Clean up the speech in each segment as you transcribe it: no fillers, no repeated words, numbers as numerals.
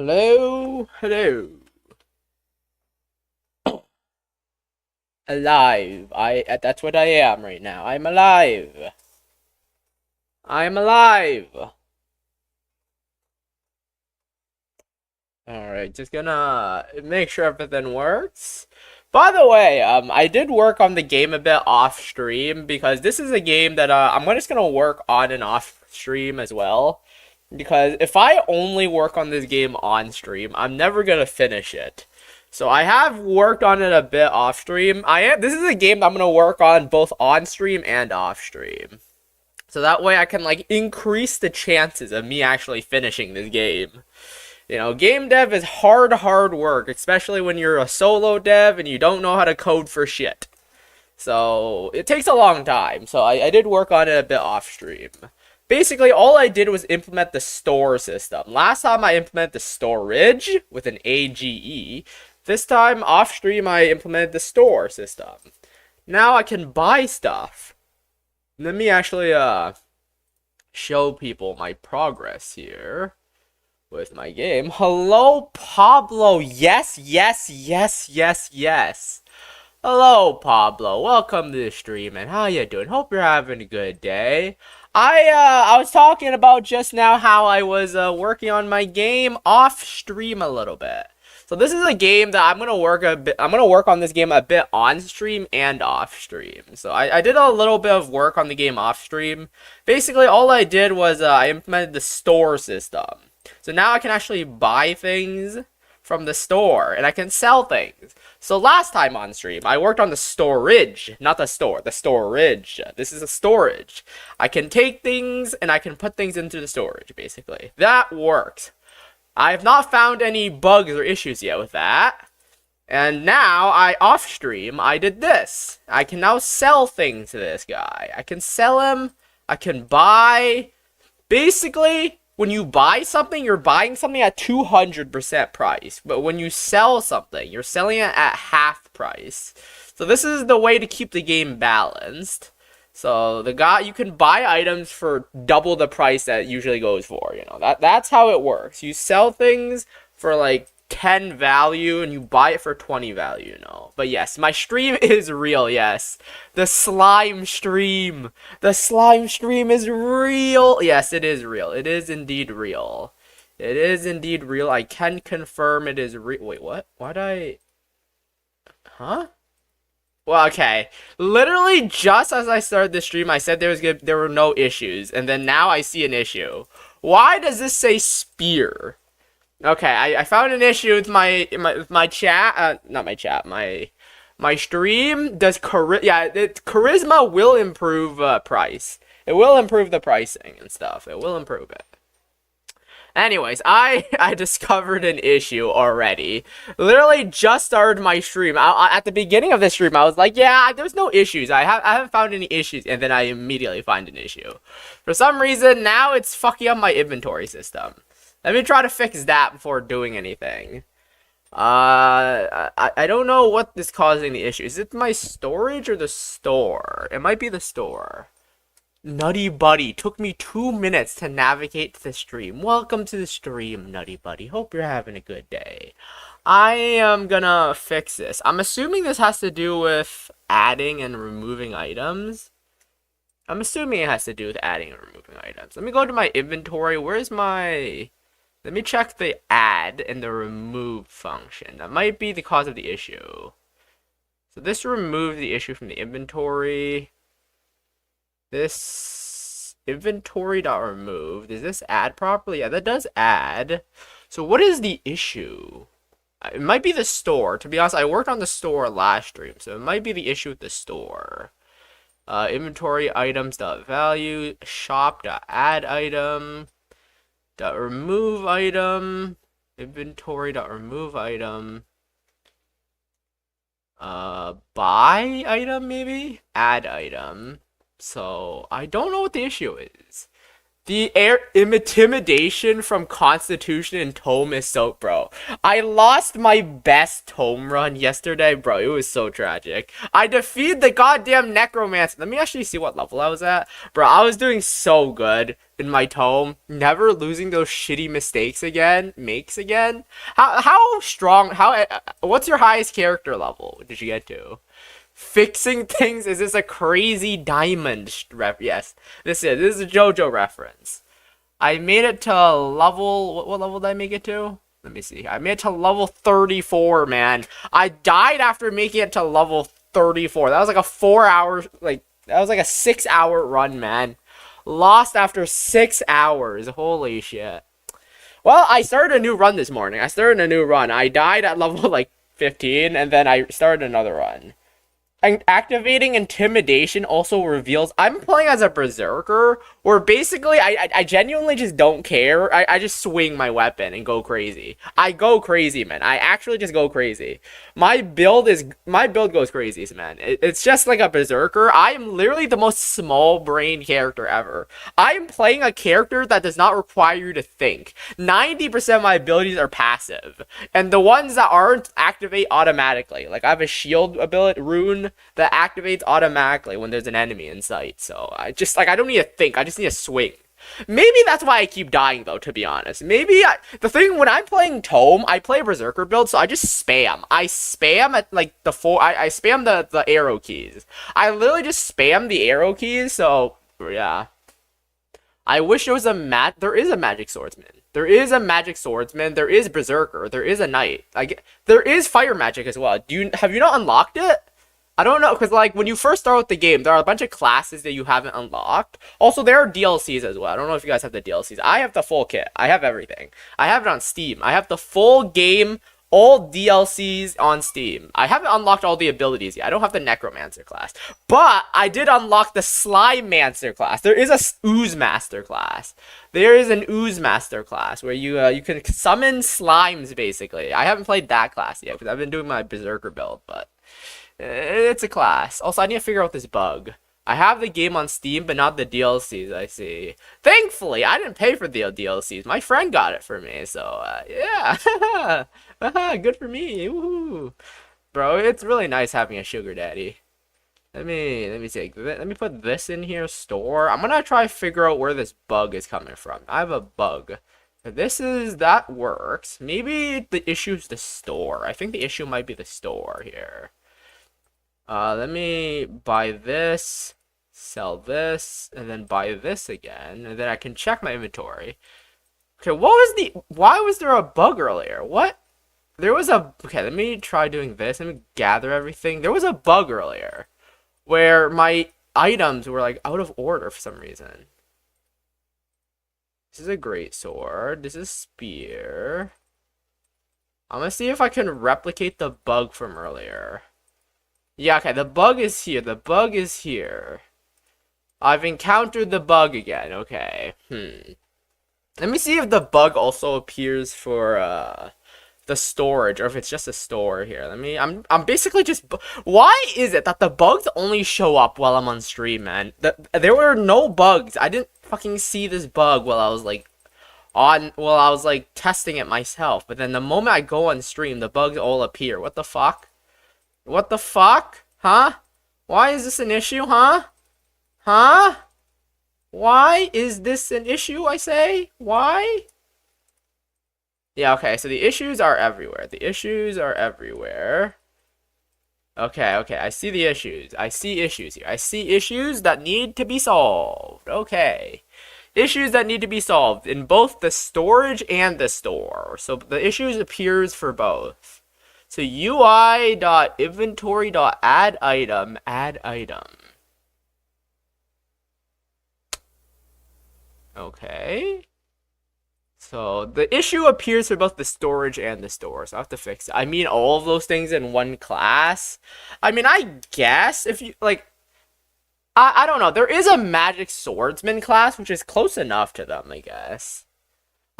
Hello, hello. Alive. That's what I am right now. I'm alive. I'm alive. Alright, just gonna make sure everything works. By the way, I did work on the game a bit off stream because this is a game that I'm just gonna work on and off stream as well. Because if I only work on this game on stream, I'm never gonna finish it. So I have worked on it a bit off stream. This is a game that I'm gonna work on both on stream and off stream. So that way I can like increase the chances of me actually finishing this game. You know, game dev is hard work, especially when you're a solo dev and you don't know how to code for shit. So it takes a long time. So I did work on it a bit off stream. Basically, all I did was implement the store system. Last time I implemented the storage with an AGE. This time, off stream, I implemented the store system. Now I can buy stuff. Let me actually show people my progress here with my game. Hello, Pablo. Yes. Hello, Pablo. Welcome to the stream, and how you doing? Hope you're having a good day. I was talking about just now how I was working on my game off stream a little bit. So this is a game that I'm gonna work on this game a bit on stream and off stream. So I did a little bit of work on the game off stream. Basically, all I did was I implemented the store system. So now I can actually buy things from the store and I can sell things. So last time on stream, I worked on the storage, not the store, the storage. This is a storage. I can take things and I can put things into the storage, basically. That works. I have not found any bugs or issues yet with that. And now, off stream, I did this. I can now sell things to this guy. I can sell him. I can buy. Basically, when you buy something, you're buying something at 200% price. But when you sell something, you're selling it at half price. So this is the way to keep the game balanced. So you can buy items for double the price that it usually goes for, you know. That's how it works. You sell things for like 10 value and you buy it for 20 value, you know. But yes, my stream is real, yes. The slime stream. The slime stream is real. Yes, it is real. It is indeed real. It is indeed real. I can confirm it is real. Wait, what? Huh? Well, okay. Literally, just as I started the stream, I said there were no issues, and then now I see an issue. Why does this say spear? Okay, I found an issue with my chat. Not my chat. My stream does charisma will improve price. It will improve the pricing and stuff. It will improve it. Anyways, I discovered an issue already. Literally just started my stream. At the beginning of the stream, I was like, yeah, there's no issues. I haven't found any issues. And then I immediately find an issue. For some reason, now it's fucking up my inventory system. Let me try to fix that before doing anything. I don't know what is causing the issue. Is it my storage or the store? It might be the store. Nutty Buddy, took me 2 minutes to navigate to the stream. Welcome to the stream, Nutty Buddy. Hope you're having a good day. I am gonna fix this. I'm assuming this has to do with adding and removing items. I'm assuming it has to do with adding and removing items. Let me go to my inventory. Where's my... Let me check the add and the remove function. That might be the cause of the issue. So this removes the issue from the inventory. This inventory.remove. Does this add properly? Yeah, that does add. So what is the issue? It might be the store. To be honest, I worked on the store last stream, so it might be the issue with the store. Inventory items.value, shop.add item, .remove item, inventory.remove item, buy item maybe? Add item. So, I don't know what the issue is. The air intimidation from Constitution and Tome is so, bro. I lost my best Tome run yesterday, bro. It was so tragic. I defeated the goddamn Necromancer. Let me actually see what level I was at. Bro, I was doing so good in my Tome. Never losing those shitty mistakes again. Makes again. How strong, what's your highest character level did you get to? Fixing things, is this a crazy diamond ref? Yes, this is a JoJo reference. I made it to level, what level did I make it to? Let me see. I made it to level 34, man. I died after making it to level 34. That was like a 4 hour, that was like a 6 hour run, man. Lost after 6 hours. Holy shit. Well, I started a new run this morning. I died at level like 15, and then I started another run. And activating intimidation also reveals I'm playing as a berserker, where basically I genuinely just don't care. I just swing my weapon and go crazy. I go crazy, man. I actually just go crazy. My build goes crazy, man. It's just like a berserker. I am literally the most small brain character ever. I am playing a character that does not require you to think. 90% of my abilities are passive, and the ones that aren't activate automatically. Like I have a shield ability rune that activates automatically when there's an enemy in sight. So I don't need to think. I just need to swing. Maybe that's why I keep dying, though, to be honest. The thing, when I'm playing Tome, I play Berserker build, so I just spam. I spam at, like, I spam the arrow keys. I literally just spam the arrow keys, so, yeah. I wish there was there is a magic swordsman. There is a magic swordsman. There is Berserker. There is a knight. There is fire magic as well. Have you not unlocked it? I don't know, because, like, when you first start with the game, there are a bunch of classes that you haven't unlocked. Also, there are DLCs as well. I don't know if you guys have the DLCs. I have the full kit. I have everything. I have it on Steam. I have the full game, all DLCs on Steam. I haven't unlocked all the abilities yet. I don't have the Necromancer class. But I did unlock the SlimeMancer class. There is a Ooze Master class. There is an Ooze Master class where you can summon slimes, basically. I haven't played that class yet, because I've been doing my Berserker build, but it's a class. Also, I need to figure out this bug. I have the game on Steam, but not the DLCs, I see. Thankfully, I didn't pay for the DLCs. My friend got it for me, so, yeah. Good for me. Woohoo. Bro, it's really nice having a sugar daddy. Let me put this in here, store. I'm gonna try to figure out where this bug is coming from. I have a bug. That works. Maybe the issue's the store. I think the issue might be the store here. Let me buy this, sell this, and then buy this again, and then I can check my inventory. Okay, why was there a bug earlier? What? Okay, let me try doing this. Let me gather everything. There was a bug earlier where my items were, like, out of order for some reason. This is a great sword. This is spear. I'm gonna see if I can replicate the bug from earlier. Yeah, okay, the bug is here. I've encountered the bug again, okay. Let me see if the bug also appears for, the storage, or if it's just a store here. I'm basically just, why is it that the bugs only show up while I'm on stream, man? There were no bugs. I didn't fucking see this bug while I was, testing it myself. But then the moment I go on stream, the bugs all appear. What the fuck? What the fuck? Huh? Why is this an issue, huh? Huh? Why is this an issue, I say? Why? Yeah, okay, so the issues are everywhere. Okay, I see the issues. I see issues here. I see issues that need to be solved. Okay. Issues that need to be solved in both the storage and the store. So the issues appears for both. So UI.inventory.add item, add item. Okay. So the issue appears for both the storage and the store. So I have to fix it. I mean, all of those things in one class. I mean, I guess if you, like, I don't know. There is a magic swordsman class, which is close enough to them, I guess.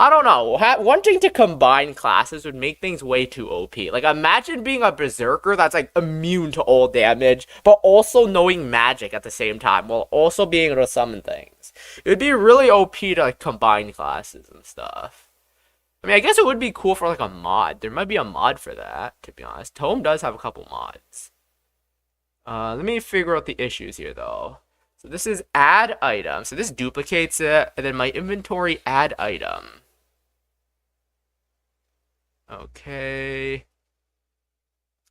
I don't know. Wanting to combine classes would make things way too OP. Like, imagine being a berserker that's like immune to all damage, but also knowing magic at the same time, while also being able to summon things. It would be really OP to like combine classes and stuff. I mean, I guess it would be cool for like a mod. There might be a mod for that, to be honest. Tome does have a couple mods. Let me figure out the issues here, though. So this is add item. So this duplicates it, and then my inventory add item. Okay.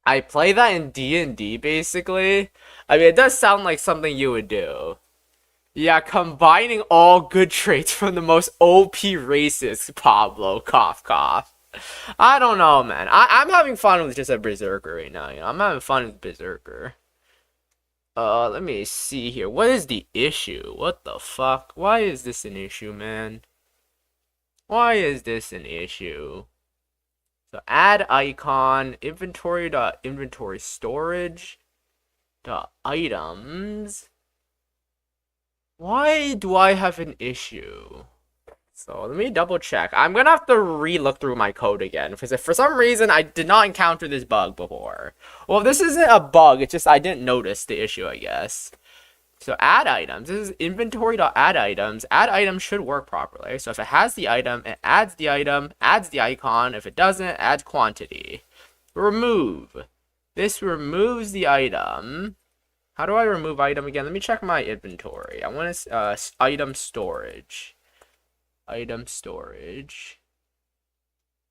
I play that in D&D, basically. I mean, it does sound like something you would do. Yeah, combining all good traits from the most OP races, Pablo. Cough, cough. I don't know, man. I'm having fun with just a berserker right now. You know, I'm having fun with berserker. Let me see here. What is the issue? What the fuck? Why is this an issue, man? Why is this an issue? So add icon, inventory storage, items. Why do I have an issue? So let me double check. I'm gonna have to re-look through my code again, because if for some reason I did not encounter this bug before. Well, this isn't a bug, it's just I didn't notice the issue, I guess. So add items. This is inventory.add items. Add items should work properly. So if it has the item, it adds the item, adds the icon. If it doesn't, it adds quantity. Remove. This removes the item. How do I remove item again? Let me check my inventory. I want to item storage. Item storage.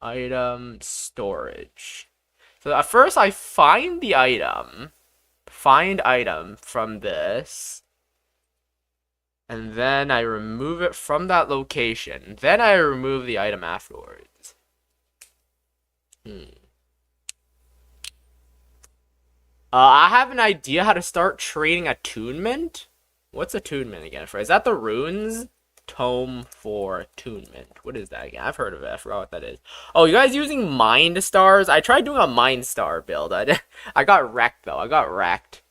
Item storage. So at first I find the item. Find item from this, and then I remove it from that location. Then I remove the item afterwards. I have an idea how to start trading attunement. What's attunement again? Is that the runes? Tome for attunement. What is that again? I've heard of it. I forgot what that is. Oh, you guys using mind stars? I tried doing a mind star build. I got wrecked though. I got wrecked.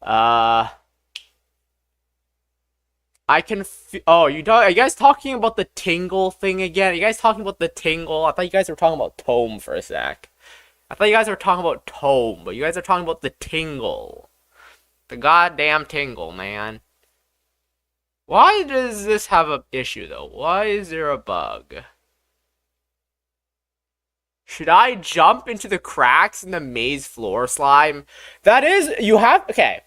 I can. Oh, are you guys talking about the tingle thing again? Are you guys talking about the tingle? I thought you guys were talking about tome for a sec. I thought you guys were talking about tome, but you guys are talking about the tingle. The goddamn tingle, man. Why does this have an issue, though? Why is there a bug? Should I jump into the cracks in the maze floor slime? That is, you have, okay.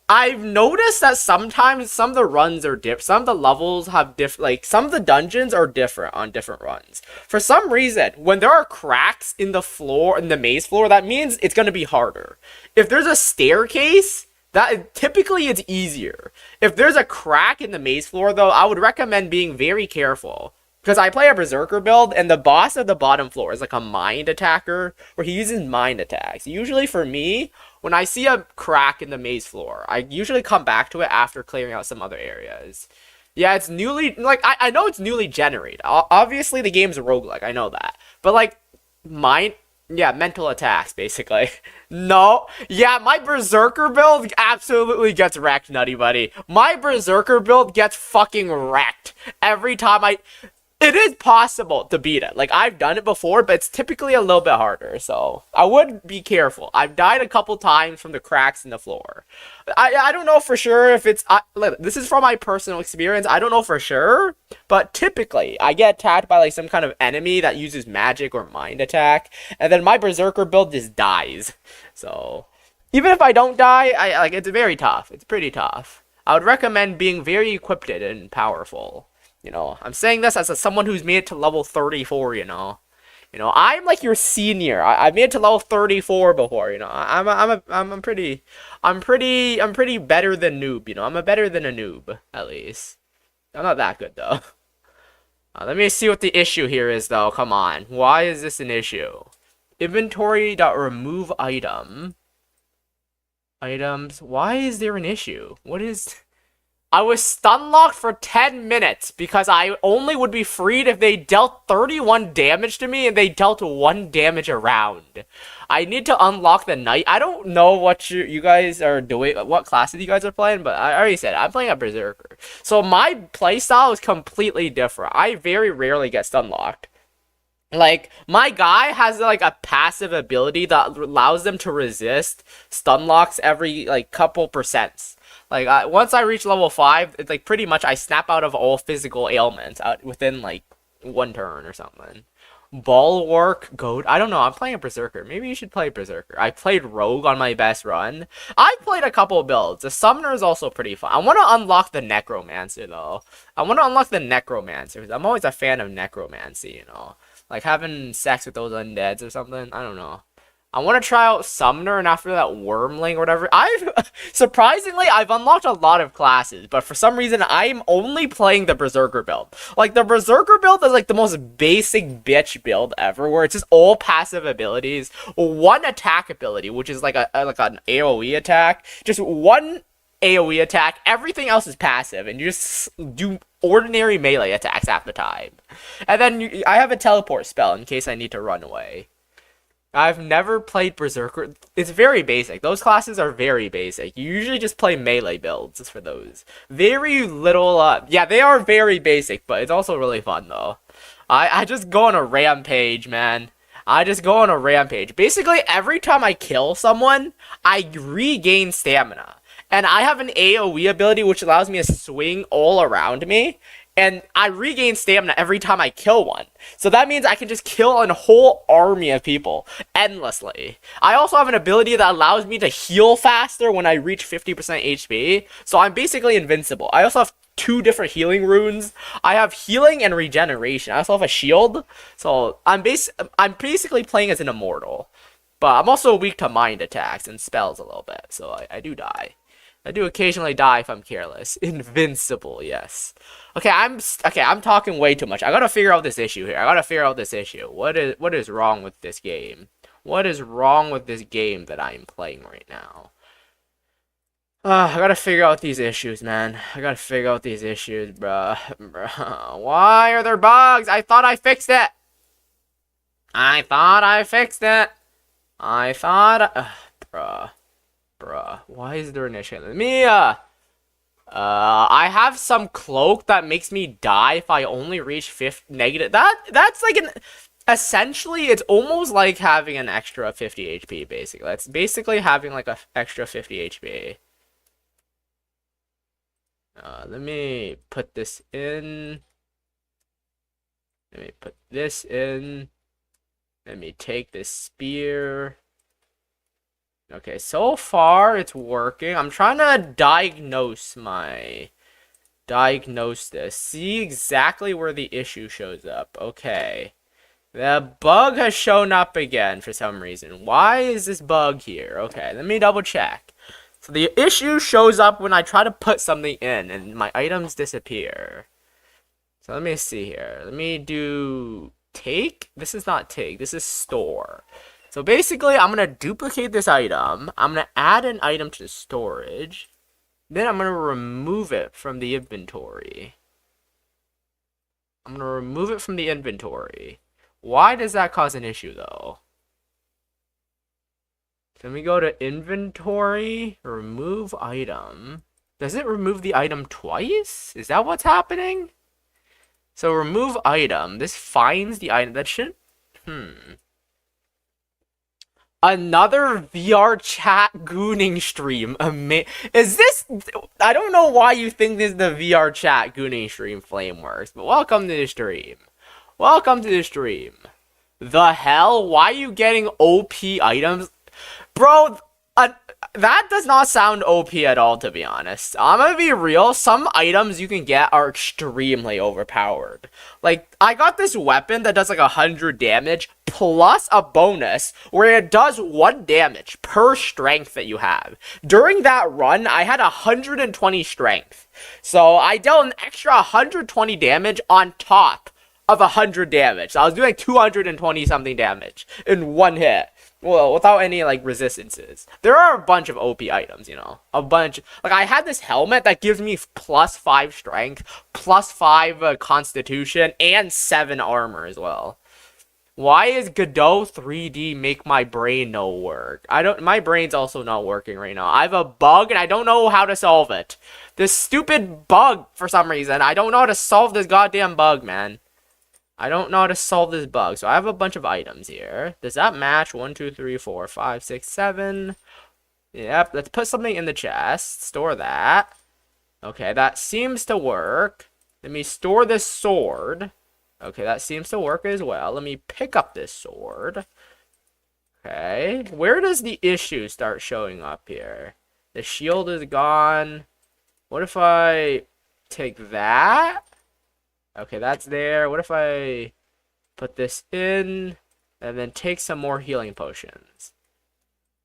I've noticed that sometimes some of the runs are different. Some of the levels have like, some of the dungeons are different on different runs. For some reason, when there are cracks in the floor, in the maze floor, that means it's going to be harder. If there's a staircase, that typically it's easier. If there's a crack in the maze floor, though, I would recommend being very careful. Because I play a berserker build, and the boss of the bottom floor is like a mind attacker, where he uses mind attacks. Usually for me, when I see a crack in the maze floor, I usually come back to it after clearing out some other areas. Yeah, it's newly, like, I know it's newly generated. Obviously, the game's roguelike, I know that. But, like, mental attacks, basically. No. Yeah, my berserker build absolutely gets wrecked, Nutty Buddy. My berserker build gets fucking wrecked. Every time it is possible to beat it. Like, I've done it before, but it's typically a little bit harder, so I would be careful. I've died a couple times from the cracks in the floor. I don't know for sure if it's... this is from my personal experience. I don't know for sure, but typically, I get attacked by, like, some kind of enemy that uses magic or mind attack, and then my berserker build just dies. So, even if I don't die, it's very tough. It's pretty tough. I would recommend being very equipped and powerful. You know, I'm saying this as someone who's made it to level 34, you know. You know, I'm like your senior. I've made it to level 34 before, you know. I'm pretty better than noob, you know. I'm better than a noob, at least. I'm not that good, though. Let me see what the issue here is, though. Come on. Why is this an issue? Inventory.remove item. Items. Why is there an issue? What is... I was stun locked for 10 minutes because I only would be freed if they dealt 31 damage to me and they dealt 1 damage around. I need to unlock the knight. I don't know what you guys are doing, what classes you guys are playing, but I already said I'm playing a berserker. So my playstyle is completely different. I very rarely get stun locked. Like, my guy has, like, a passive ability that allows them to resist stun locks every, like, couple percents. Like, once I reach level 5, it's, like, pretty much I snap out of all physical ailments within, like, 1 turn or something. Bulwark, Goat. I don't know. I'm playing a Berserker. Maybe you should play Berserker. I played Rogue on my best run. I played a couple builds. The Summoner is also pretty fun. I want to unlock the Necromancer, though. I want to unlock the Necromancer. I'm always a fan of Necromancy, you know. Like having sex with those undeads or something. I don't know. I want to try out Summoner, and after that Wormling or whatever. Surprisingly, I've unlocked a lot of classes, but for some reason, I'm only playing the Berserker build. Like, the Berserker build is like the most basic bitch build ever, where it's just all passive abilities, 1 attack ability, which is like like an AoE attack, just 1 AoE attack, everything else is passive, and you just do ordinary melee attacks half the time. And then I have a teleport spell in case I need to run away. I've never played Berserker. It's very basic. Those classes are very basic. You usually just play melee builds for those. Very little, yeah, they are very basic, but it's also really fun, though. I just go on a rampage, man. I just go on a rampage. Basically, every time I kill someone, I regain stamina. And I have an AoE ability which allows me to swing all around me. And I regain stamina every time I kill one. So that means I can just kill a whole army of people endlessly. I also have an ability that allows me to heal faster when I reach 50% HP. So I'm basically invincible. I also have 2 different healing runes. I have healing and regeneration. I also have a shield. So I'm basically playing as an immortal. But I'm also weak to mind attacks and spells a little bit. So I do die. I do occasionally die if I'm careless. Invincible, yes. Okay, I'm talking way too much. I gotta figure out this issue here. What is wrong with this game? What is wrong with this game that I am playing right now? I gotta figure out these issues, man. I gotta figure out these issues, bruh. Why are there bugs? I thought I fixed it. Bruh, why is there an issue? I have some cloak that makes me die if I only reach negative. That's like essentially, it's almost like having an extra 50 HP, basically. That's basically having like an extra 50 HP. Let me put this in. Let me put this in. Let me take this spear. Okay, so far it's working. I'm trying to diagnose this. See exactly where the issue shows up. Okay. The bug has shown up again for some reason. Why is this bug here? Okay, let me double check. So the issue shows up when I try to put something in and my items disappear. So let me see here. Let me do take. This is not take. This is store. So basically, I'm going to duplicate this item. I'm going to add an item to the storage. Then I'm going to remove it from the inventory. Why does that cause an issue, though? Let me go to inventory, remove item. Does it remove the item twice? Is that what's happening? So remove item. This finds the item. That should... Another VR chat gooning stream. Is this... I don't know why you think this is the VR chat gooning stream Flameworks, but welcome to the stream. The hell? Why are you getting OP items? Bro, that does not sound OP at all, to be honest. I'm gonna be real, some items you can get are extremely overpowered. Like, I got this weapon that does like 100 damage, plus a bonus where it does 1 damage per strength that you have. During that run, I had 120 strength. So I dealt an extra 120 damage on top of 100 damage. So I was doing 220 something damage in 1 hit. Well, without any, like, resistances. There are a bunch of OP items, you know? A bunch. Like, I had this helmet that gives me +5 strength, +5 constitution, and 7 armor as well. Why is Godot 3D make my brain no work? My brain's also not working right now. I have a bug and I don't know how to solve it. This stupid bug, for some reason. I don't know how to solve this goddamn bug, man. I don't know how to solve this bug. So I have a bunch of items here. Does that match? 1, 2, 3, 4, 5, 6, 7. Yep, let's put something in the chest. Store that. Okay, that seems to work. Let me store this sword. Okay, that seems to work as well. Let me pick up this sword. Okay, where does the issue start showing up here? The shield is gone. What if I take that? Okay, that's there. What if I put this in and then take some more healing potions?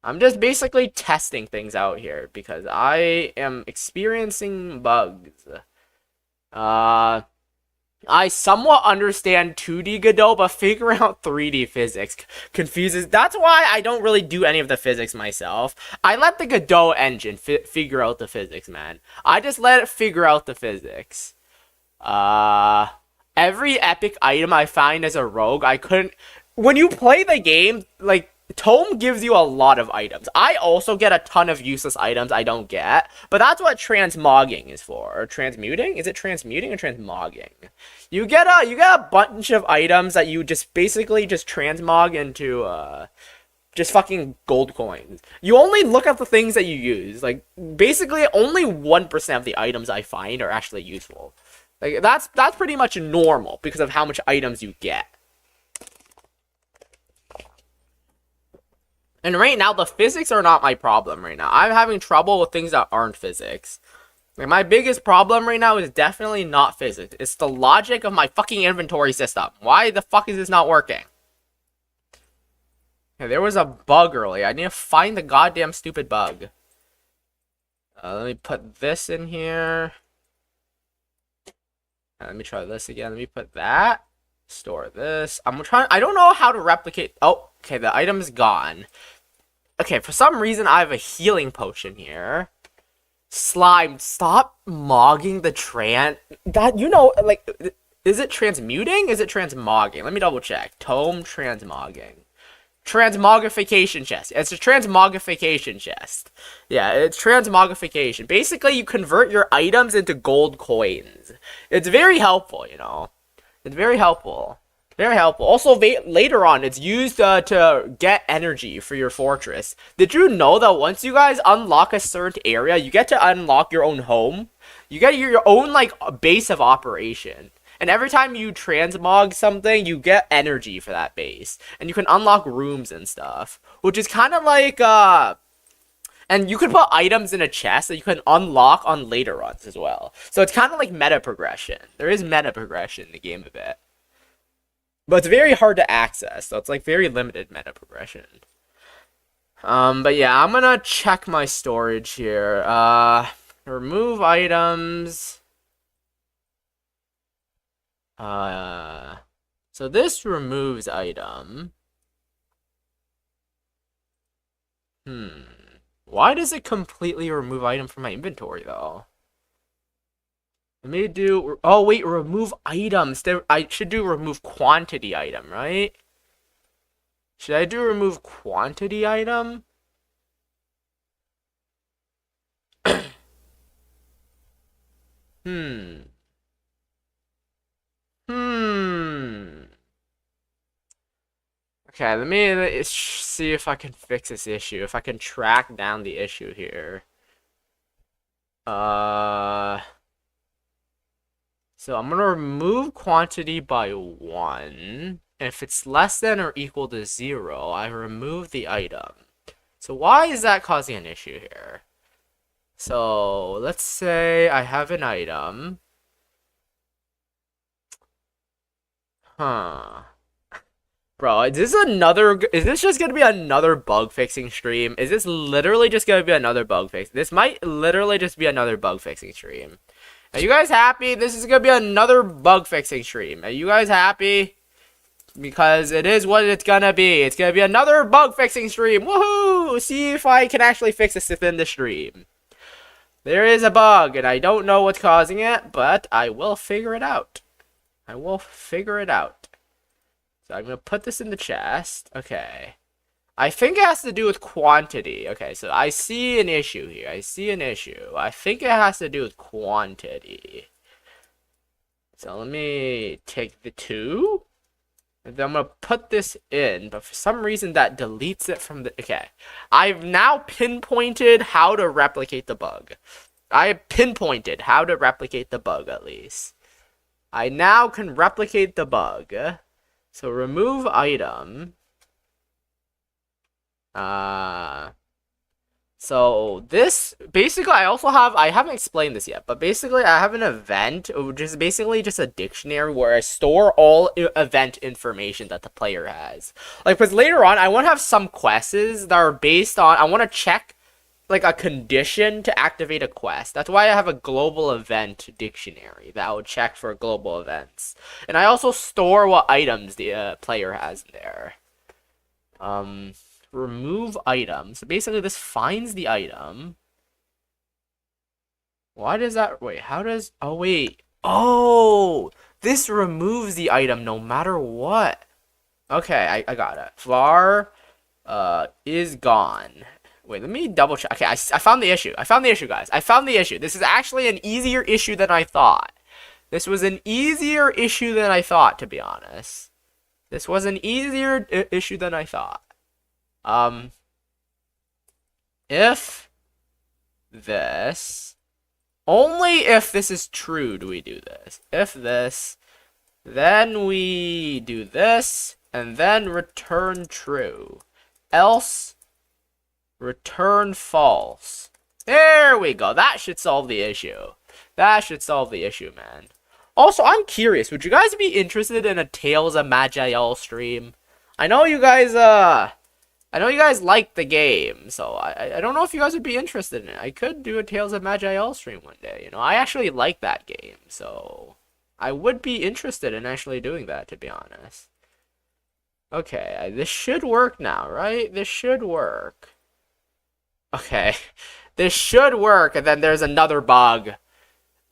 I'm just basically testing things out here because I am experiencing bugs. I somewhat understand 2D Godot, but figuring out 3D physics confuses. That's why I don't really do any of the physics myself. I let the Godot engine figure out the physics, man. I just let it figure out the physics. Every epic item I find as a rogue, I couldn't... When you play the game, like, Tome gives you a lot of items. I also get a ton of useless items I don't get, but that's what transmogging is for. Or transmuting? Is it transmuting or transmogging? You get a bunch of items that you just basically just transmog into just fucking gold coins. You only look at the things that you use. Like, basically only 1% of the items I find are actually useful. Like, that's pretty much normal because of how much items you get. And right now, the physics are not my problem right now. I'm having trouble with things that aren't physics. Like, my biggest problem right now is definitely not physics. It's the logic of my fucking inventory system. Why the fuck is this not working? Okay, there was a bug earlier. I need to find the goddamn stupid bug. Let me put this in here. Let me try this again. Let me put that. Store this. I don't know how to replicate. Oh, okay, the item is gone. Okay, for some reason I have a healing potion here. Slime, stop mogging the that, you know, like, is it transmuting? Is it transmogging? Let me double check. Tome transmogging. Transmogrification chest. It's a transmogrification chest. Yeah, it's transmogrification. Basically, you convert your items into gold coins. It's very helpful, you know. It's very helpful. Very helpful. Also, later on, it's used to get energy for your fortress. Did you know that once you guys unlock a certain area, you get to unlock your own home? You get your own, like, base of operation. And every time you transmog something, you get energy for that base. And you can unlock rooms and stuff. Which is kind of like, and you can put items in a chest that you can unlock on later runs as well. So it's kind of like meta progression. There is meta progression in the game a bit. But it's very hard to access, so it's like very limited meta progression. But yeah, I'm gonna check my storage here. Remove items. So this removes item. Why does it completely remove item from my inventory, though? Let me do... Oh, wait, remove items. I should do remove quantity item, right? Should I do remove quantity item? Okay, let me see if I can fix this issue. If I can track down the issue here. So I'm gonna remove quantity by 1. And if it's less than or equal to 0, I remove the item. So why is that causing an issue here? So let's say I have an item. Bro, is this just gonna be another bug fixing stream? Is this literally just gonna be another bug fix? This might literally just be another bug fixing stream. Are you guys happy? This is gonna be another bug fixing stream. Are you guys happy? because it is what it's gonna be. It's gonna be another bug fixing stream. Woohoo! See if I can actually fix this within the stream. There is a bug, and I don't know what's causing it, but I will figure it out. I will figure it out. So I'm gonna put this in the chest. Okay. I think it has to do with quantity. Okay, so I see an issue here. I see an issue. I think it has to do with quantity. So let me take the 2. And then I'm going to put this in. But for some reason that deletes it from the... Okay. I've now pinpointed how to replicate the bug. I pinpointed how to replicate the bug at least. I now can replicate the bug. So remove item. So this basically I haven't explained this yet, but basically I have an event, which is basically just a dictionary where I store all event information that the player has. Like, because later on I want to have some quests that are based on, I want to check like a condition to activate a quest. That's why I have a global event dictionary that will check for global events. And I also store what items the player has in there. Remove item. So basically this finds the item. Why does that... Wait, how does... Oh, wait. Oh! This removes the item no matter what. Okay, I got it. Var is gone. Wait, let me double check. Okay, I found the issue. I found the issue, guys. I found the issue. This is actually an easier issue than I thought. This was an easier issue than I thought, to be honest. This was an easier issue than I thought. If this, only if this is true do we do this. If this, then we do this, and then return true. Else, return false. There we go. That should solve the issue. That should solve the issue, man. Also, I'm curious, would you guys be interested in a Tales of Magiel stream? I know you guys like the game, so I don't know if you guys would be interested in it. I could do a Tales of Magiel stream one day, you know. I actually like that game, so I would be interested in actually doing that, to be honest. Okay, this should work now, right? This should work. Okay, this should work, and then there's another bug.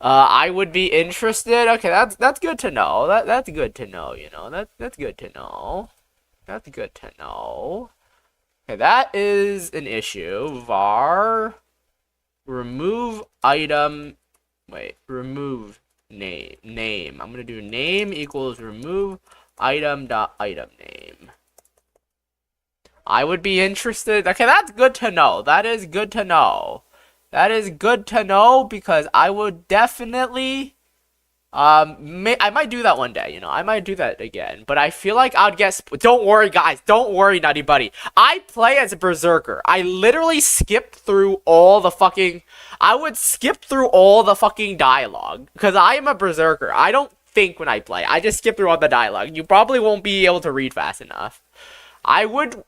I would be interested. Okay, that's good to know. That's good to know, you know. That's good to know. That's good to know. Okay, that is an issue. Var remove item. Wait, remove name. I'm gonna do name equals remove item dot item name. I would be interested. Okay, that's good to know. That is good to know. That is good to know because I would definitely. I might do that one day, you know. I might do that again, but I feel like I'd get. Don't worry, guys. Don't worry, Nutty Buddy. I play as a berserker. I literally skip through all the fucking. I would skip through all the fucking dialogue because I am a berserker. I don't think when I play. I just skip through all the dialogue. You probably won't be able to read fast enough. I wanted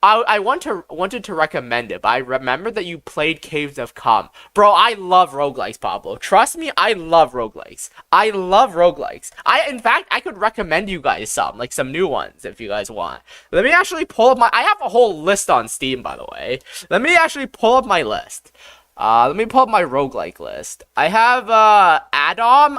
to recommend it, but I remember that you played Caves of Calm. Bro, I love roguelikes, Pablo. Trust me, I love roguelikes. I love roguelikes. In fact, I could recommend you guys some new ones if you guys want. Let me actually pull up I have a whole list on Steam, by the way. Let me actually pull up my list. Let me pull up my roguelike list. I have, Adam.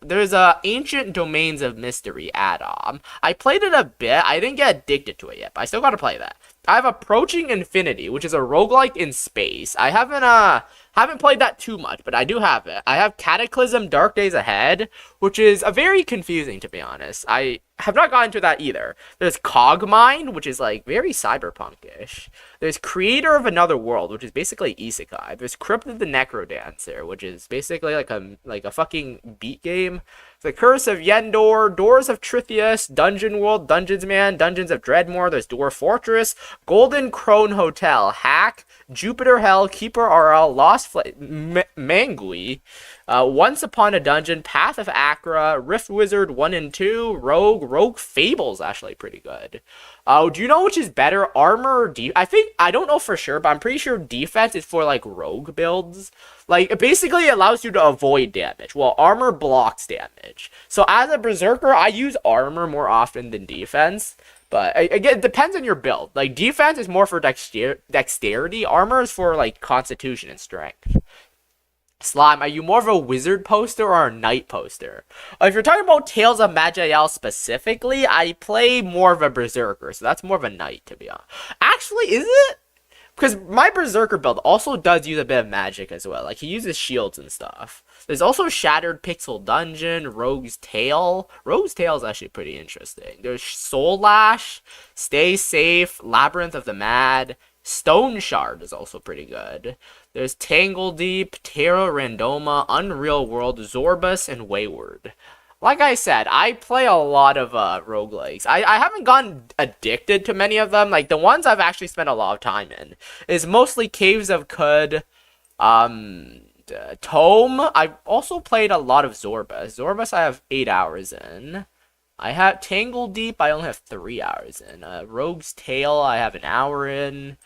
There's Ancient Domains of Mystery, Adam. I played it a bit. I didn't get addicted to it yet, but I still gotta play that. I have Approaching Infinity, which is a roguelike in space. I haven't played that too much, but I do have it. I have Cataclysm Dark Days Ahead, which is very confusing, to be honest. I have not gotten to that either. There's Cogmind, which is like very cyberpunk-ish. There's Creator of Another World, which is basically isekai. There's Crypt of the Necrodancer, which is basically like a fucking beat game. The Curse of Yendor, Doors of Trithias, Dungeon World, Dungeons Man, Dungeons of Dreadmore, there's Dwarf Fortress, Golden Crone Hotel, Hack, Jupiter Hell, Keeper RL, Lost Mangui, Once Upon a Dungeon, Path of Acra, Rift Wizard 1 and 2, Rogue Fable's actually pretty good. Do you know which is better, armor or I don't know for sure, but I'm pretty sure defense is for like rogue builds. Like, it basically allows you to avoid damage. Well, armor blocks damage. So as a berserker, I use armor more often than defense. But again, it depends on your build. Like, defense is more for dexterity. Armor is for, like, constitution and strength. Slime, are you more of a wizard poster or a knight poster? If you're talking about Tales of Magiel specifically, I play more of a berserker. So that's more of a knight, to be honest. Actually, is it? Because my berserker build also does use a bit of magic as well. Like, he uses shields and stuff. There's also Shattered Pixel Dungeon, Rogue's Tale. Rogue's Tale is actually pretty interesting. There's Soul Lash, Stay Safe, Labyrinth of the Mad. Stone Shard is also pretty good. There's Tangle Deep, Terra Randoma, Unreal World, Zorbus, and Wayward. Like I said, I play a lot of roguelikes. I haven't gotten addicted to many of them. Like, the ones I've actually spent a lot of time in is mostly Caves of Qud, Tome. I've also played a lot of Zorbus. Zorbus I have 8 hours in. I have Tangle Deep, I only have 3 hours in. Rogue's Tale, I have an hour in.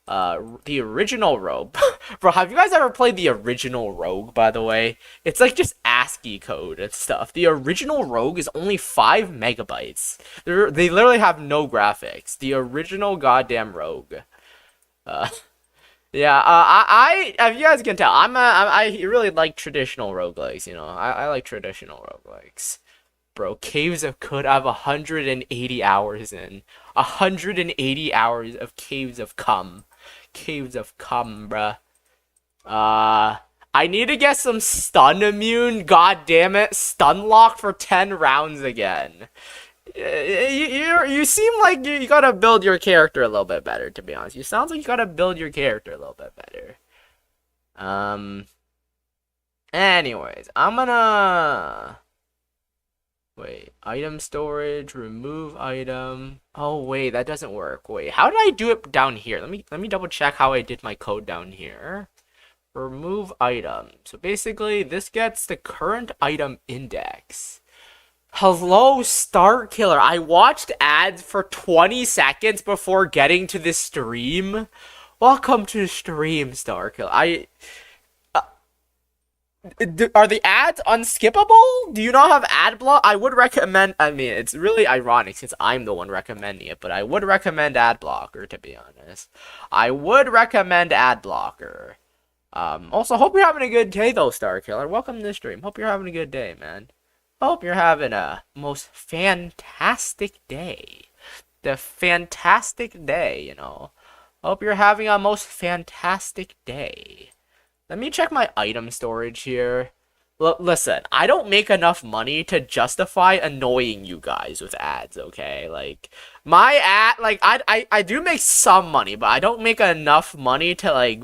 The original Rogue. Bro, have you guys ever played the original Rogue, by the way? It's like just ASCII code and stuff. The original Rogue is only 5 megabytes. They literally have no graphics. The original goddamn Rogue. Yeah, if you guys can tell, I really like traditional roguelikes, you know. I like traditional roguelikes. Bro, Caves of Qud, I have 180 hours in. 180 hours of Caves of Cum. Caves of Cum, bruh. I need to get some stun immune. God damn it. Stun lock for 10 rounds again. You seem like you gotta build your character a little bit better, to be honest. You sound like you gotta build your character a little bit better. Anyways, I'm gonna... Wait, item storage, remove item. Oh wait, that doesn't work. Wait, how did I do it down here? Let me double check how I did my code down here. Remove item. So basically, this gets the current item index. Hello, Star Killer. I watched ads for 20 seconds before getting to this stream. Welcome to the stream, Star Killer. Are the ads unskippable? Do you not have ad block? I would recommend, I mean, it's really ironic since I'm the one recommending it, but I would recommend ad blocker, to be honest. I would recommend ad blocker. Also, hope you're having a good day, though, Star Killer. Welcome to the stream. Hope you're having a good day, man. Hope you're having a most fantastic day. The fantastic day, you know. Hope you're having a most fantastic day. Let me check my item storage here. Listen, I don't make enough money to justify annoying you guys with ads, okay? Like, my ad, like, I do make some money, but I don't make enough money to, like,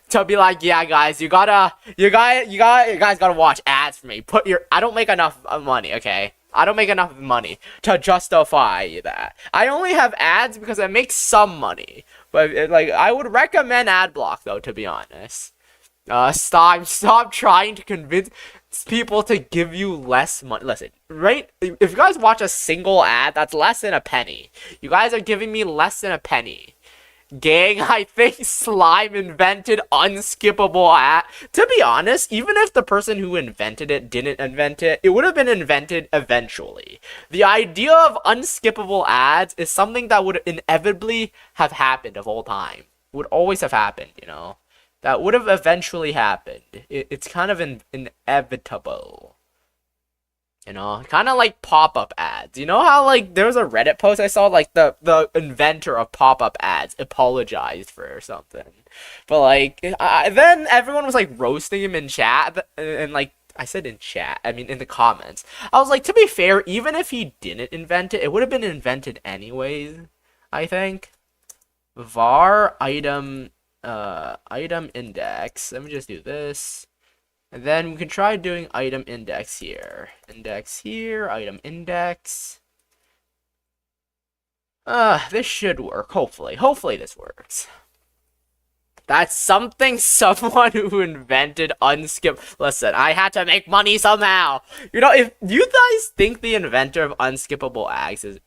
to be like, yeah, guys, you guys gotta watch ads for me. I don't make enough money, okay? I don't make enough money to justify that. I only have ads because I make some money. But, like, I would recommend ad block, though, to be honest. Stop trying to convince people to give you less money. Listen, right? If you guys watch a single ad, that's less than a penny. You guys are giving me less than a penny. Gang, I think Slime invented unskippable ad. To be honest, even if the person who invented it didn't invent it, it would have been invented eventually. The idea of unskippable ads is something that would inevitably have happened of all time. It would always have happened, you know? That would have eventually happened. It's kind of inevitable. You know? Kind of like pop-up ads. You know how, like, there was a Reddit post I saw, like, the inventor of pop-up ads apologized for or something. But, like, then everyone was, like, roasting him in chat. And, like, I said in chat. I mean, in the comments. I was like, to be fair, even if he didn't invent it, it would have been invented anyways, I think. var item index. Let me just do this. And then we can try doing item index here. Index here, item index. This should work, hopefully. Hopefully this works. That's something someone who invented unskip. Listen, I had to make money somehow. You know, if you guys think the inventor of unskippable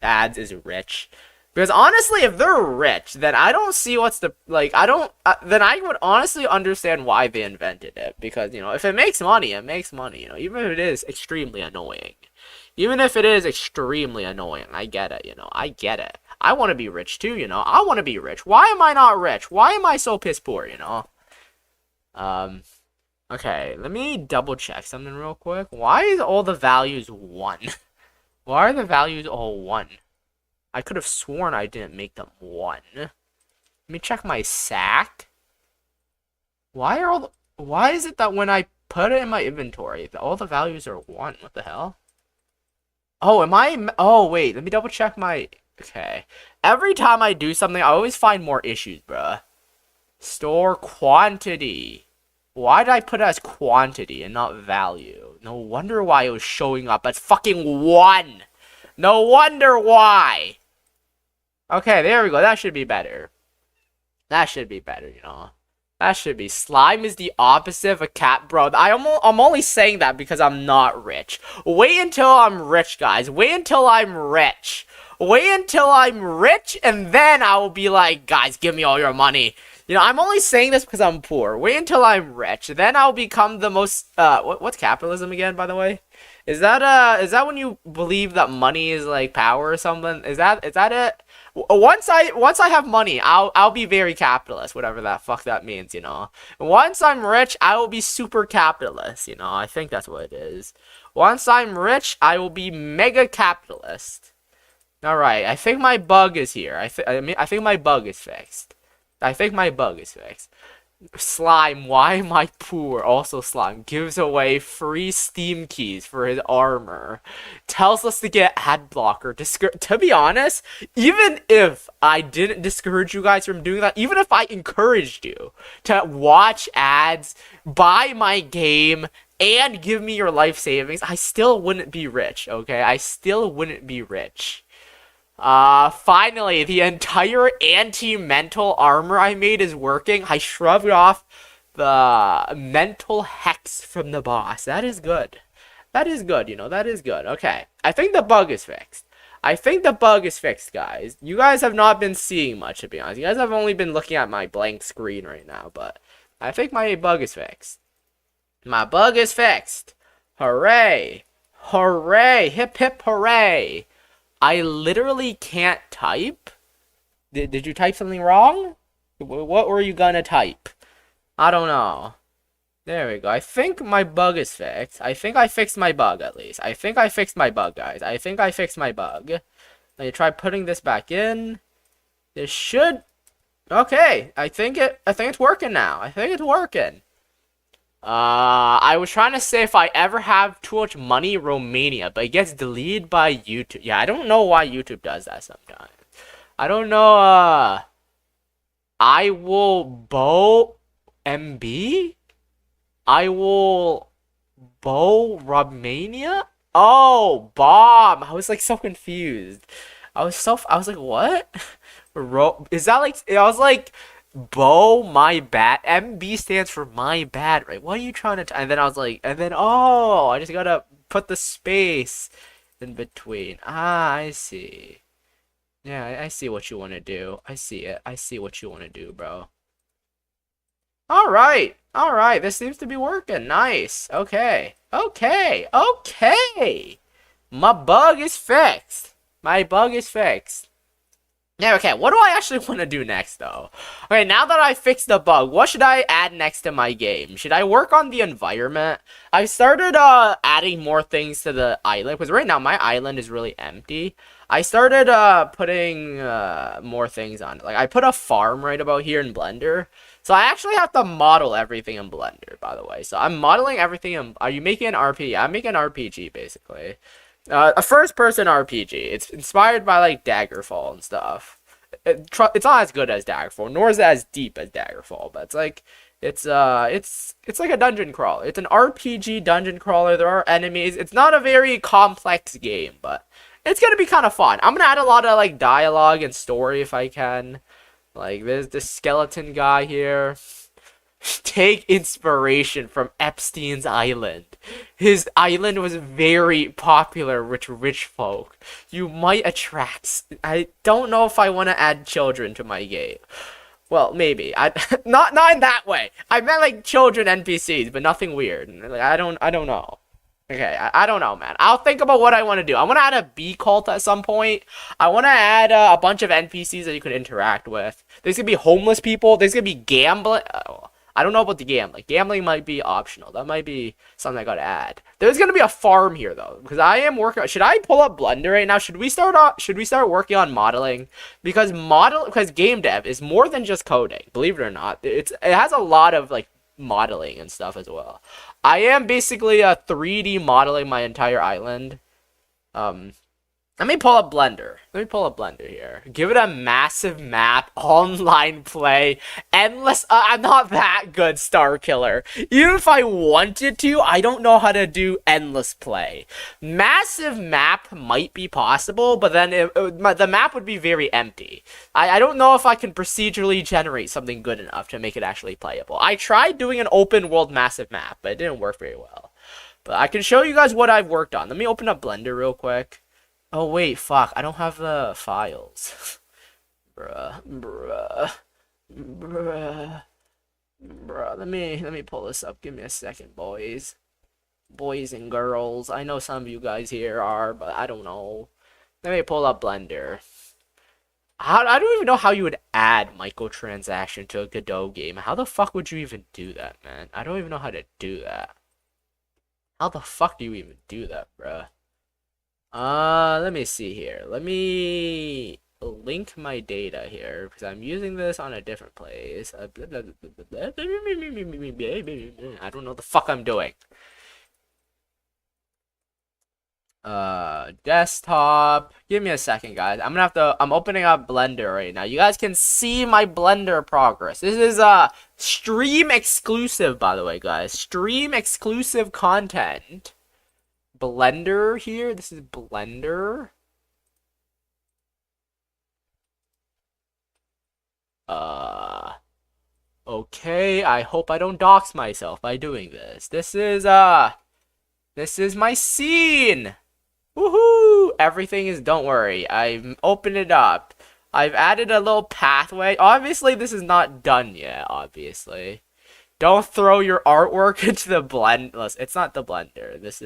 ads is rich, Because honestly, if they're rich, then I don't see what's the like. I don't. Then I would honestly understand why they invented it. Because if it makes money, it makes money. Even if it is extremely annoying, even if it is extremely annoying, I get it. I get it. I want to be rich too. I want to be rich. Why am I not rich? Why am I so piss poor? Okay, let me double check something real quick. Why is all the values 1? Why are the values all 1? I could have sworn I didn't make them 1. Let me check my sack. Why is it that when I put it in my inventory, all the values are 1? What the hell? Oh, wait, let me double check my... Okay. Every time I do something, I always find more issues, bruh. Store quantity. Why did I put it as quantity and not value? No wonder why it was showing up as fucking 1. No wonder why. Okay, there we go. That should be better. That should be better, That should be. Slime is the opposite of a cat, bro. I'm only saying that because I'm not rich. Wait until I'm rich, guys. Wait until I'm rich. Wait until I'm rich, and then I will be like, guys, give me all your money. I'm only saying this because I'm poor. Wait until I'm rich. Then I'll become the most, what's capitalism again, by the way? Is that when you believe that money is like power or something? Is that it? Once I have money, I'll be very capitalist, whatever that fuck that means, Once I'm rich, I will be super capitalist, I think that's what it is. Once I'm rich, I will be mega capitalist. All right, I think my bug is here. I think my bug is fixed. Slime, why am I poor? Also, Slime gives away free Steam keys for his armor. Tells us to get ad blocker. To be honest, even if I didn't discourage you guys from doing that, even if I encouraged you to watch ads, buy my game, and give me your life savings, I still wouldn't be rich, okay? I still wouldn't be rich. Finally, the entire anti-mental armor I made is working. I shrugged off the mental hex from the boss. That is good. That is good, that is good. Okay, I think the bug is fixed. Guys. You guys have not been seeing much, to be honest. You guys have only been looking at my blank screen right now, but I think my bug is fixed. My bug is fixed. Hooray. Hooray. Hip hip hooray. I literally can't type. Did you type something wrong? What were you gonna type? I don't know. There we go. I think my bug is fixed. I think I fixed my bug, at least. I think I fixed my bug, guys. I think I fixed my bug. Let me try putting this back in. This should... Okay. I think it's working now. I think it's working. I was trying to say if I ever have too much money, Romania, but it gets deleted by YouTube. Yeah, I don't know why YouTube does that sometimes. I don't know, I will bow MB? I will bow Romania? Oh, bomb! I was like so confused. I was like, what? Is that like, I was like, Bo, my bad. MB stands for my bad, right? What are you trying to... And then I was like... And then, oh, I just gotta put the space in between. Ah, I see. Yeah, I see what you want to do. I see it. I see what you want to do, bro. Alright. Alright, this seems to be working. Nice. Okay. Okay. Okay. My bug is fixed. My bug is fixed. Yeah, okay, what do I actually want to do next, though? Okay, now that I fixed the bug, what should I add next to my game? Should I work on the environment? I started, adding more things to the island, because right now my island is really empty. I started, putting, more things on it. Like, I put a farm right about here in Blender. So I actually have to model everything in Blender, by the way. So I'm modeling everything in... Are you making an RPG? I'm making an RPG, basically. A first-person RPG. It's inspired by, like, Daggerfall and stuff. It's not as good as Daggerfall, nor is it as deep as Daggerfall, but it's like, it's like a dungeon crawler. It's an RPG dungeon crawler. There are enemies. It's not a very complex game, but it's gonna be kind of fun. I'm gonna add a lot of, like, dialogue and story if I can. Like, there's this skeleton guy here. take inspiration from Epstein's island. His island was very popular with rich folk. You might attract. I don't know if I want to add children to my game. Well, maybe. I not in that way. I meant like children NPCs, but nothing weird. Like I don't know. Okay, I don't know, man. I'll think about what I want to do. I want to add a bee cult at some point. I want to add a bunch of NPCs that you can interact with. There's gonna be homeless people. There's gonna be gambling. I don't know about the gambling. Gambling might be optional. That might be something I gotta add. There's gonna be a farm here though, because I am working. Should I pull up Blender right now? Should we start working on modeling? Because game dev is more than just coding. Believe it or not, it has a lot of like modeling and stuff as well. I am basically 3D modeling my entire island. Let me pull up Blender. Let me pull up Blender here. Give it a massive map, online play, endless. I'm not that good, Star Killer. Even if I wanted to, I don't know how to do endless play. Massive map might be possible, but then the map would be very empty. I don't know if I can procedurally generate something good enough to make it actually playable. I tried doing an open world massive map, but it didn't work very well. But I can show you guys what I've worked on. Let me open up Blender real quick. Oh wait, fuck, I don't have the files. Bruh. Let me pull this up. Give me a second, boys. Boys and girls. I know some of you guys here are, but I don't know. Let me pull up Blender. I don't even know how you would add microtransaction to a Godot game. How the fuck would you even do that, man? I don't even know how to do that. How the fuck do you even do that, bruh? Let me see here. Let me link my data here because I'm using this on a different place. I don't know what the fuck I'm doing. Desktop. Give me a second, guys. I'm opening up Blender right now. You guys can see my Blender progress. This is stream exclusive, by the way, guys. Stream exclusive content. Blender here. This is Blender. Okay, I hope I don't dox myself by doing this. This is my scene. Woohoo! Everything is, don't worry. I've opened it up. I've added a little pathway. Obviously, this is not done yet, obviously. Don't throw your artwork into the blender. It's not the blender. This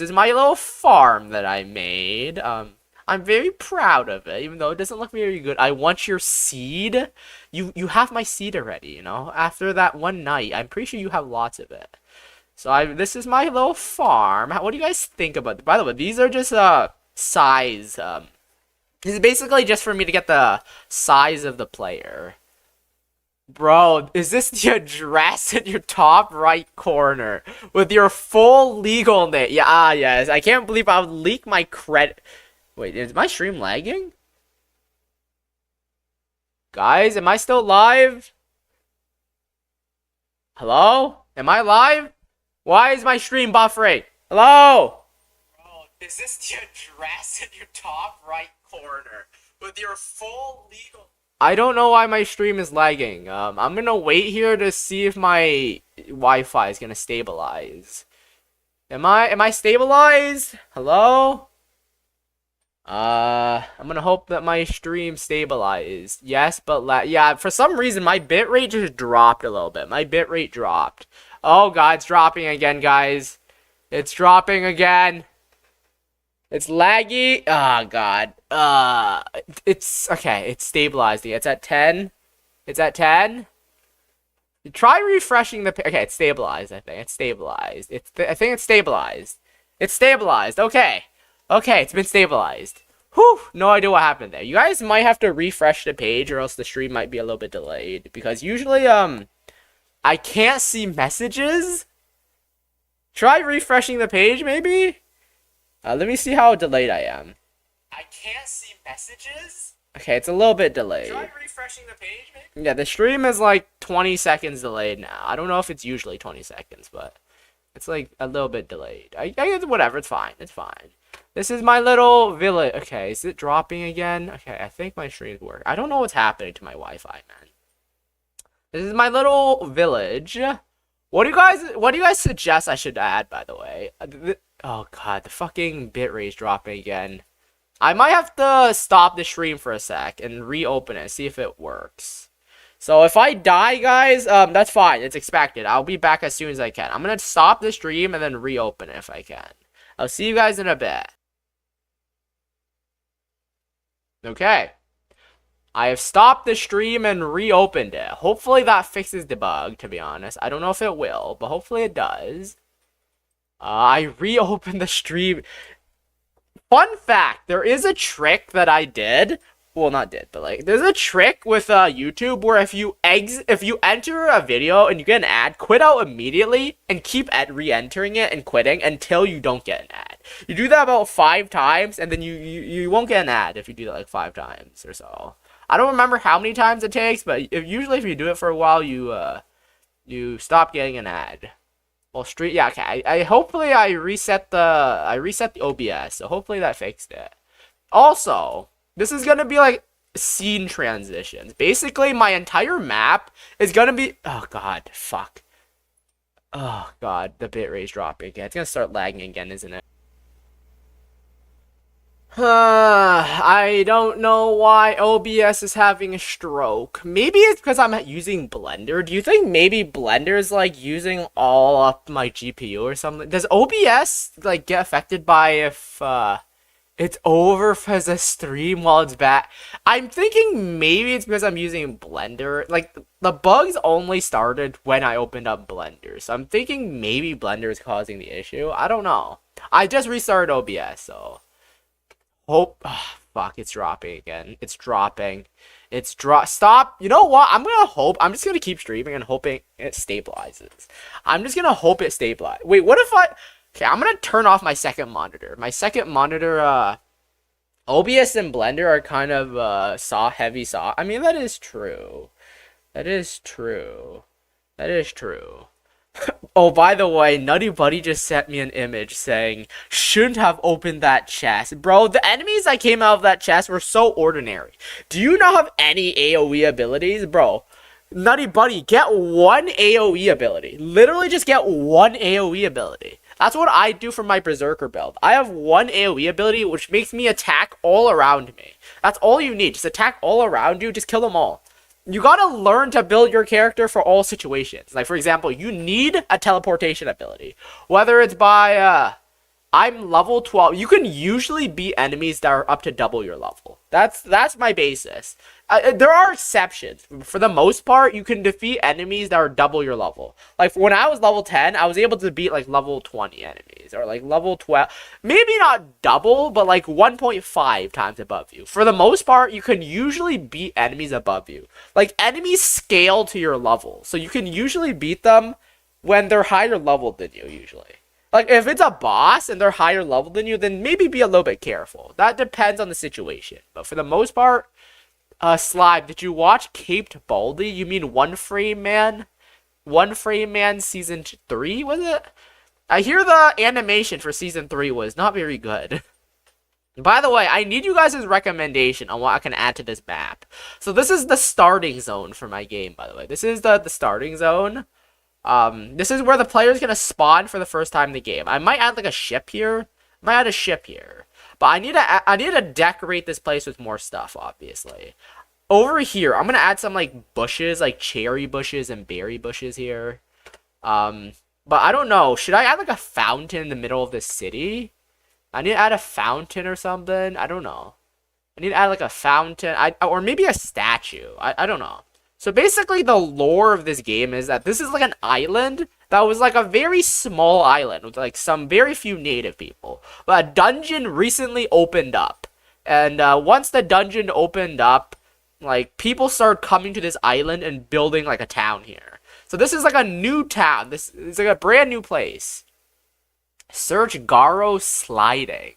is my little farm that I made. I'm very proud of it, even though it doesn't look very good. I want your seed. You have my seed already, you know? After that one night, I'm pretty sure you have lots of it. So this is my little farm. What do you guys think about it? By the way, these are just size. This is basically just for me to get the size of the player. Bro, is this the address in your top right corner with your full legal name? Yeah, yes. I can't believe I would leak my credit. Wait, is my stream lagging? Guys, am I still live? Hello? Am I live? Why is my stream buffering? Hello? Bro, is this the address in your top right corner with your full legal... I don't know why my stream is lagging. I'm gonna wait here to see if my Wi-Fi is gonna stabilize. Am I stabilized? Hello? I'm gonna hope that my stream stabilized. Yes, but yeah, for some reason my bitrate just dropped a little bit. My bitrate dropped. Oh god, it's dropping again, guys. It's dropping again. It's laggy. Oh god. It's okay. It's stabilized. It's at 10. It's at 10. Try refreshing the. Okay, it's stabilized. I think it's stabilized. I think it's stabilized. It's stabilized. Okay. Okay, it's been stabilized. Whew. No idea what happened there. You guys might have to refresh the page, or else the stream might be a little bit delayed. Because usually, I can't see messages. Try refreshing the page, maybe. Let me see how delayed I am. I can't see messages? Okay, it's a little bit delayed. Try refreshing the page, maybe? Yeah, the stream is like 20 seconds delayed now. I don't know if it's usually 20 seconds, but it's like a little bit delayed. Whatever, it's fine. It's fine. This is my little village. Okay, is it dropping again? Okay, I think my stream's working. I don't know what's happening to my Wi-Fi, man. This is my little village. What do you guys suggest I should add, by the way? Oh god, the fucking bitrate is dropping again. I might have to stop the stream for a sec and reopen it, see if it works. So if I die, guys, that's fine. It's expected. I'll be back as soon as I can. I'm gonna stop the stream and then reopen it if I can. I'll see you guys in a bit. Okay. I have stopped the stream and reopened it. Hopefully that fixes the bug, to be honest. I don't know if it will, but hopefully it does. I reopened the stream. Fun fact, there is a trick that I did. Well, not did, but like, there's a trick with YouTube where if you enter a video and you get an ad, quit out immediately and keep re-entering it and quitting until you don't get an ad. You do that about 5 times, and then you won't get an ad if you do that like 5 times or so. I don't remember how many times it takes, but usually if you do it for a while, you stop getting an ad. Well, yeah, okay. Hopefully I reset the OBS, so hopefully that fixed it. Also, this is gonna be like scene transitions. Basically, my entire map is gonna be. Oh god, fuck. Oh god, the bitrate's dropping again. It's gonna start lagging again, isn't it? I don't know why OBS is having a stroke. Maybe it's because I'm using Blender. Do you think maybe Blender is like using all up my GPU or something? Does OBS like get affected by if it's over for the stream while it's back? I'm thinking maybe it's because I'm using Blender. Like the bugs only started when I opened up Blender, so I'm thinking maybe Blender is causing the issue. I don't know. I just restarted OBS, so. Hope. Oh, fuck, it's dropping again. It's dropping. Stop. You know what? I'm just gonna keep streaming and hoping it stabilizes. I'm just gonna hope it stabilizes. Wait, what if okay, I'm gonna turn off my second monitor. My second monitor, OBS and Blender are kind of, heavy saw. I mean, that is true. That is true. That is true. Oh, by the way, Nutty Buddy just sent me an image saying, shouldn't have opened that chest. Bro, the enemies that came out of that chest were so ordinary. Do you not have any AoE abilities? Bro, Nutty Buddy, get one AoE ability. Literally just get one AoE ability. That's what I do for my Berserker build. I have one AoE ability, which makes me attack all around me. That's all you need. Just attack all around you. Just kill them all. You gotta learn to build your character for all situations. Like, for example, you need a teleportation ability. Whether it's by, I'm level 12. You can usually beat enemies that are up to double your level. That's my basis. There are exceptions. For the most part, you can defeat enemies that are double your level. Like, when I was level 10, I was able to beat, like, level 20 enemies. Or, like, level 12. Maybe not double, but, like, 1.5 times above you. For the most part, you can usually beat enemies above you. Like, enemies scale to your level. So you can usually beat them when they're higher level than you, usually. Like, if it's a boss and they're higher level than you, then maybe be a little bit careful. That depends on the situation. But for the most part, Slime, did you watch Caped Baldy? You mean One Frame Man? One Frame Man Season 3, was it? I hear the animation for Season 3 was not very good. By the way, I need you guys' recommendation on what I can add to this map. So this is the starting zone for my game, by the way. This is the starting zone. This is where the player's gonna spawn for the first time in the game. I might add like a ship here. But I need to decorate this place with more stuff, obviously. Over here, I'm gonna add some like bushes, like cherry bushes and berry bushes here. But I don't know. Should I add like a fountain in the middle of the city? I need to add a fountain or something. I don't know. I need to add like a fountain. Or maybe a statue. I don't know. So basically the lore of this game is that this is like an island that was like a very small island with like some very few native people. But a dungeon recently opened up. And once the dungeon opened up, like people started coming to this island and building like a town here. So this is like a new town. This is like a brand new place. Search Garo Sliding.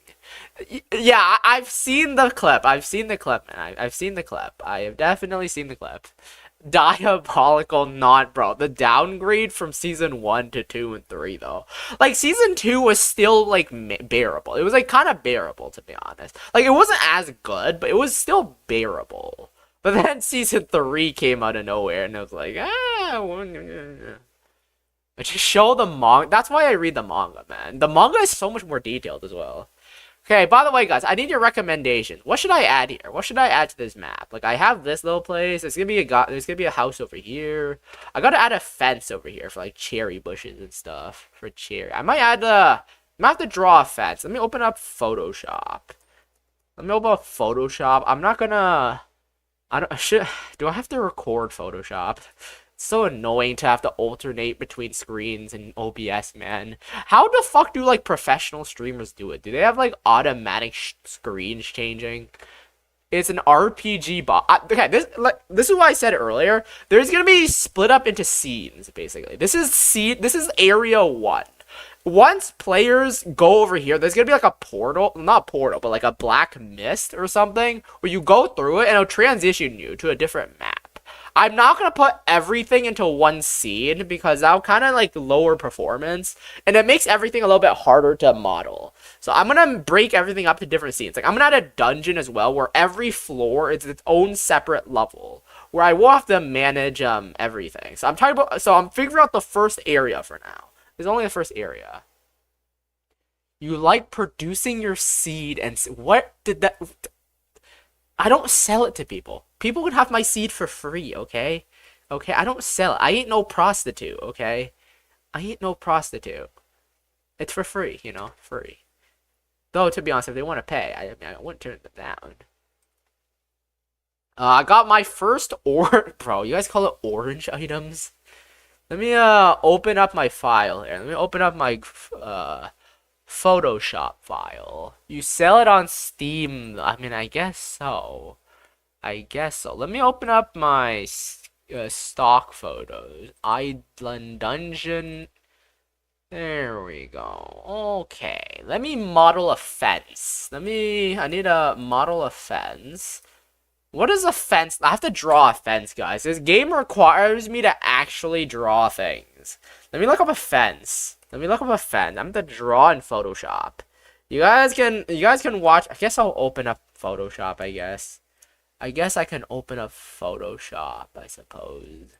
Yeah, I've seen the clip. I've seen the clip, man. I've seen the clip. I have definitely seen the clip. Diabolical, not bro. The downgrade from season 1 to 2 and 3 though. Like season 2 was still like bearable. It was like kind of bearable, to be honest. Like it wasn't as good, but it was still bearable. But then season 3 came out of nowhere, and I was like, just show the manga. That's why I read the manga, man. The manga is so much more detailed as well. Okay, by the way, guys, I need your recommendations. What should I add here? What should I add to this map? Like, I have this little place. There's gonna be a house over here. I gotta add a fence over here for like cherry bushes and stuff for cherry. I might have to draw a fence. Let me open up Photoshop. I'm not gonna. Do I have to record Photoshop? It's so annoying to have to alternate between screens and OBS, man. How the fuck do like professional streamers do it? Do they have like automatic screens changing? It's an RPG bot. Okay, this is what I said earlier. There's gonna be split up into scenes, basically. This is area 1. Once players go over here, there's gonna be like a portal, not portal, but like a black mist or something, where you go through it and it'll transition you to a different map. I'm not gonna put everything into one scene because that'll kind of like lower performance, and it makes everything a little bit harder to model. So I'm gonna break everything up to different scenes. Like I'm gonna add a dungeon as well, where every floor is its own separate level, where I will have to manage everything. So I'm figuring out the first area for now. It's only the first area. You like producing your seed and what did that? I don't sell it to people. People would have my seed for free, okay? Okay, I don't sell it. I ain't no prostitute, okay? I ain't no prostitute. It's for free, you know, free. Though, to be honest, if they want to pay, I wouldn't turn them down. I got my first bro, you guys call it orange items? Let me open up my file here. Let me open up my Photoshop file. You sell it on Steam. I mean, I guess so. Let me open up my stock photos. Island Dungeon. There we go. Okay. Let me model a fence. I need to model a fence. What is a fence? I have to draw a fence, guys. This game requires me to actually draw things. Let me look up a fence. I'm gonna draw in Photoshop. You guys can watch. I guess I'll open up Photoshop, I guess. I can open up Photoshop, I suppose.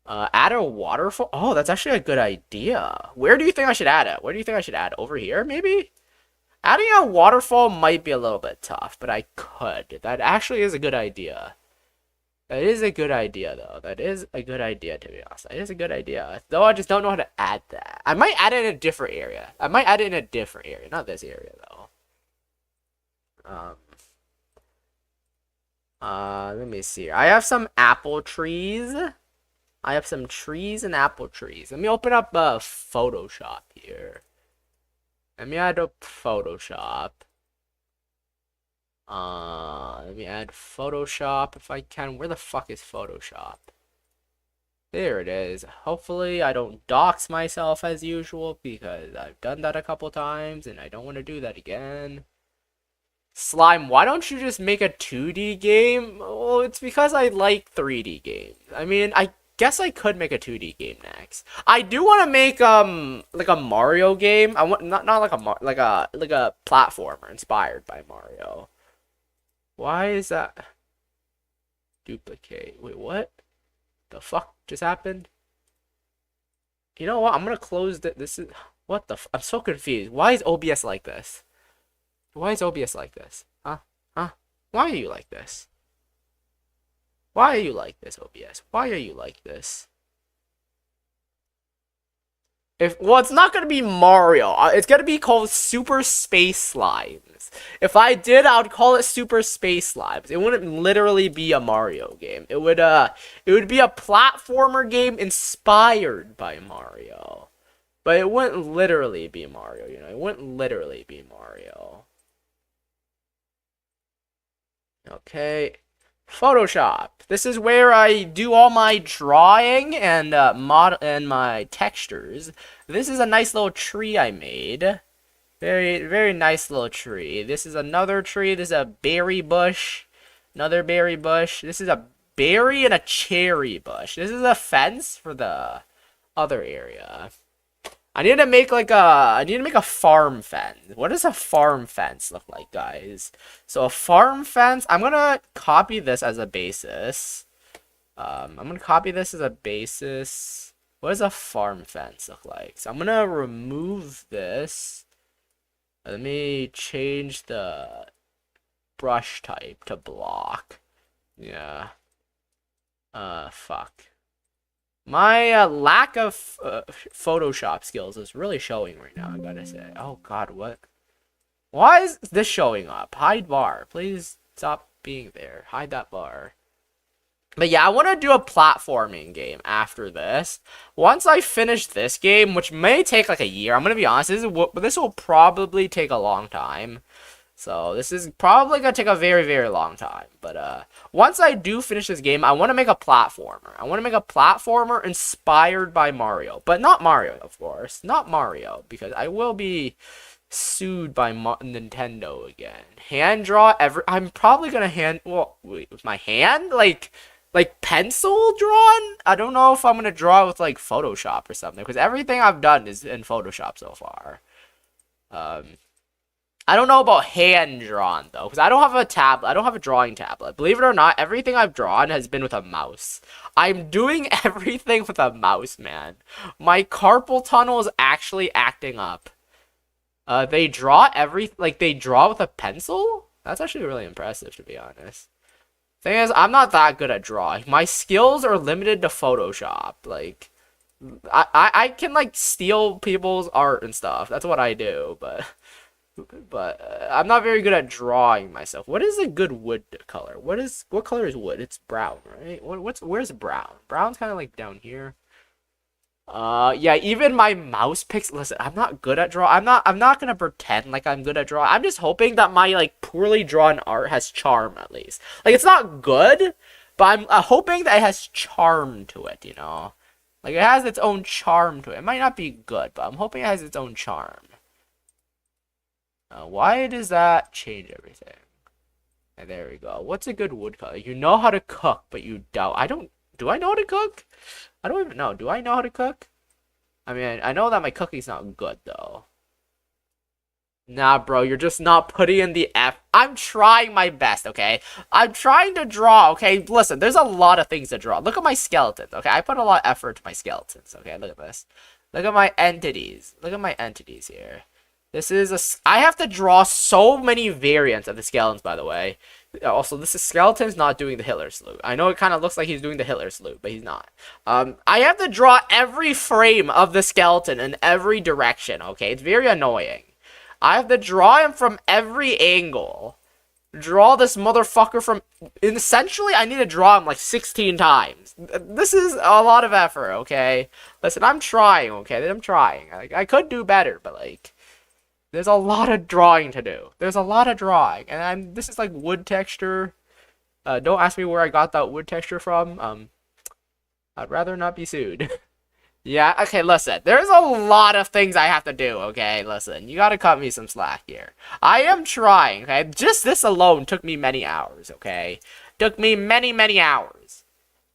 Add a waterfall. Oh, that's actually a good idea. Where do you think I should add it? Over here, maybe? Adding a waterfall might be a little bit tough, but I could. That actually is a good idea. That is a good idea, though. That is a good idea, to be honest. It is a good idea. Though I just don't know how to add that. I might add it in a different area. Not this area, though. Let me see. I have some apple trees. I have some trees and apple trees. Let me open up Photoshop here. Let me add a Photoshop. Let me add Photoshop if I can. Where the fuck is Photoshop? There it is. Hopefully I don't dox myself as usual because I've done that a couple times and I don't want to do that again. Slime, why don't you just make a 2D game? Well, it's because I like 3D games. I mean, I guess I could make a 2D game next. I do want to make like a Mario game. I want not like a platformer inspired by Mario. Why is that? Duplicate. Wait, what? The fuck just happened? You know what? I'm gonna close this is what the I'm so confused. Why is OBS like this? Why is OBS like this? Huh? Why are you like this? Why are you like this, OBS? Why are you like this? Well, it's not gonna be Mario. It's gonna be called Super Space Slimes. If I did, I would call it Super Space Slimes. It wouldn't literally be a Mario game. It would be a platformer game inspired by Mario. But it wouldn't literally be Mario, you know. It wouldn't literally be Mario. Okay. Photoshop. This is where I do all my drawing and my textures. This is a nice little tree I made. Very, very nice little tree. This is another tree. This is a berry bush. Another berry bush. This is a berry and a cherry bush. This is a fence for the other area. I need to make like a farm fence. What does a farm fence look like, guys? So a farm fence, I'm gonna copy this as a basis. I'm gonna copy this as a basis. What does a farm fence look like? So I'm gonna remove this. Let me change the brush type to block. Yeah. Fuck. My lack of Photoshop skills is really showing right now, I gotta say. Oh god, what? Why is this showing up? Hide bar. Please stop being there. Hide that bar. But yeah, I want to do a platforming game after this. Once I finish this game, which may take like a year, I'm gonna be honest, this will probably take a long time. So this is probably gonna take a very, very long time. But once I do finish this game, I want to make a platformer. I want to make a platformer inspired by Mario, but not Mario, of course, not Mario, because I will be sued by Nintendo again. Hand draw I'm probably gonna wait, with my hand, like pencil drawn. I don't know if I'm gonna draw with like Photoshop or something, because everything I've done is in Photoshop so far. I don't know about hand drawn though, because I don't have a tablet. I don't have a drawing tablet. Believe it or not, everything I've drawn has been with a mouse. I'm doing everything with a mouse, man. My carpal tunnel is actually acting up. They draw they draw with a pencil? That's actually really impressive, to be honest. Thing is, I'm not that good at drawing. My skills are limited to Photoshop. Like, I can like steal people's art and stuff. That's what I do, but I'm not very good at drawing myself. What is a good wood color? What color is wood? It's brown, right? Where's brown? Brown's kind of like down here. Yeah, even my mouse picks. Listen, I'm not good at draw. I'm not gonna pretend like I'm good at draw. I'm just hoping that my like poorly drawn art has charm at least. Like it's not good, but I'm hoping that it has charm to it. You know, like it has its own charm to it. It might not be good, but I'm hoping it has its own charm. Why does that change everything? And there we go. What's a good wood color? You know how to cook, but you don't. Do I know how to cook? I don't even know. Do I know how to cook? I mean, I know that my cooking's not good, though. Nah, bro, you're just not putting in the I'm trying my best, okay? I'm trying to draw, okay? Listen, there's a lot of things to draw. Look at my skeletons, okay? I put a lot of effort to my skeletons, okay? Look at this. Look at my entities. Look at my entities here. I have to draw so many variants of the skeletons, by the way. Also, this is skeleton's not doing the Hitler salute. I know it kind of looks like he's doing the Hitler salute, but he's not. I have to draw every frame of the skeleton in every direction, okay? It's very annoying. I have to draw him from every angle. Draw this motherfucker from... Essentially, I need to draw him like 16 times. This is a lot of effort, okay? Listen, I'm trying, okay? I'm trying. I could do better, but like... There's a lot of drawing to do. There's a lot of drawing. And this is like wood texture. Don't ask me where I got that wood texture from. I'd rather not be sued. Yeah, okay, listen. There's a lot of things I have to do, okay? Listen, you gotta cut me some slack here. I am trying, okay? Just this alone took me many hours, okay? Took me many, many hours.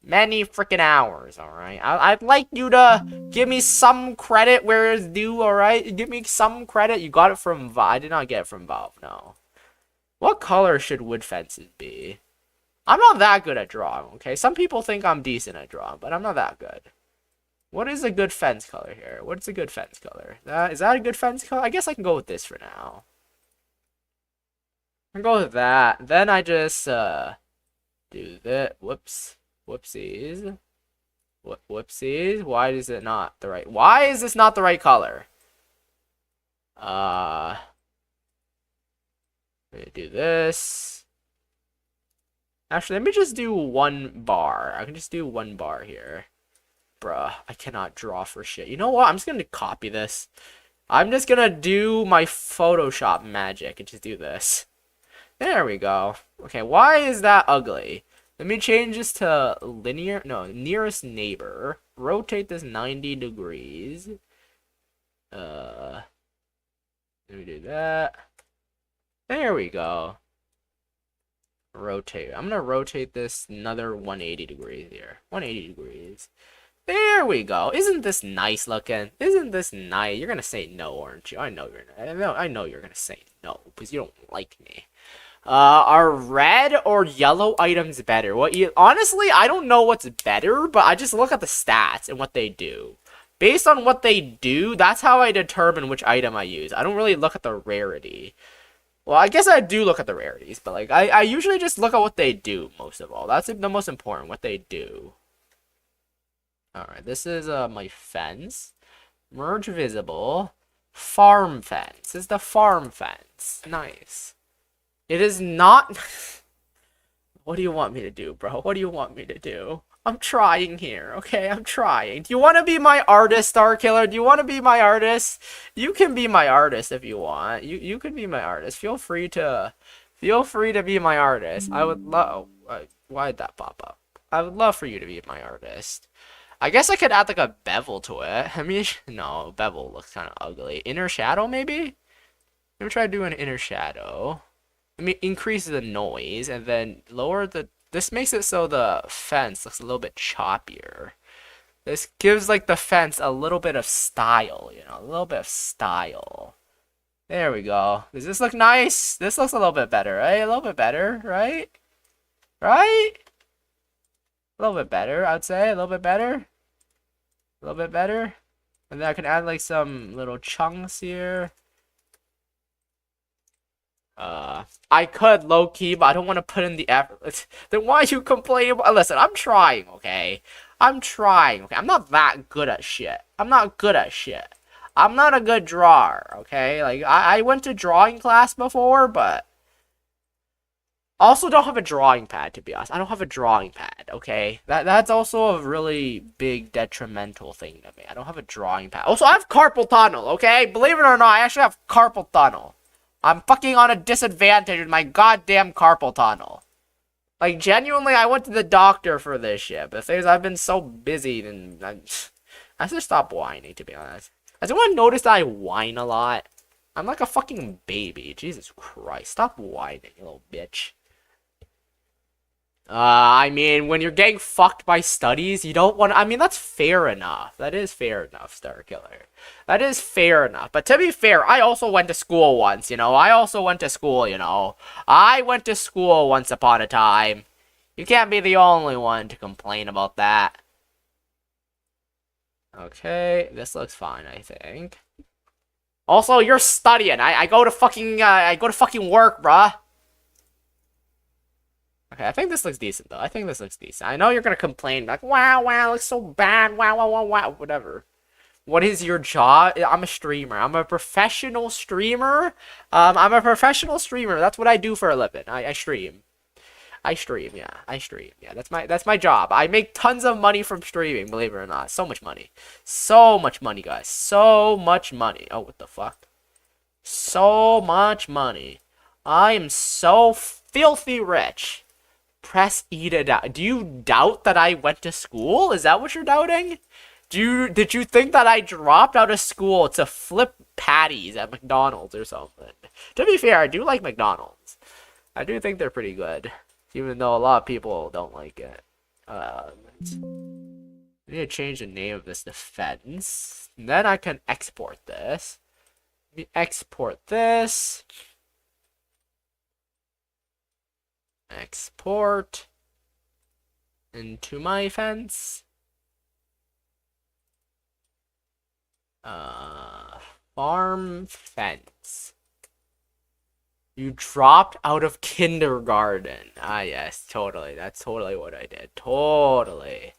Many freaking hours, alright? I'd like you to give me some credit where it's due, alright? Give me some credit. You got it from Valve. I did not get it from Valve, no. What color should wood fences be? I'm not that good at drawing, okay? Some people think I'm decent at drawing, but I'm not that good. What is a good fence color here? What's a good fence color? Is that a good fence color? I guess I can go with this for now. I can go with that. Then I just, do that. Whoops. Whoopsies. Whoopsies. Why is it not the right? Why is this not the right color? Let me do this. Actually, let me just do one bar. I can just do one bar here. Bruh, I cannot draw for shit. You know what? I'm just gonna copy this. I'm just gonna do my Photoshop magic and just do this. There we go. Okay, why is that ugly? Let me change this to nearest neighbor. Rotate this 90 degrees. Let me do that. There we go. Rotate. I'm gonna rotate this another 180 degrees here. 180 degrees. There we go. Isn't this nice looking? Isn't this nice? You're gonna say no, aren't you? I know you're. I know you're gonna say no because you don't like me. Are red or yellow items better? Honestly, I don't know what's better, but I just look at the stats and what they do. Based on what they do, that's how I determine which item I use. I don't really look at the rarity. Well, I guess I do look at the rarities, but like I usually just look at what they do most of all. That's the most important, what they do. Alright, this is my fence. Merge visible. Farm fence. This is the farm fence. Nice. It is not... What do you want me to do, bro? What do you want me to do? I'm trying here, okay? I'm trying. Do you want to be my artist, Star Killer? Do you want to be my artist? You can be my artist if you want. You can be my artist. Feel free to be my artist. I would love... why did that pop up? I would love for you to be my artist. I guess I could add like a bevel to it. I mean, no, bevel looks kind of ugly. Inner shadow, maybe? Let me try to do an inner shadow. I mean, increase the noise and then lower the... This makes it so the fence looks a little bit choppier. This gives like the fence a little bit of style, you know, a little bit of style. There we go. Does this look nice? This looks a little bit better, right? A little bit better, right? Right? A little bit better, I'd say. A little bit better. A little bit better. And then I can add like some little chunks here. I could low-key, but I don't want to put in the effort. Then why you complain about... Listen, I'm trying, okay? I'm trying, okay? I'm not that good at shit. I'm not good at shit. I'm not a good drawer, okay? Like, I went to drawing class before, but... Also don't have a drawing pad, to be honest. I don't have a drawing pad, okay? That's also a really big detrimental thing to me. I don't have a drawing pad. Also, I have carpal tunnel, okay? Believe it or not, I actually have carpal tunnel. I'm fucking on a disadvantage with my goddamn carpal tunnel. Like, genuinely, I went to the doctor for this shit. But the thing is, I've been so busy, and I should stop whining, to be honest. Has anyone noticed that I whine a lot? I'm like a fucking baby. Jesus Christ. Stop whining, you little bitch. I mean, when you're getting fucked by studies, you don't want... I mean, that's fair enough. That is fair enough, Star Killer. That is fair enough. But to be fair, I also went to school once, you know? I also went to school, you know? I went to school once upon a time. You can't be the only one to complain about that. Okay, this looks fine, I think. Also, you're studying. I go to fucking work, bruh. Okay, I think this looks decent, though. I think this looks decent. I know you're gonna complain, like, wow, it looks so bad, wow, whatever. What is your job? I'm a streamer. I'm a professional streamer. I'm a professional streamer. That's what I do for a living. I stream. I stream, yeah, that's my job. I make tons of money from streaming, believe it or not. So much money. So much money, guys. So much money. Oh, what the fuck? So much money. I am so filthy rich. Press E to doubt. Do you doubt that I went to school? Is that what you're doubting? Did you think that I dropped out of school to flip patties at McDonald's or something? To be fair, I do like McDonald's. I do think they're pretty good, even though a lot of people don't like it. I need to change the name of this to fence. And then I can export this. Let me export this. Export into my fence. Farm fence. You dropped out of kindergarten. Ah, yes, totally. That's totally what I did. Totally.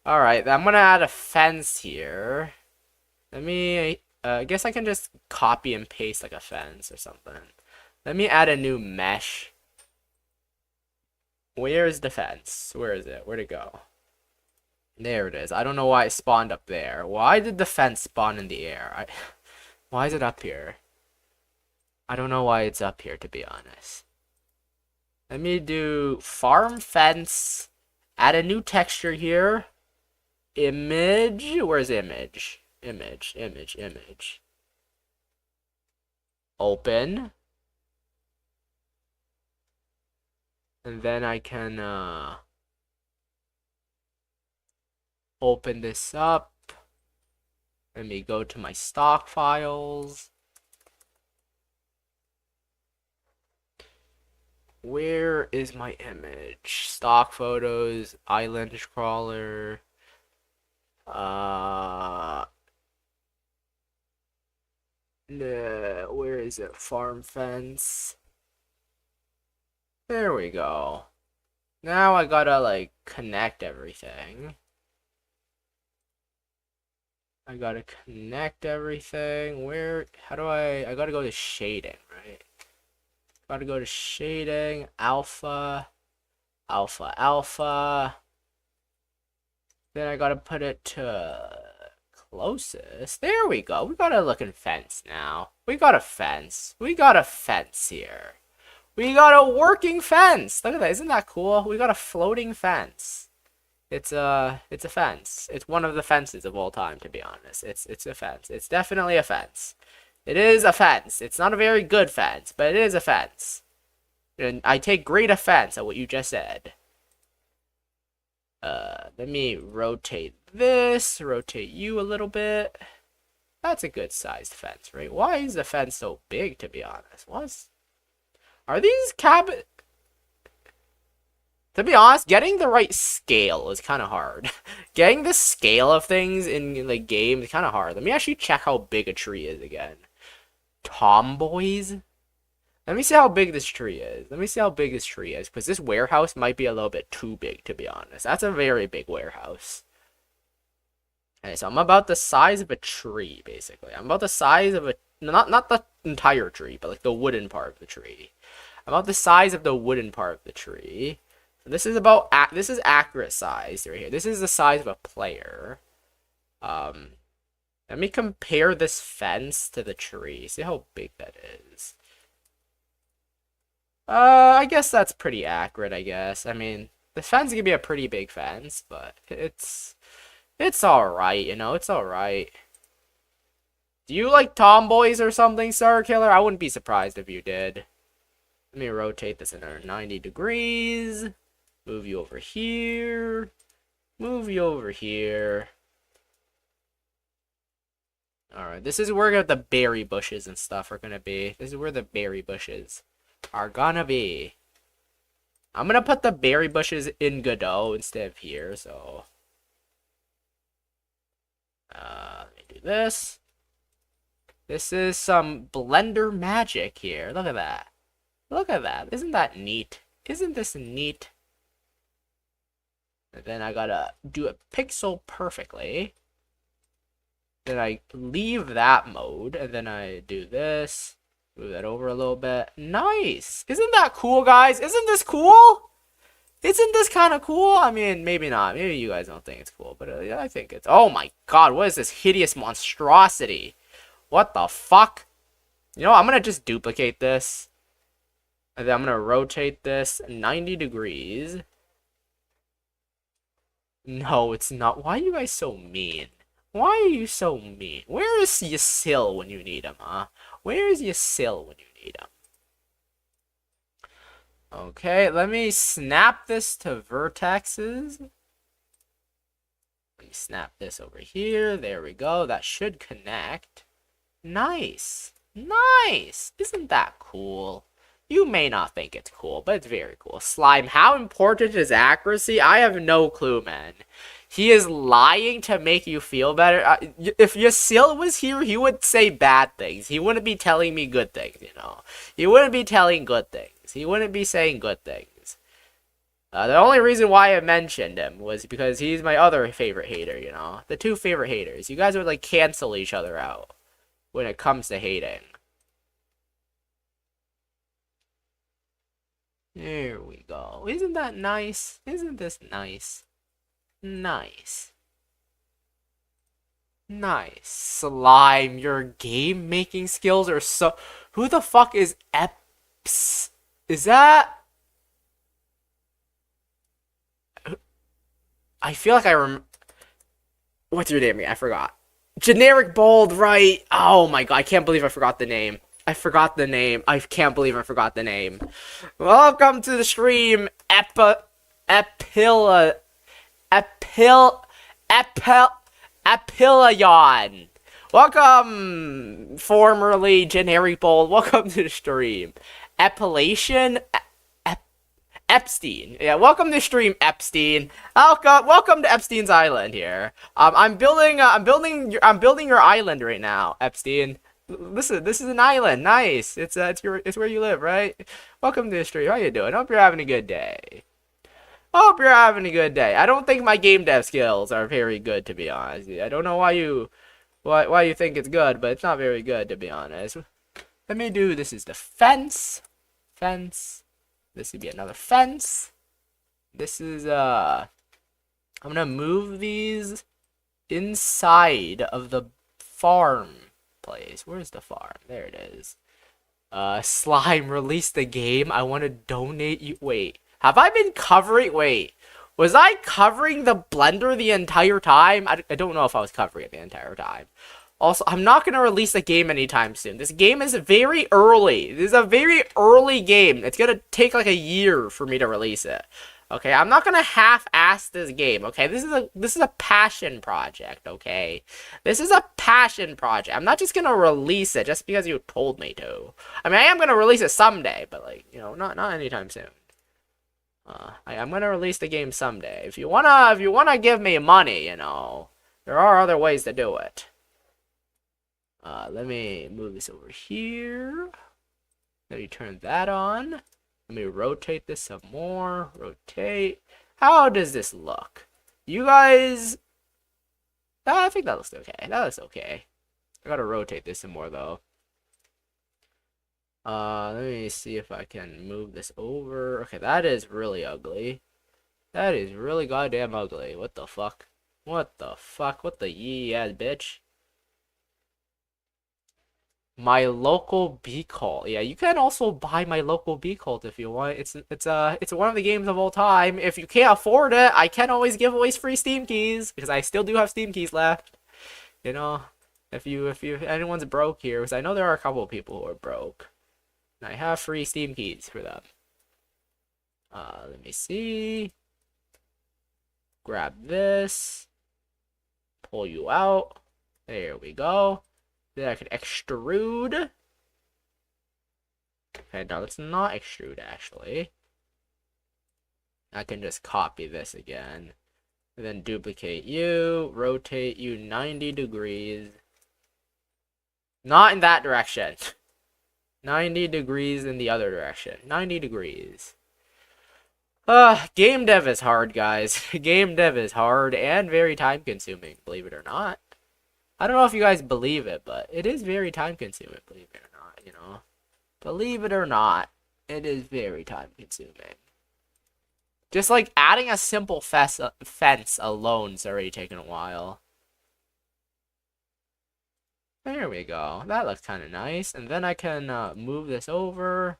Alright, I'm gonna add a fence here. Let me... I guess I can just copy and paste like a fence or something. Let me add a new mesh. Where's the fence? Where is it? Where'd it go? There it is. I don't know why it spawned up there. Why did the fence spawn in the air? Why is it up here? I don't know why it's up here, to be honest. Let me do farm fence. Add a new texture here. Image. Where's image? Image. Open. And then I can, open this up. Let me go to my stock files. Where is my image? Stock photos, island crawler. Where is it? Farm fence. There we go. Now I gotta like connect everything. I gotta connect everything. How do I gotta go to shading, right? Gotta go to shading, alpha, alpha, alpha. Then I gotta put it to closest. There we go. We got a looking fence now. We got a fence. We got a fence here. We got a working fence. Look at that. Isn't that cool? We got a floating fence. It's a fence. It's one of the fences of all time, to be honest. It's a fence. It's definitely a fence. It is a fence. It's not a very good fence, but it is a fence. And I take great offense at what you just said. Let me rotate this, rotate you a little bit. That's a good sized fence, right? Why is the fence so big, to be honest? Are these cabin... To be honest, getting the right scale is kind of hard. Getting the scale of things in the game is kind of hard. Let me actually check how big a tree is again. Tomboys? Let me see how big this tree is. Because this warehouse might be a little bit too big, to be honest. That's a very big warehouse. Okay, so I'm about the size of a tree, basically. I'm about the size of a... Not the entire tree, but like the wooden part of the tree. I'm about the size of the wooden part of the tree. So this is about... This is accurate size right here. This is the size of a player. Let me compare this fence to the tree. See how big that is. I guess that's pretty accurate, I guess. I mean, the fence can be a pretty big fence, but it's alright, you know, it's alright. Do you like tomboys or something, Star Killer? I wouldn't be surprised if you did. Let me rotate this another 90 degrees. Move you over here. Move you over here. Alright, this is where the berry bushes and stuff are gonna be. This is where the berry bushes are gonna be. I'm gonna put the berry bushes in Godot instead of here, so... let me do this. This is some Blender magic here. Look at that. Look at that. Isn't that neat? Isn't this neat? And then I gotta do it pixel perfectly. Then I leave that mode, and then I do this. Move that over a little bit. Nice! Isn't that cool, guys? Isn't this cool? Isn't this kind of cool? I mean, maybe not. Maybe you guys don't think it's cool, but I think it's... Oh my god, what is this hideous monstrosity? What the fuck? You know, I'm gonna just duplicate this. And then I'm gonna rotate this 90 degrees. No, it's not. Why are you guys so mean? Why are you so mean? Where is Yasil when you need him, huh? Where is Yasil when you need him? Okay, let me snap this to vertexes. Let me snap this over here. There we go. That should connect. Nice. Nice. Isn't that cool? You may not think it's cool, but it's very cool. Slime, how important is accuracy? I have no clue, man. He is lying to make you feel better. If Yasil was here, he would say bad things. He wouldn't be telling me good things, you know. He wouldn't be telling good things. He wouldn't be saying good things. The only reason why I mentioned him was because he's my other favorite hater, you know. The two favorite haters. You guys would, like, cancel each other out when it comes to hating. There we go. Isn't that nice? Isn't this nice? Nice. Nice. Slime, your game making skills are so... Who the fuck is Eps? Is that... I feel like What's your name again? I forgot. Generic Bold, right? Oh my god, I can't believe I forgot the name. I forgot the name. I can't believe I forgot the name. Welcome to the stream, Epil Epilion. Welcome, formerly generic bold. Welcome to the stream. Epilation. Epstein. Yeah, welcome to stream, Epstein. Welcome to Epstein's Island here. I'm building your island right now, Epstein. This is an island. Nice. It's where you live, right? Welcome to the stream. How you doing? Hope you're having a good day. Hope you're having a good day. I don't think my game dev skills are very good, to be honest. I don't know why you think it's good, but it's not very good, to be honest. Let me do. This is the fence. Fence. This would be another fence. This is, I'm gonna move these inside of the farm place. Where's the farm? There it is. Slime, release the game. I want to donate you. Wait, have I been covering? Wait, was I covering the Blender the entire time? I don't know if I was covering it the entire time. Also, I'm not going to release the game anytime soon. This game is very early. This is a very early game. It's going to take like a year for me to release it. Okay, I'm not going to half-ass this game, okay? This is a passion project, okay? This is a passion project. I'm not just going to release it just because you told me to. I mean, I am going to release it someday, but like, you know, not anytime soon. I'm going to release the game someday. If you want to give me money, you know, there are other ways to do it. Let me move this over here. Let me turn that on. Let me rotate this some more. Rotate. How does this look? You guys... I think that looks okay. That looks okay. I gotta rotate this some more, though. Let me see if I can move this over. Okay, that is really ugly. That is really goddamn ugly. What the fuck? What the fuck? What the yee-ass bitch? My local bee cult. Yeah, you can also buy my local bee cult if you want. It's one of the games of all time. If you can't afford it, I can always give away free Steam keys because I still do have Steam keys left. You know, if anyone's broke here, because I know there are a couple of people who are broke, and I have free Steam keys for them. Let me see. Grab this. Pull you out. There we go. Then I can extrude. Okay, no, let's not extrude, actually. I can just copy this again. And then duplicate you, rotate you 90 degrees. Not in that direction. 90 degrees in the other direction. 90 degrees. Game dev is hard, guys. Game dev is hard and very time consuming, believe it or not. I don't know if you guys believe it, but it is very time consuming, believe it or not, you know. Believe it or not, it is very time consuming. Just like adding a simple fence alone is already taken a while. There we go. That looks kind of nice. And then I can move this over.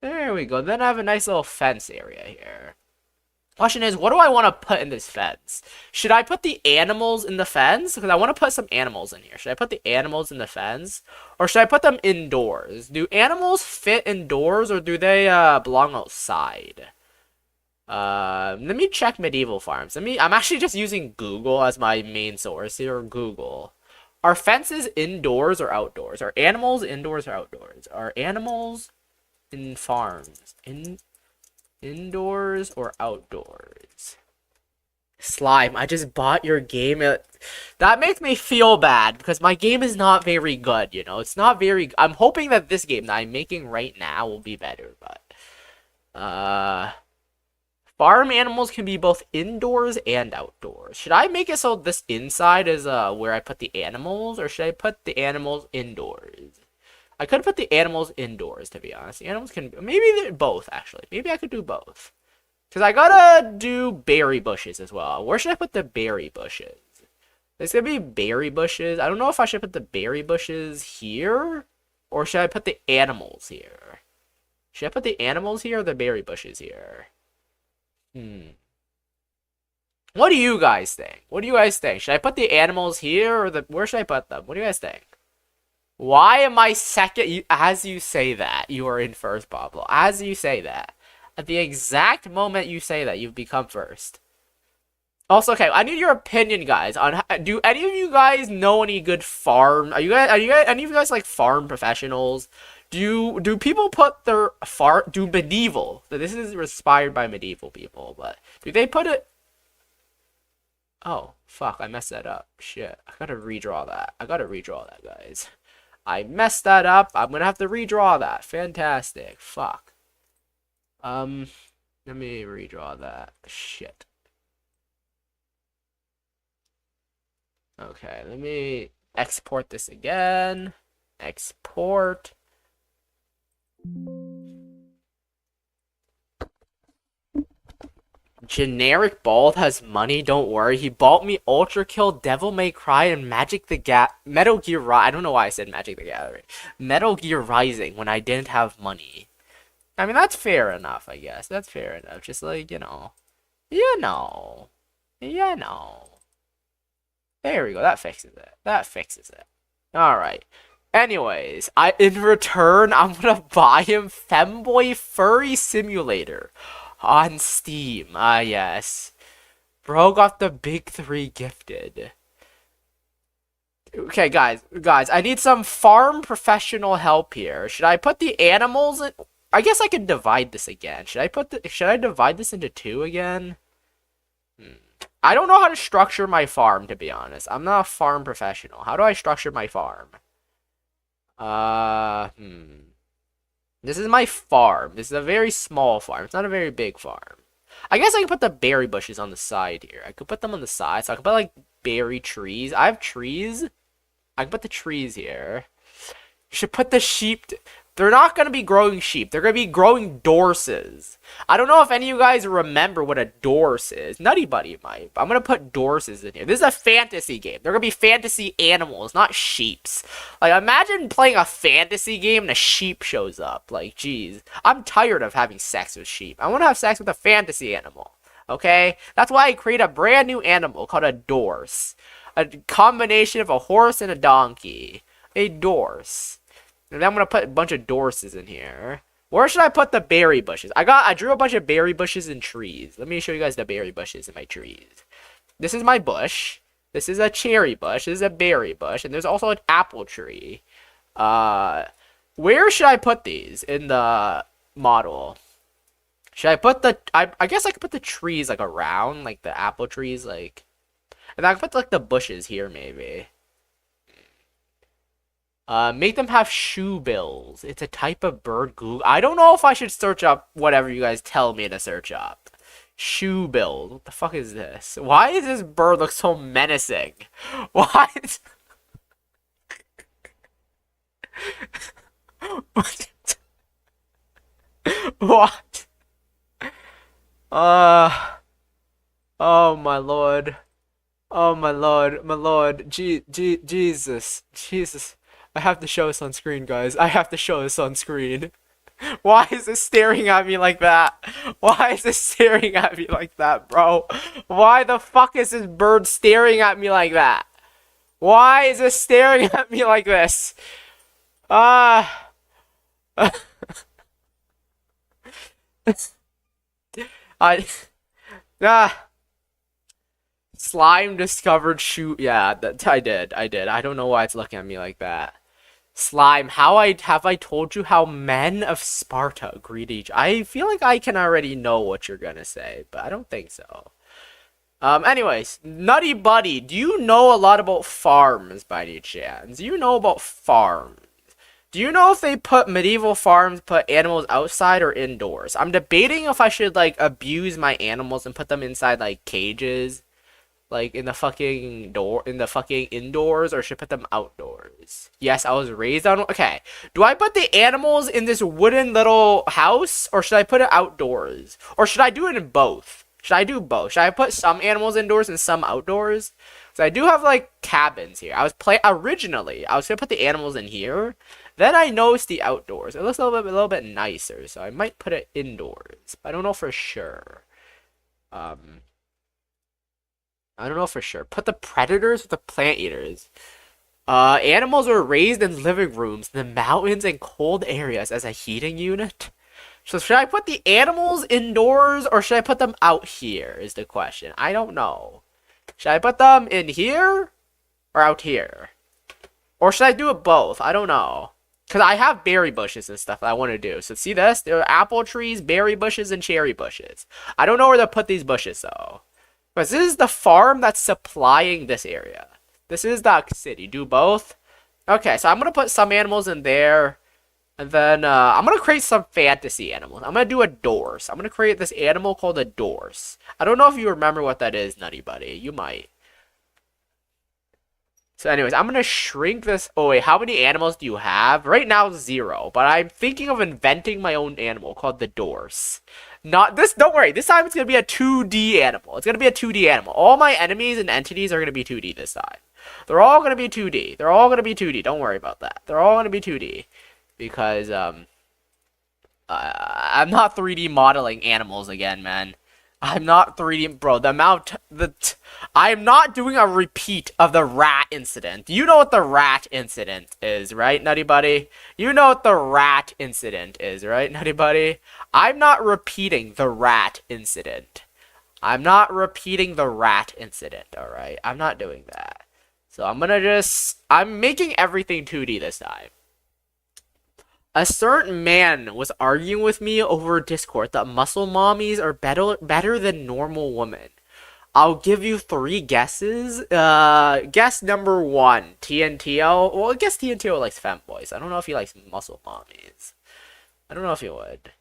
There we go. Then I have a nice little fence area here. Question is, what do I want to put in this fence? Should I put the animals in the fence? Because I want to put some animals in here. Should I put the animals in the fence? Or should I put them indoors? Do animals fit indoors or do they belong outside? Let me check medieval farms. I'm actually just using Google as my main source here. Google. Are fences indoors or outdoors? Are animals indoors or outdoors? Are animals in farms indoors or outdoors? Slime, I just bought your game. That makes me feel bad because my game is not very good, you know. It's not very... I'm hoping that this game that I'm making right now will be better, but... Farm animals can be both indoors and outdoors. Should I make it so this inside is where I put the animals, or should I put the animals indoors? I could put the animals indoors, to be honest. The animals can... Maybe they're both, actually. Maybe I could do both. Because I gotta do berry bushes as well. Where should I put the berry bushes? There's gonna be berry bushes. I don't know if I should put the berry bushes here, or should I put the animals here? Should I put the animals here or the berry bushes here? What do you guys think? What do you guys think? Should I put the animals here, or where should I put them? What do you guys think? Why am I second? As you say that, you are in first, Pablo. As you say that. At the exact moment you say that, you've become first. Also, okay, I need your opinion, guys. On do any of you guys know any good farm? Are you guys any of you guys like farm professionals? Do people put their do medieval? This is inspired by medieval people, but do they put it? Oh, fuck, I messed that up. Shit, I gotta redraw that. Guys. I messed that up. I'm gonna have to redraw that. Fantastic. Fuck. Let me redraw that. Shit. Okay, let me export this again. Export. Generic Bald has money, don't worry. He bought me Ultra Kill, Devil May Cry, and Metal Gear I don't know why I said Magic the Gathering. Metal Gear Rising when I didn't have money. I mean, that's fair enough, I guess. That's fair enough. Just like, you know. You know. There we go. That fixes it. Alright. Anyways, in return, I'm gonna buy him Femboy Furry Simulator on Steam. Ah, yes. Bro got the big 3 gifted. Okay, guys, I need some farm professional help here. Should I put the animals in? I guess I could divide this again. Should I divide this into 2 again? I don't know how to structure my farm, to be honest. I'm not a farm professional. How do I structure my farm? This is my farm. This is a very small farm. It's not a very big farm. I guess I can put the berry bushes on the side here. I could put them on the side. So I could put, like, berry trees. I have trees. I can put the trees here. You should put the sheep... They're not going to be growing sheep. They're going to be growing dorses. I don't know if any of you guys remember what a dorse is. Nutty Buddy might. I'm going to put dorses in here. This is a fantasy game. They're going to be fantasy animals, not sheeps. Like, imagine playing a fantasy game and a sheep shows up. Like, geez. I'm tired of having sex with sheep. I want to have sex with a fantasy animal. Okay? That's why I create a brand new animal called a dorse. A combination of a horse and a donkey. A dorse. And then I'm going to put a bunch of dorses in here. Where should I put the berry bushes? I drew a bunch of berry bushes and trees. Let me show you guys the berry bushes in my trees. This is my bush. This is a cherry bush. This is a berry bush. And there's also an apple tree. Where should I put these in the model? Should I put the... I guess I could put the trees, like, around. Like, the apple trees, like... And I could put, like, the bushes here, maybe. Make them have shoe bills. It's a type of bird. Google. I don't know if I should search up whatever you guys tell me to search up. Shoe bills. What the fuck is this? Why does this bird look so menacing? Why? What? Oh my lord. Oh my lord. Jesus. I have to show this on screen, guys. I have to show this on screen. Why is this staring at me like that? Why is this staring at me like that, bro? Why the fuck is this bird staring at me like that? Why is it staring at me like this? Slime discovered shoe. Yeah, I did. I don't know why it's looking at me like that. Slime, have I told you how men of Sparta greet each? I feel like I can already know what you're gonna say, but I don't think so. Anyways, Nutty Buddy, do you know a lot about farms by any chance? Do you know about farms? Do you know if they put medieval farms, put animals outside or indoors? I'm debating if I should, like, abuse my animals and put them inside, like, cages. Like, in the fucking indoors, or should I put them outdoors? Yes, I was raised on... Okay, do I put the animals in this wooden little house, or should I put it outdoors? Or should I do it in both? Should I do both? Should I put some animals indoors and some outdoors? So I do have, like, cabins here. Originally, I was gonna put the animals in here. Then I noticed the outdoors. It looks a little bit nicer, so I might put it indoors. But I don't know for sure. I don't know for sure. Put the predators with the plant eaters. Animals are raised in living rooms, the mountains, and cold areas as a heating unit. So should I put the animals indoors or should I put them out here is the question. I don't know. Should I put them in here or out here? Or should I do it both? I don't know. Because I have berry bushes and stuff that I want to do. So see this? There are apple trees, berry bushes, and cherry bushes. I don't know where to put these bushes though. Because this is the farm that's supplying this area. This is the city. Do both? Okay, so I'm going to put some animals in there. And then I'm going to create some fantasy animals. I'm going to do a dorse. I'm going to create this animal called a dorse. I don't know if you remember what that is, Nutty Buddy. You might. So anyways, I'm going to shrink this. Oh, wait. How many animals do you have? Right now, 0. But I'm thinking of inventing my own animal called the dorse. Not this. Don't worry. This time it's going to be a 2D animal. It's going to be a 2D animal. All my enemies and entities are going to be 2D this time. They're all going to be 2D. They're all going to be 2D. Don't worry about that. They're all going to be 2D. Because I'm not 3D modeling animals again, man. I'm not 3D, bro. I'm not doing a repeat of the rat incident. You know what the rat incident is, right, Nutty Buddy? You know what the rat incident is, right, Nutty Buddy? I'm not repeating the rat incident. I'm not repeating the rat incident, alright? I'm not doing that. So I'm making everything 2D this time. A certain man was arguing with me over Discord that muscle mommies are better than normal women. I'll give you 3 guesses. Guess number 1, TNTO. Well, I guess TNTO likes femboys. I don't know if he likes muscle mommies. I don't know if he would.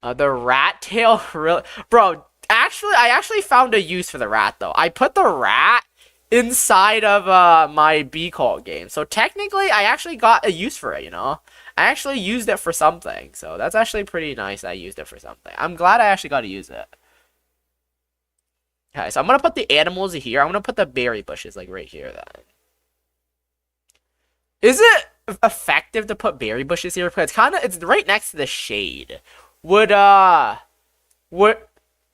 The rat tail, really? Bro, I actually found a use for the rat, though. I put the rat inside of my B-Call game. So technically, I actually got a use for it, you know? I actually used it for something. So that's actually pretty nice I used it for something. I'm glad I actually got to use it. Okay, so I'm going to put the animals here. I'm going to put the berry bushes, like, right here, then. Is it effective to put berry bushes here? Because it's right next to the shade.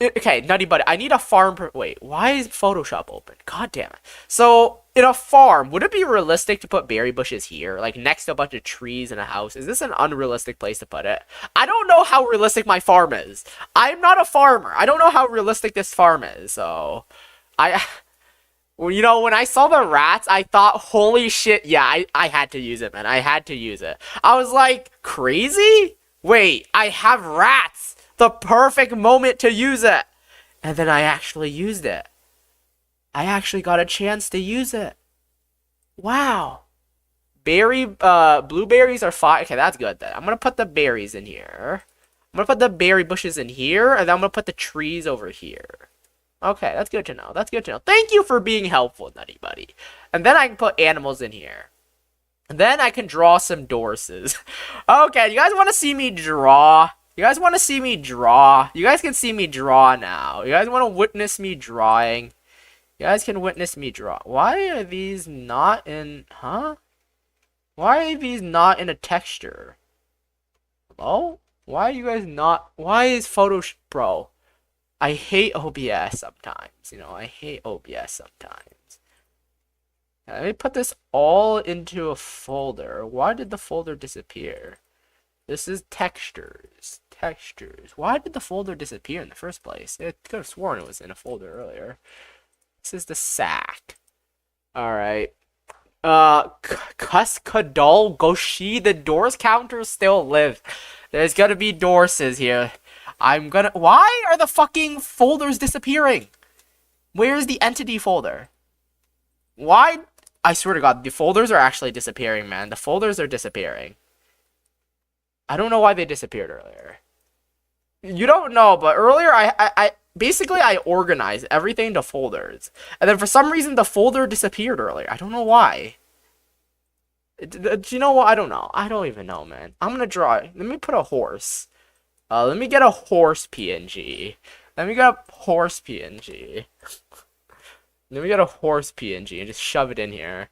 Okay, Nutty Buddy, I need a farm. Wait, why is Photoshop open? God damn it. So, in a farm, would it be realistic to put berry bushes here? Like, next to a bunch of trees and a house? Is this an unrealistic place to put it? I don't know how realistic my farm is. I'm not a farmer. I don't know how realistic this farm is, so... Well, you know, when I saw the rats, I thought, holy shit, yeah, I had to use it, man. I had to use it. I was like, crazy? Wait, I have rats! The perfect moment to use it. And then I actually used it. I actually got a chance to use it. Wow. Blueberries are fine. Okay, that's good then. I'm going to put the berries in here. I'm going to put the berry bushes in here. And then I'm going to put the trees over here. Okay, that's good to know. That's good to know. Thank you for being helpful, Nutty Buddy. And then I can put animals in here. And then I can draw some dorses. Okay, you guys want to see me draw? You guys want to see me draw? You guys can see me draw now. You guys want to witness me drawing? You guys can witness me draw. Why are these not in... Huh? Why are these not in a texture? Hello? Why are you guys not... Why is Photoshop... Bro. I hate OBS sometimes. You know, I hate OBS sometimes. Let me put this all into a folder. Why did the folder disappear? This is textures. Textures. Why did the folder disappear in the first place? I could have sworn it was in a folder earlier. This is the sack. Alright. Kuskadol Goshi. The doors counters still live. There's gonna be dorses here. Why are the fucking folders disappearing? Where's the entity folder? Why? I swear to God, the folders are actually disappearing, man. The folders are disappearing. I don't know why they disappeared earlier. You don't know, but earlier I basically I organized everything to folders. And then for some reason the folder disappeared earlier. I don't know why. Do you know what? I don't know. I don't even know, man. I'm gonna draw it. Let me put a horse. Let me get a horse PNG. Let me get a horse PNG. Let me get a horse PNG and just shove it in here.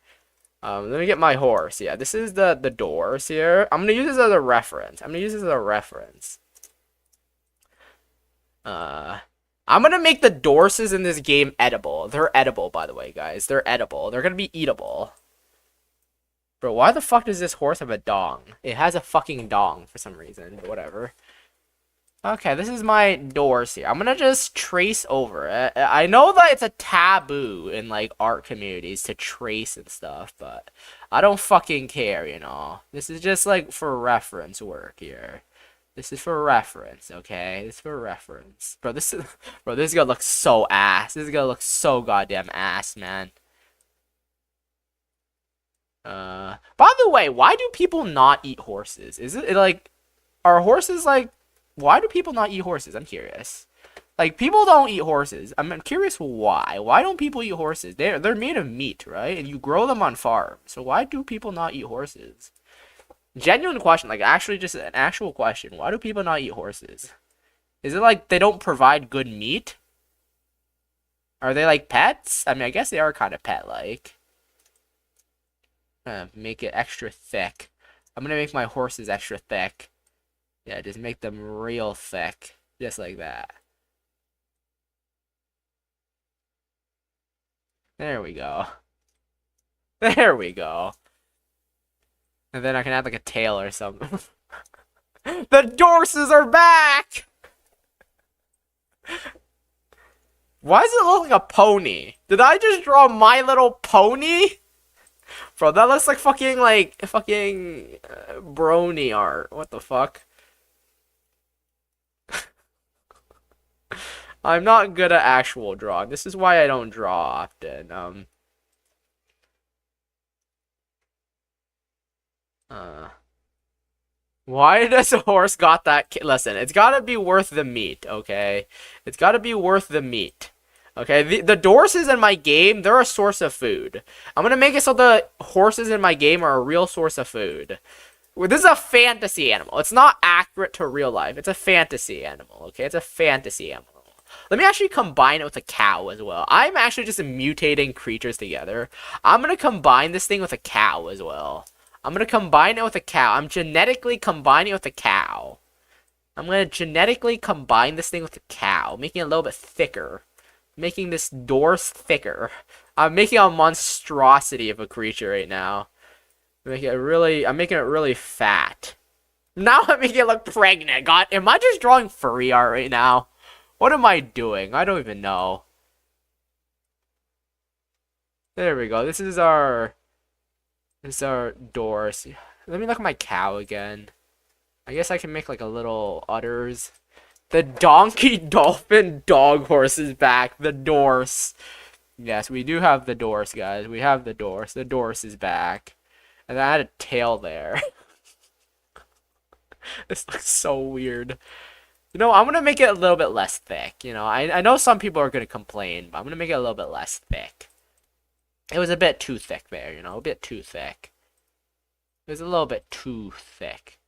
Let me get my horse. Yeah, this is the doors here. I'm gonna use this as a reference. I'm gonna make the dorses in this game edible. They're edible, by the way, guys. They're edible. They're gonna be eatable. Bro, why the fuck does this horse have a dong? It has a fucking dong for some reason, but whatever. Okay, this is my doors here. I'm gonna just trace over it. I know that it's a taboo in, like, art communities to trace and stuff, but I don't fucking care, you know? This is just, like, for reference work here. This is for reference, okay? This is for reference. Bro, this is... Bro, this is gonna look so ass. This is gonna look so goddamn ass, man. By the way, why do people not eat horses? Is it, like... Are horses, like... Why do people not eat horses? I'm curious. Like, people don't eat horses. I'm curious why. Why don't people eat horses? They're made of meat, right? And you grow them on farms. So why do people not eat horses? Genuine question. Like, actually just an actual question. Why do people not eat horses? Is it like they don't provide good meat? Are they like pets? I mean, I guess they are kind of pet-like. Make it extra thick. I'm gonna make my horses extra thick. Yeah, just make them real thick. Just like that. There we go. There we go. And then I can add like a tail or something. The dorses are back! Why does it look like a pony? Did I just draw My Little Pony? Bro, that looks like fucking brony art. What the fuck? I'm not good at actual drawing. This is why I don't draw often. Why does a horse got that? Listen, it's gotta be worth the meat, okay? It's gotta be worth the meat. Okay, the horses in my game, they're a source of food. I'm gonna make it so the horses in my game are a real source of food. This is a fantasy animal. It's not accurate to real life. It's a fantasy animal, okay? It's a fantasy animal. Let me actually combine it with a cow as well. I'm actually just mutating creatures together. I'm gonna combine this thing with a cow as well. I'm gonna combine it with a cow. I'm genetically combining it with a cow. I'm gonna genetically combine this thing with a cow, making it a little bit thicker. Making this dorse thicker. I'm making a monstrosity of a creature right now. I'm making it really fat. Now I'm making it look pregnant. God, am I just drawing furry art right now? What am I doing? I don't even know. There we go. This is our dorse. Let me look at my cow again. I guess I can make like a little udders. The donkey dolphin dog horse is back. The dorse. Yes, we do have the dorse, guys. We have the dorse. The dorse is back. And I had a tail there. This looks so weird. You know, I'm going to make it a little bit less thick. You know, I know some people are going to complain, but I'm going to make it a little bit less thick. It was a bit too thick there, you know, a bit too thick. It was a little bit too thick.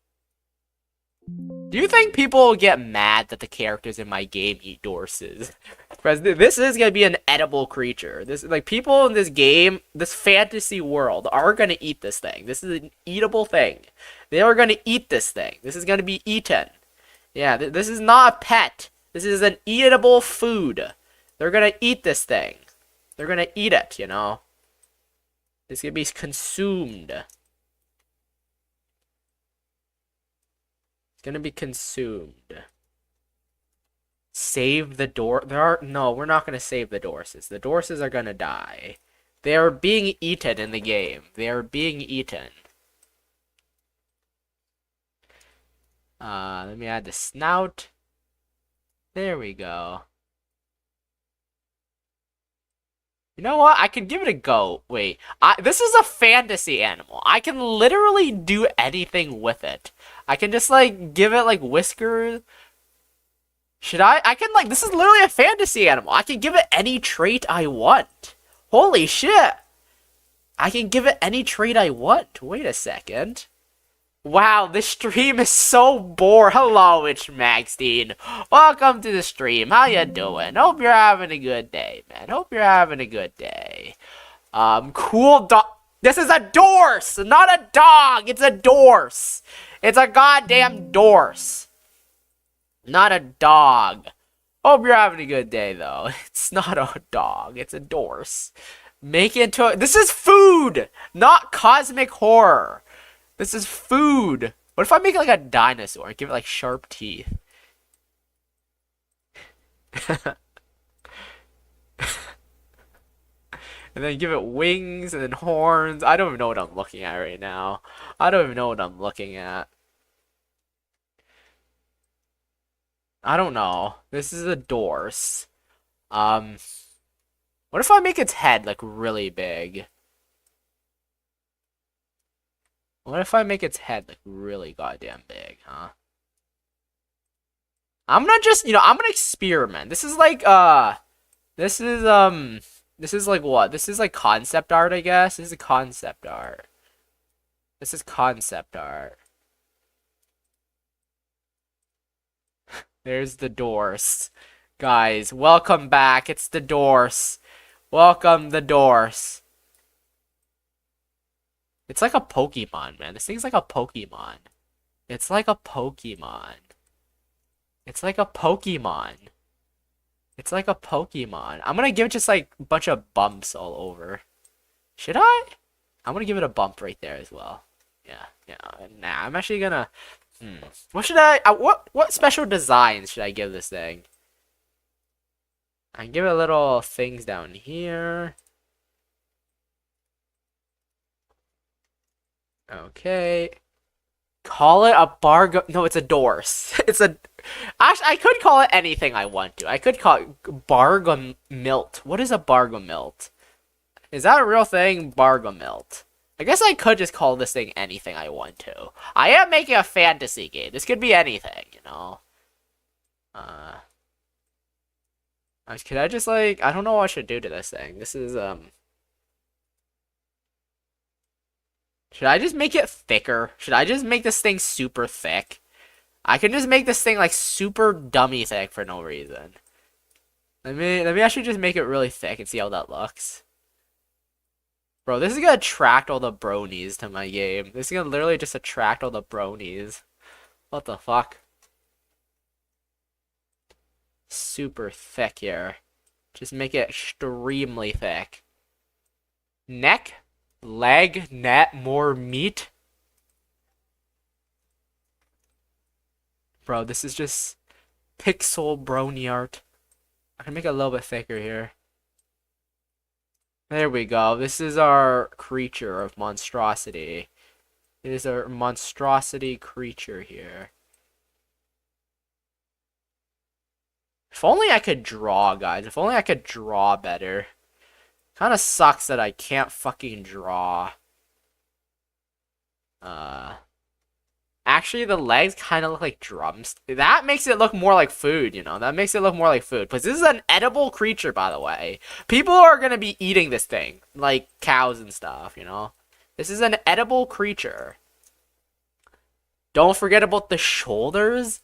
Do you think people will get mad that the characters in my game eat dorses? Because this is going to be an edible creature. Like, people in this game, this fantasy world, are going to eat this thing. This is an eatable thing. They are going to eat this thing. This is going to be eaten. Yeah, this is not a pet. This is an eatable food. They're going to eat this thing. They're going to eat it, you know? It's going to be consumed. Gonna be consumed. Save the door. No, we're not gonna save the dorses. The dorses are gonna die. They are being eaten in the game. They are being eaten. Let me add the snout. There we go. You know what? I could give it a go. Wait, this is a fantasy animal. I can literally do anything with it. I can just, like, give it, like, whiskers. Should I? I can, like, this is literally a fantasy animal. I can give it any trait I want. Holy shit. I can give it any trait I want. Wait a second. Wow, this stream is so bored. Hello, it's Maxine. Welcome to the stream. How you doing? Hope you're having a good day, man. Hope you're having a good day. Cool dog. This is a dorse, not a dog. It's a dorse. It's a goddamn dorse. Not a dog. Hope you're having a good day, though. It's not a dog. It's a dorse. Make it into this is food, not cosmic horror. This is food. What if I make it like a dinosaur and give it like sharp teeth? And then give it wings and then horns. I don't even know what I'm looking at right now. I don't even know what I'm looking at. I don't know. This is a Dorse. Um, what if I make its head like really big? What if I make its head like really goddamn big, huh? I'm gonna just, I'm gonna experiment. This is this is like what? This is like concept art, I guess. This is concept art. This is concept art. There's the Dorse. Guys, welcome back. It's the Dorse. Welcome the Dorse. It's like a Pokemon, man. This thing's like a Pokemon. It's like a Pokemon. It's like a Pokemon. It's like a Pokemon. I'm gonna give it just like a bunch of bumps all over. Should I? I'm gonna give it a bump right there as well. Yeah, yeah. Nah, I'm actually gonna. What should what special designs should I give this thing? I give it little things down here. Okay. Call it a Bargo. No, it's a Dorse. It's a. Actually, I could call it anything I want to. I could call it Bargomilt. What is a Bargomilt? Is that a real thing? Bargomilt. I guess I could just call this thing anything I want to. I am making a fantasy game. This could be anything, you know. Could I just like, I don't know what I should do to this thing. This is should I just make it thicker? Should I just make this thing super thick? I can just make this thing like super dummy thick for no reason. Let me actually just make it really thick and see how that looks. Bro, this is gonna attract all the bronies to my game. This is gonna literally just attract all the bronies. What the fuck? Super thick here. Just make it extremely thick. Neck, leg, net, more meat. Bro, this is just pixel brony art. I can make it a little bit thicker here. There we go. This is our creature of monstrosity. It is our monstrosity creature here. If only I could draw, guys. If only I could draw better. Kind of sucks that I can't fucking draw. Actually, the legs kind of look like drums. That makes it look more like food, you know? That makes it look more like food. Because this is an edible creature, by the way. People are going to be eating this thing. Like cows and stuff, you know? This is an edible creature. Don't forget about the shoulders.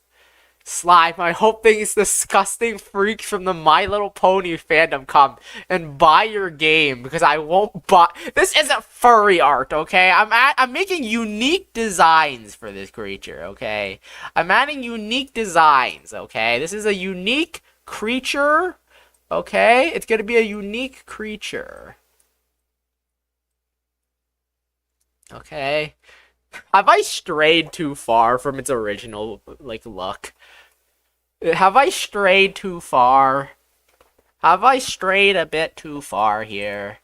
Slime, I hope these disgusting freaks from the My Little Pony fandom come and buy your game, because I won't buy. This isn't furry art, okay? I'm making unique designs for this creature, okay? I'm adding unique designs, okay? This is a unique creature, okay? It's gonna be a unique creature. Okay. Have I strayed too far from its original, like, look? Have I strayed too far? Have I strayed a bit too far here?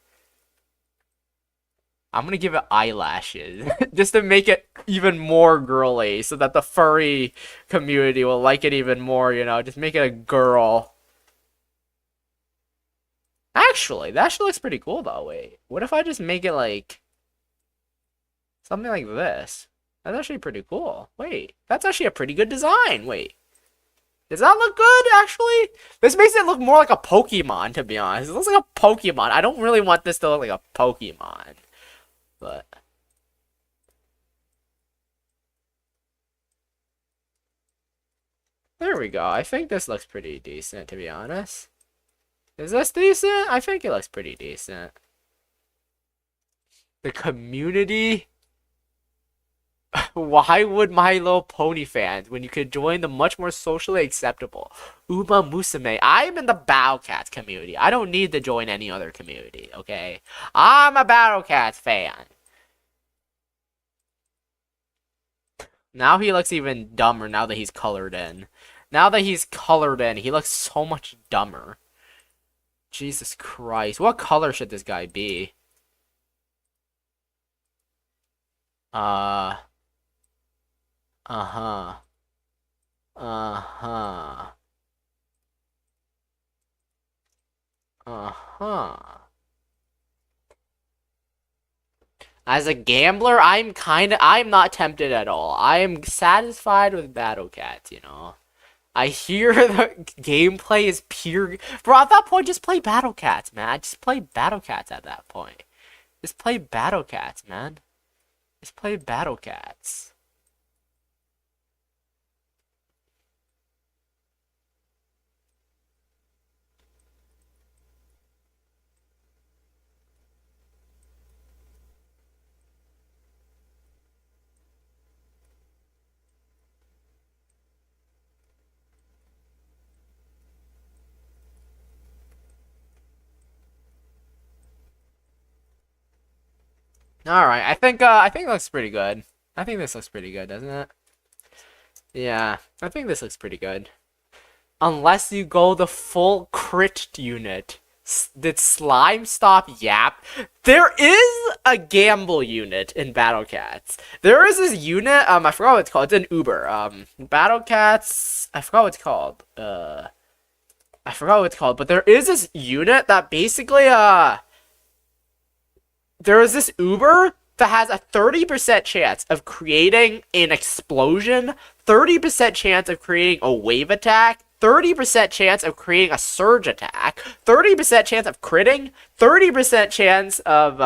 I'm gonna give it eyelashes, just to make it even more girly, so that the furry community will like it even more, you know? Just make it a girl. Actually, that actually looks pretty cool, though. Wait, what if I just make it, like, something like this? That's actually pretty cool. Wait, that's actually a pretty good design. Wait. Does that look good, actually? This makes it look more like a Pokemon, to be honest. It looks like a Pokemon. I don't really want this to look like a Pokemon. But... there we go. I think this looks pretty decent, to be honest. Is this decent? I think it looks pretty decent. The community... Why would My Little Pony fans when you could join the much more socially acceptable Uma Musume? I'm in the Battle Cats community. I don't need to join any other community, okay? I'm a Battle Cats fan. Now he looks even dumber now that he's colored in. Now that he's colored in, he looks so much dumber. Jesus Christ. What color should this guy be? Uh... Uh-huh. Uh-huh. Uh-huh. As a gambler, I'm not tempted at all. I am satisfied with Battle Cats, you know. I hear the gameplay is pure. Bro, at that point, just play Battle Cats, man. Just play Battle Cats at that point. Just play Battle Cats, man. Just play Battle Cats. All right, I think it looks pretty good. I think this looks pretty good, doesn't it? Yeah, I think this looks pretty good. Unless you go the full crit unit. Did Slime stop Yap? There is a gamble unit in Battle Cats. There is this unit, I forgot what it's called. It's an Uber. Battle Cats, I forgot what it's called. I forgot what it's called, but there is this unit that basically, there is this Uber that has a 30% chance of creating an explosion, 30% chance of creating a wave attack, 30% chance of creating a surge attack, 30% chance of critting, 30% chance of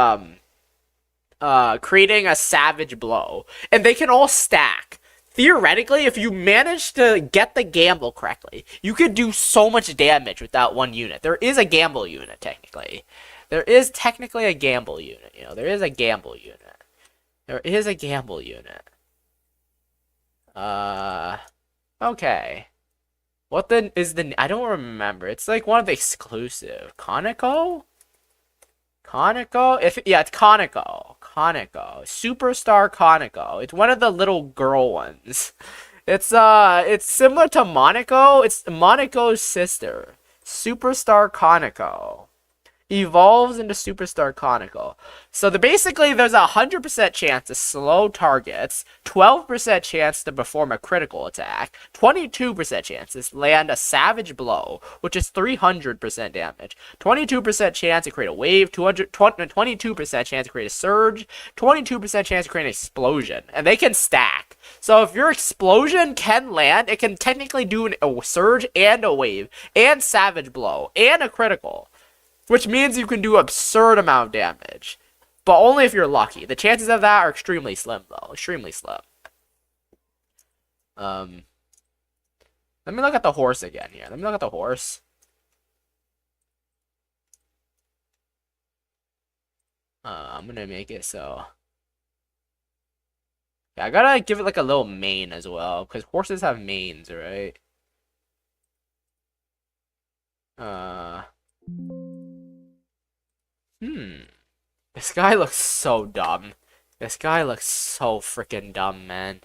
creating a savage blow. And they can all stack. Theoretically, if you manage to get the gamble correctly, you could do so much damage with that one unit. There is a gamble unit, technically. There is technically a gamble unit, you know. There is a gamble unit. There is a gamble unit. Okay. What then is the... I don't remember. It's like one of the exclusive. Conoco? Conoco? Yeah, it's Conoco. Conoco. Superstar Conoco. It's one of the little girl ones. It's similar to Monaco. It's Monaco's sister. Superstar Conoco. Evolves into Superstar Conical. So basically there's a 100% chance to slow targets, 12% chance to perform a critical attack, 22% chance to land a savage blow, which is 300% damage, 22% chance to create a wave, 22% chance to create a surge, 22% chance to create an explosion, and they can stack. So if your explosion can land, it can technically do a surge and a wave, and savage blow, and a critical. Which means you can do absurd amount of damage. But only if you're lucky. The chances of that are extremely slim, though. Extremely slim. Let me look at the horse again here. Let me look at the horse. I'm gonna make it so... Yeah, I gotta give it like a little mane as well. Because horses have manes, right? This guy looks so dumb. This guy looks so freaking dumb, man.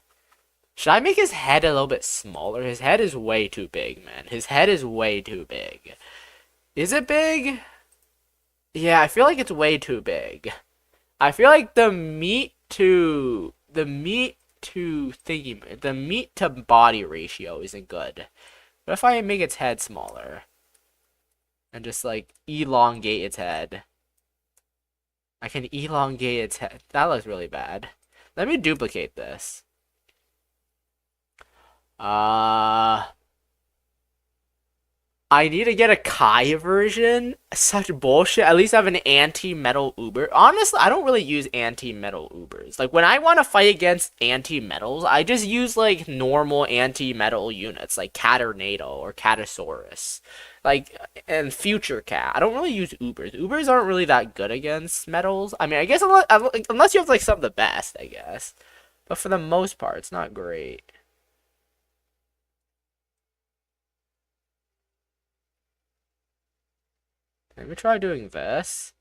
Should I make his head a little bit smaller? His head is way too big, man. His head is way too big. Is it big? Yeah, I feel like it's way too big. I feel like the meat to body ratio isn't good. What if I make its head smaller? And just like elongate its head. I can elongate its head. That looks really bad. Let me duplicate this. I need to get a Kai version. Such bullshit. At least I have an anti-metal Uber. Honestly, I don't really use anti-metal Ubers. Like, when I want to fight against anti-metals, I just use, like, normal anti-metal units, like Catornado or Catosaurus. Like, and Future Cat. I don't really use Ubers. Ubers aren't really that good against metals. I mean, I guess unless you have, like, some of the best, I guess. But for the most part, it's not great. Let me try doing this.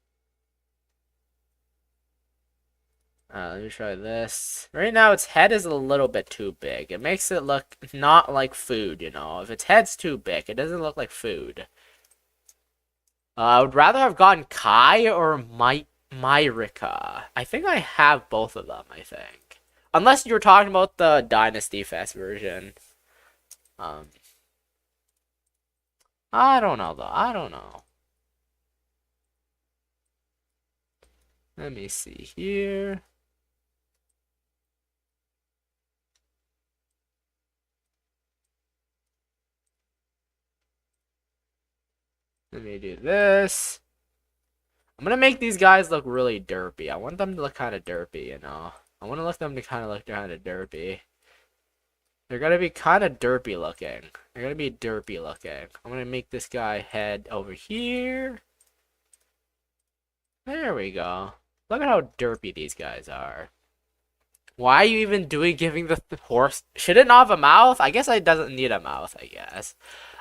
Let me try this. Right now, its head is a little bit too big. It makes it look not like food, you know. If its head's too big, it doesn't look like food. I would rather have gotten Kai or Myrika. I think I have both of them, I think. Unless you were talking about the Dynasty Fest version. I don't know, though. I don't know. Let me see here. Let me do this. I'm gonna make these guys look really derpy. I want them to look kind of derpy, you know. I want to look them to kind of look kind of derpy. They're gonna be kind of derpy looking. They're gonna be derpy looking. I'm gonna make this guy head over here. There we go. Look at how derpy these guys are. Why are you even giving the horse? Should it not have a mouth? I guess it doesn't need a mouth, I guess.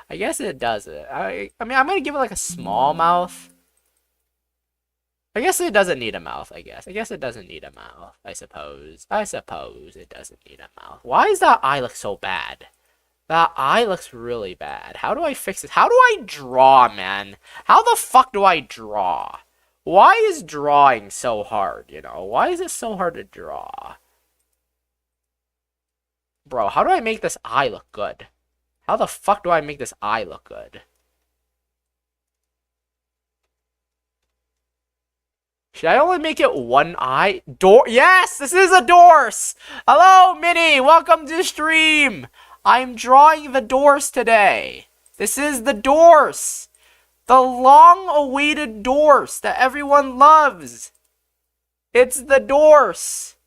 I guess it doesn't. I mean, I'm gonna give it like a small mouth. I guess it doesn't need a mouth, I guess. I guess it doesn't need a mouth, I suppose. I suppose it doesn't need a mouth. Why does that eye look so bad? That eye looks really bad. How do I fix it? How do I draw, man? How the fuck do I draw? Why is drawing so hard, you know? Why is it so hard to draw? Bro, how do I make this eye look good? How the fuck do I make this eye look good? Should I only make it one eye? Yes, this is a Dorse! Hello, Minnie! Welcome to the stream! I'm drawing the Dorse today. This is the Dorse! The long-awaited Dorse that everyone loves! It's the Dorse!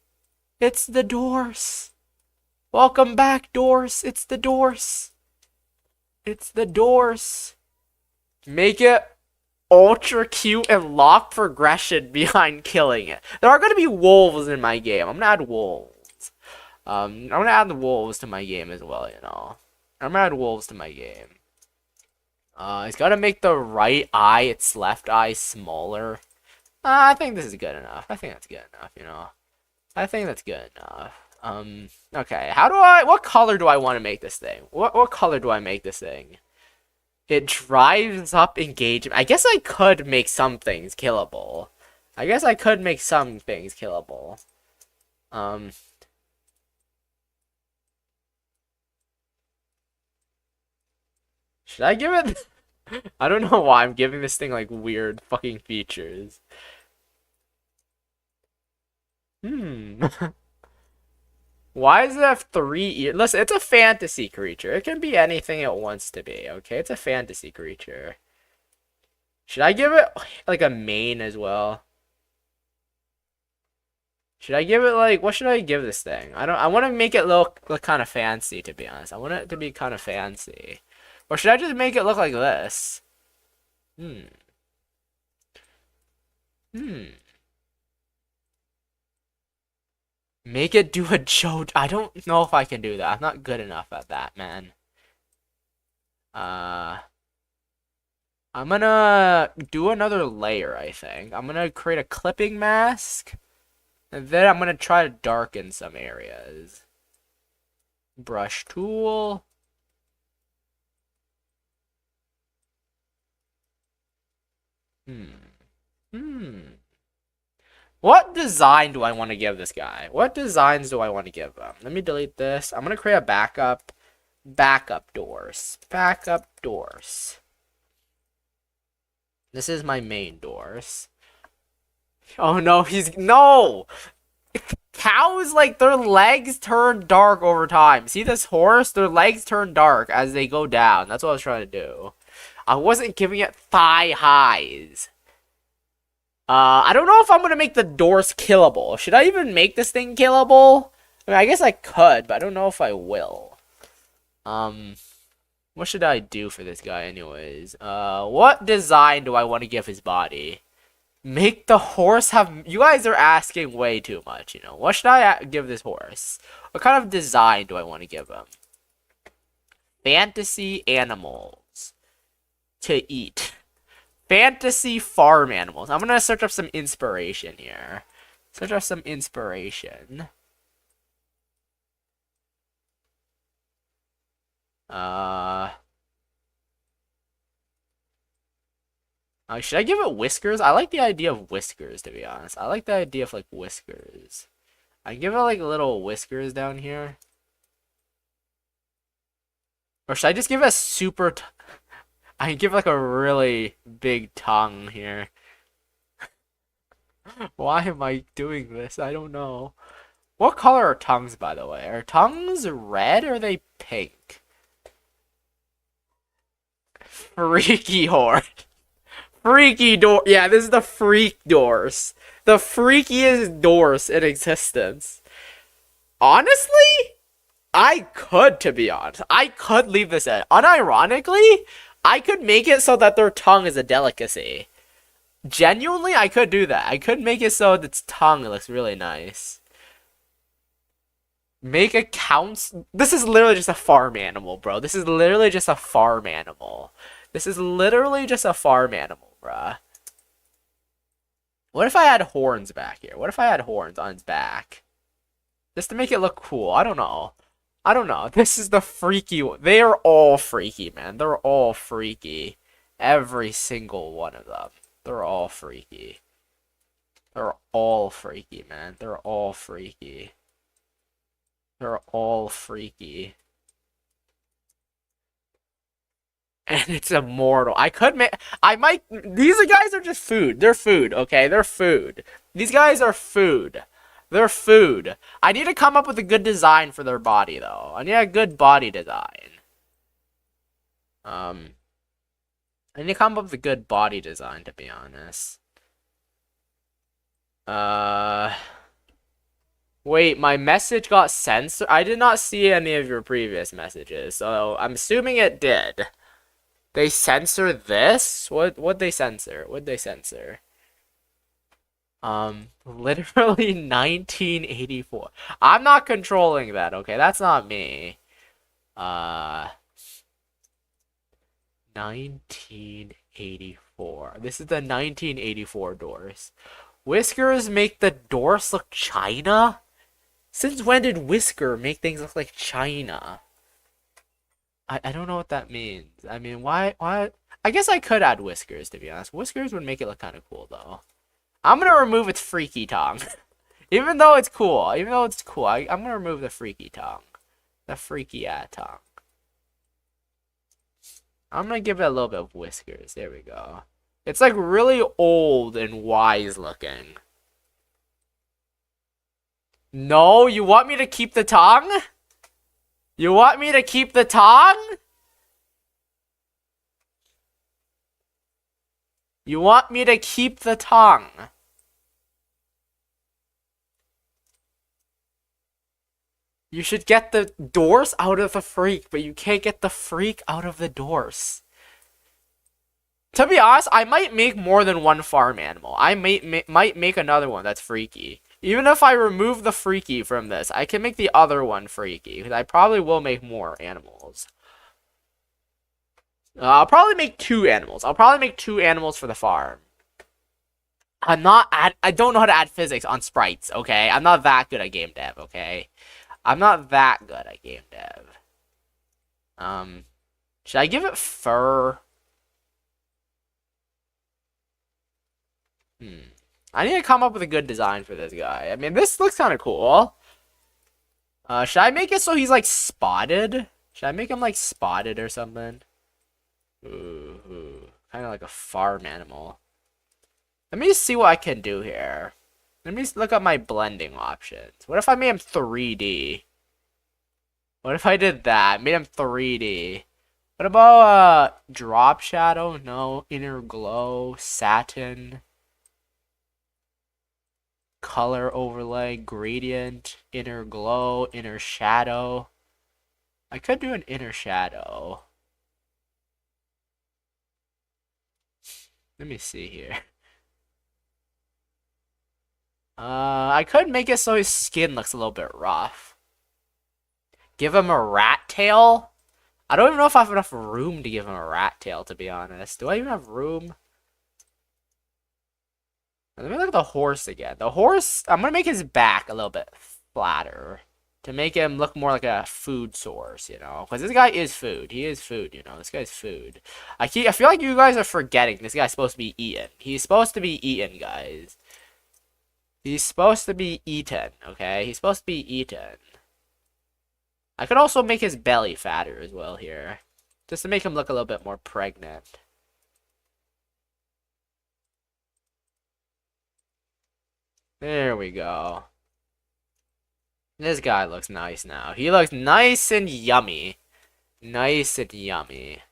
It's the Dorse! Welcome back, Dorse! It's the Dorse! It's the Dorse! Make it ultra cute and lock progression behind killing it. There are going to be wolves in my game. I'm going to add wolves. I'm going to add the wolves to my game as well, you know. I'm going to add wolves to my game. It's got to make the right eye, its left eye, smaller. I think this is good enough. I think that's good enough, you know. I think that's good enough. Okay. What color do I want to make this thing? What color do I make this thing? It drives up engagement. I guess I could make some things killable. Should I give it... I don't know why I'm giving this thing, like, weird fucking features. Why does it have 3 ears? Listen, it's a fantasy creature. It can be anything it wants to be, okay? It's a fantasy creature. Should I give it, like, a mane as well? Should I give it, like, what should I give this thing? I want to make it look kind of fancy, to be honest. I want it to be kind of fancy. Or should I just make it look like this? Make it do a joke. I don't know if I can do that. I'm not good enough at that, man. I'm gonna do another layer, I think. I'm gonna create a clipping mask. And then I'm gonna try to darken some areas. Brush tool. What design do I want to give this guy? What designs do I want to give him? Let me delete this. I'm going to create a backup. Backup doors. Backup doors. This is my main doors. Oh no, no! Cows, like, their legs turn dark over time. See this horse? Their legs turn dark as they go down. That's what I was trying to do. I wasn't giving it thigh highs. I don't know if I'm gonna make the doors killable. Should I even make this thing killable? I mean, I guess I could, but I don't know if I will. What should I do for this guy anyways? What design do I want to give his body? Make the horse have... You guys are asking way too much, you know. What should I give this horse? What kind of design do I want to give him? Fantasy animals to eat. Fantasy farm animals. I'm gonna search up some inspiration here. Search up some inspiration. Should I give it whiskers? I like the idea of whiskers, to be honest. I like the idea of, like, whiskers. I can give it, like, little whiskers down here. Or should I just give it a super... I can give it, like, a really big tongue here. Why am I doing this? I don't know. What color are tongues, by the way? Are tongues red or are they pink? Freaky horde. Freaky door. Yeah, this is the freak doors. The freakiest doors in existence. Honestly, I could, to be honest. I could leave this in. Unironically, I could make it so that their tongue is a delicacy. Genuinely, I could do that. I could make it so that its tongue looks really nice. Make accounts. This is literally just a farm animal, bro. This is literally just a farm animal. This is literally just a farm animal, bruh. What if I had horns back here? What if I had horns on its back? Just to make it look cool. I don't know. I don't know. This is the freaky one. They are all freaky, man. They're all freaky. Every single one of them. They're all freaky. They're all freaky, man. They're all freaky. They're all freaky. And it's immortal. I could make... I might... These guys are just food. They're food, okay? They're food. These guys are food. They're food. I need to come up with a good design for their body, though. I need a good body design. I need to come up with a good body design, to be honest. Wait, my message got censored? I did not see any of your previous messages, so I'm assuming it did. They censor this? What'd they censor? What'd they censor? Literally 1984. I'm not controlling that, okay? That's not me. 1984. This is the 1984 doors. Whiskers make the doors look China? Since when did Whisker make things look like China? I don't know what that means. I mean, why? I guess I could add whiskers, to be honest. Whiskers would make it look kind of cool, though. I'm gonna remove its freaky tongue. Even though it's cool. I'm gonna remove the freaky tongue. The freaky tongue. I'm gonna give it a little bit of whiskers. There we go. It's like really old and wise looking. No, you want me to keep the tongue? You want me to keep the tongue? You want me to keep the tongue? You should get the doors out of the freak, but you can't get the freak out of the doors. To be honest, I might make more than one farm animal. I might make another one that's freaky. Even if I remove the freaky from this, I can make the other one freaky. Because I probably will make more animals. I'll probably make 2 animals. I'll probably make 2 animals for the farm. I don't know how to add physics on sprites, okay? I'm not that good at game dev, okay? I'm not that good at game dev. Should I give it fur? I need to come up with a good design for this guy. I mean, this looks kind of cool. Should I make it so he's, like, spotted? Should I make him, like, spotted or something? Ooh. Kind of like a farm animal. Let me see what I can do here. Let me look at my blending options. What if I made him 3D? What if I did that? Made him 3D. What about, drop shadow? No. Inner glow. Satin. Color overlay, gradient, inner glow, inner shadow. I could do an inner shadow. Let me see here. I could make it so his skin looks a little bit rough. Give him a rat tail? I don't even know if I have enough room to give him a rat tail, to be honest. Do I even have room? Let me look at the horse again. The horse, I'm going to make his back a little bit flatter to make him look more like a food source, you know? Because this guy is food. He is food, you know? This guy's food. I feel like you guys are forgetting this guy's supposed to be eaten. He's supposed to be eaten, guys. He's supposed to be eaten, okay? He's supposed to be eaten. I could also make his belly fatter as well here. Just to make him look a little bit more pregnant. There we go. This guy looks nice now. He looks nice and yummy. Nice and yummy.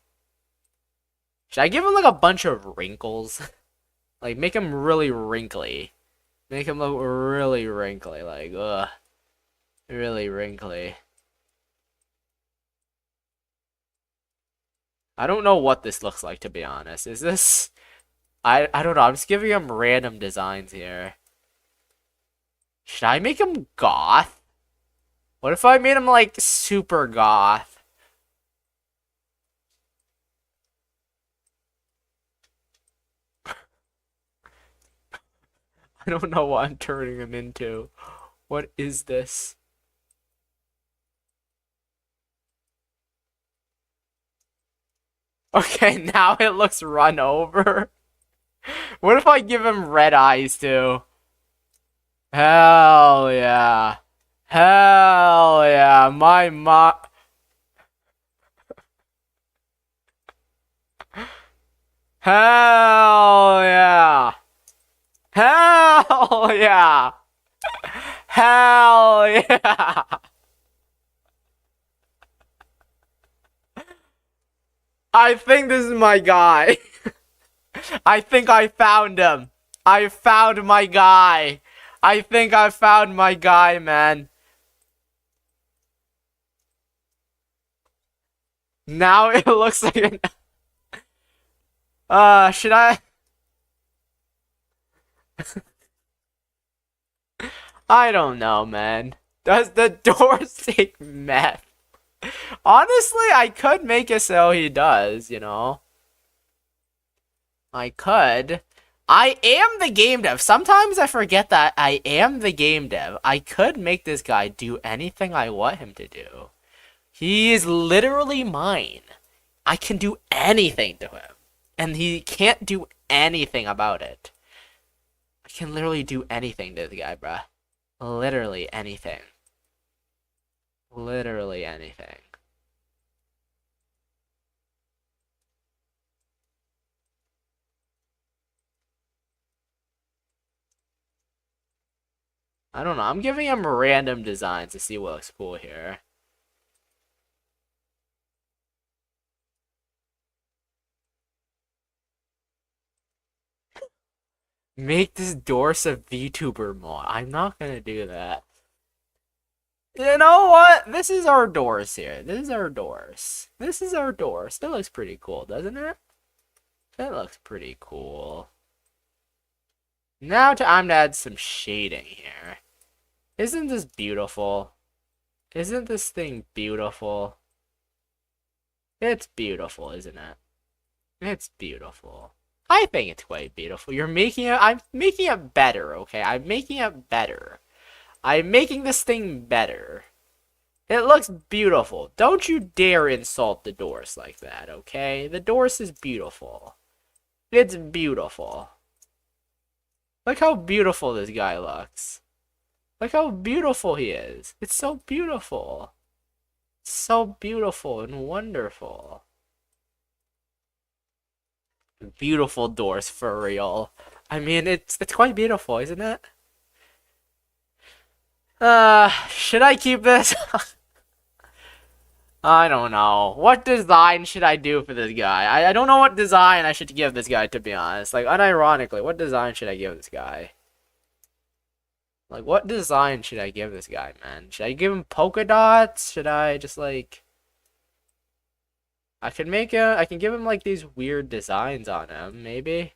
Should I give him like a bunch of wrinkles? Like, make him really wrinkly. Make him look really wrinkly. Like, ugh. Really wrinkly. I don't know what this looks like, to be honest. Is this... I don't know. I'm just giving him random designs here. Should I make him goth? What if I made him, like, super goth? I don't know what I'm turning him into. What is this? Okay, now it looks run over. What if I give him red eyes, too? Hell yeah. Hell yeah. My mom. Hell yeah. Hell yeah. Hell yeah. I think this is my guy. I think I found him. I found my guy. I think I found my guy, man. Now it looks like an... should I... I don't know, man. Does the doors take meth? Honestly, I could make it so he does, you know? I could. I am the game dev. Sometimes I forget that I am the game dev. I could make this guy do anything I want him to do. He is literally mine. I can do anything to him. And he can't do anything about it. I can literally do anything to the guy, bruh. Literally anything. Literally anything. I don't know. I'm giving him random designs to see what looks cool here. Make this Doris a VTuber mod. I'm not gonna do that. You know what? This is our Doris here. This is our Doris. This is our Doris. That looks pretty cool, doesn't it? That looks pretty cool. Now I'm to add some shading here. Isn't this beautiful? Isn't this thing beautiful? It's beautiful, isn't it? It's beautiful. I think it's quite beautiful. I'm making it better, okay? I'm making it better. I'm making this thing better. It looks beautiful. Don't you dare insult the Doris like that, okay? The Doris is beautiful. It's beautiful. Look how beautiful this guy looks. Look how beautiful he is. It's so beautiful. It's so beautiful and wonderful. Beautiful Doris for real. I mean, it's quite beautiful, isn't it? Should I keep this? I don't know. What design should I do for this guy? I don't know what design I should give this guy, to be honest. Like, unironically, what design should I give this guy? Like, what design should I give this guy, man? Should I give him polka dots? Should I just, like... I can give him, like, these weird designs on him, maybe?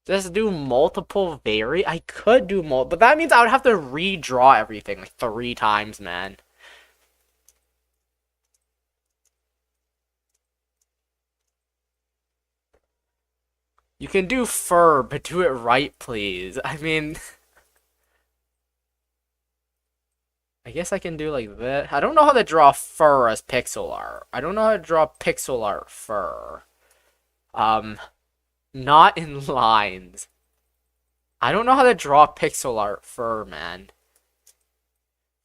Just do multiple I could do but that means I would have to redraw everything like 3 times, man. You can do fur, but do it right, please. I mean, I guess I can do like that. I don't know how to draw fur as pixel art. I don't know how to draw pixel art fur. Not in lines. I don't know how to draw pixel art fur, man.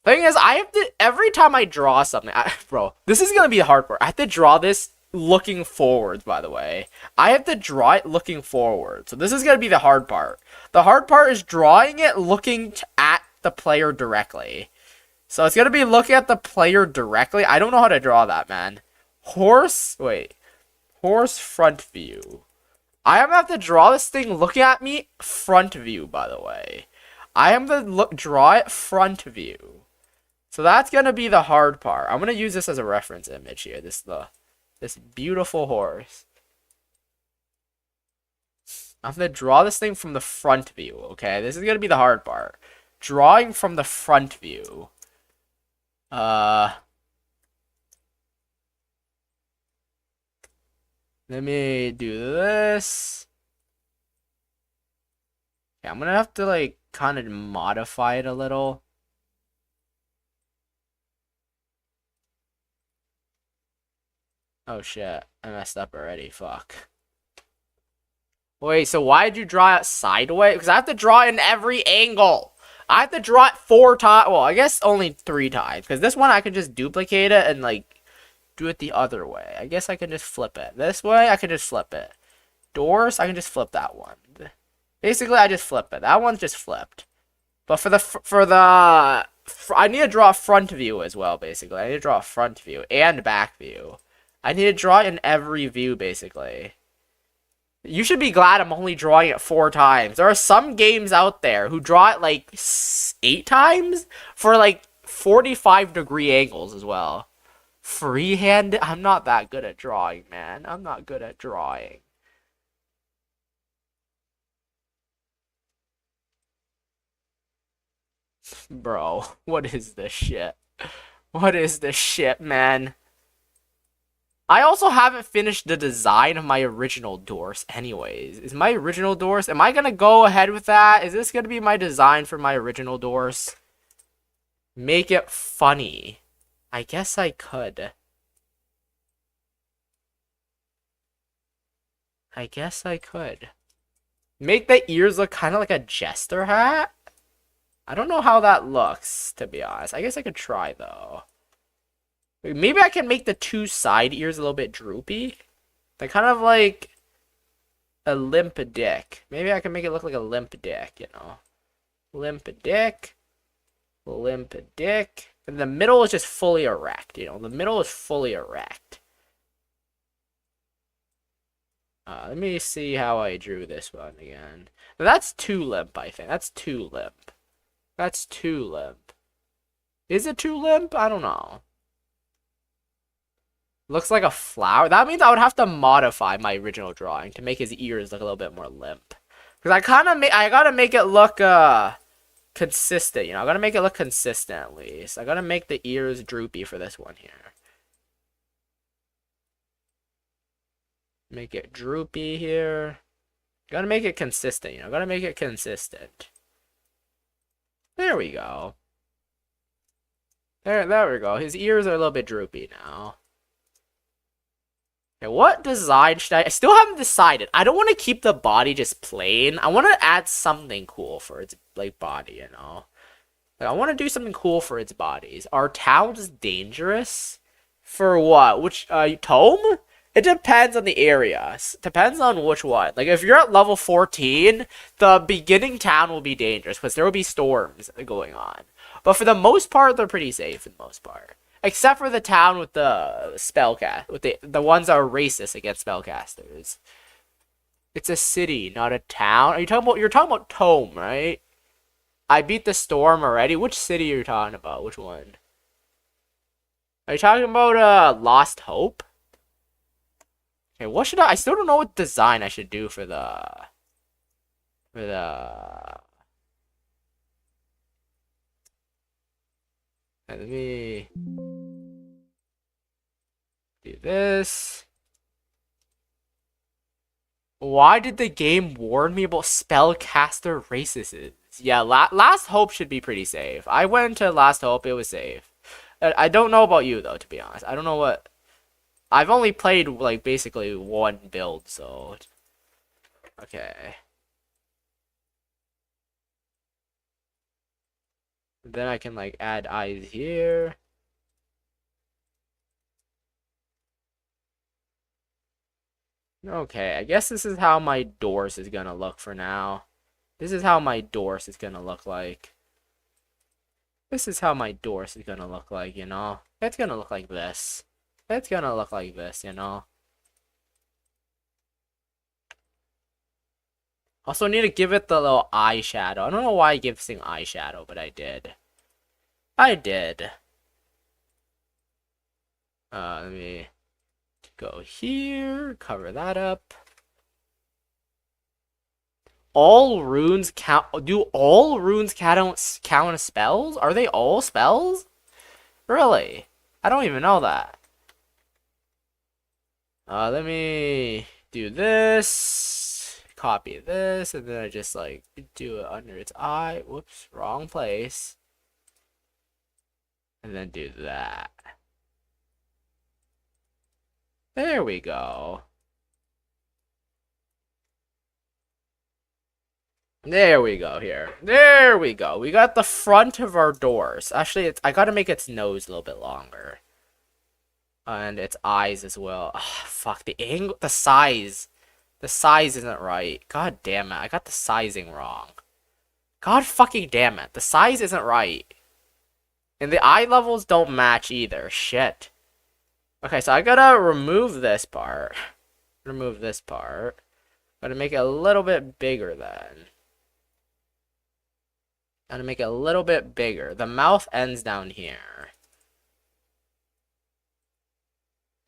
Thing is, I have to, every time I draw something, bro, this is gonna be the hard part. I have to draw this looking forwards, by the way. I have to draw it looking forward. So this is gonna be the hard part. The hard part is drawing it looking at the player directly. So it's gonna be looking at the player directly. I don't know how to draw that, man. Horse front view. I have to draw this thing looking at me front view, by the way. I have to draw it front view. So that's gonna be the hard part. I'm gonna use this as a reference image here. This beautiful horse. I'm gonna draw this thing from the front view. Okay, this is gonna be the hard part. Drawing from the front view. Let me do this. Okay, I'm gonna have to like kind of modify it a little. Oh shit, I messed up already, fuck. Wait, so why did you draw it sideways? Because I have to draw it in every angle. I have to draw it 4 times. Well, I guess only 3 times. Because this one I can just duplicate it and like do it the other way. I guess I can just flip it. This way, I can just flip it. Doors, I can just flip that one. Basically, I just flip it. That one's just flipped. But I need to draw a front view as well, basically. I need to draw a front view and back view. I need to draw it in every view, basically. You should be glad I'm only drawing it 4 times. There are some games out there who draw it like 8 times for like 45-degree angles as well. Freehand? I'm not that good at drawing, man. I'm not good at drawing. Bro, what is this shit? What is this shit, man? I also haven't finished the design of my original doors anyways. Is my original doors... Am I gonna go ahead with that? Is this gonna be my design for my original doors? Make it funny. I guess I could. I guess I could. Make the ears look kind of like a jester hat? I don't know how that looks, to be honest. I guess I could try, though. Maybe I can make the 2 side ears a little bit droopy. They're kind of like a limp dick. Maybe I can make it look like a limp dick, you know. Limp dick. Limp dick. And the middle is just fully erect, you know. The middle is fully erect. Let me see how I drew this one again. Now, that's too limp, I think. That's too limp. That's too limp. Is it too limp? I don't know. Looks like a flower. That means I would have to modify my original drawing to make his ears look a little bit more limp. Because I gotta make it look consistent, you know. I gotta make it look consistent at least. I gotta make the ears droopy for this one here. Make it droopy here. Gotta make it consistent, you know. Gotta make it consistent. There we go. There we go. His ears are a little bit droopy now. Okay, what design should I still haven't decided. I don't want to keep the body just plain. I want to add something cool for its like body, you know. Like, I want to do something cool for its bodies. Are towns dangerous? For what? Which tome? It depends on the area. Depends on which one. Like if you're at level 14, the beginning town will be dangerous because there will be storms going on. But for the most part, they're pretty safe for the most part. Except for the town with the spellcast, with the ones that are racist against spellcasters. It's a city, not a town. You're talking about Tome, right? I beat the storm already. Which city are you talking about? Which one? Are you talking about Lost Hope? Okay, what should I still don't know what design I should do for the Let me do this. Why did the game warn me about spellcaster racists? Yeah, Last Hope should be pretty safe. I went to Last Hope, it was safe. I don't know about you though, to be honest. I don't know what. I've only played like basically one build, so okay. Then I can like add eyes here. Okay, I guess this is how my doors is gonna look for now. This is how my doors is gonna look like. This is how my doors is gonna look like, you know? It's gonna look like this. It's gonna look like this, you know? Also need to give it the little eyeshadow. I don't know why I give this thing eyeshadow, but I did. I did. Let me go here, cover that up. All runes count. Do all runes count as spells? Are they all spells? Really? I don't even know that. Let me do this. Copy this, and then I just like do it under its eye. Whoops, wrong place. And then do that. There we go. There we go here. There we go. We got the front of our doors. Actually, I gotta make its nose a little bit longer. And its eyes as well. Oh, fuck, the angle, the size. The size isn't right. God damn it, I got the sizing wrong. God fucking damn it, the size isn't right. And the eye levels don't match either. Shit. Okay, so I gotta remove this part. Remove this part. Gotta make it a little bit bigger then. Gotta make it a little bit bigger. The mouth ends down here.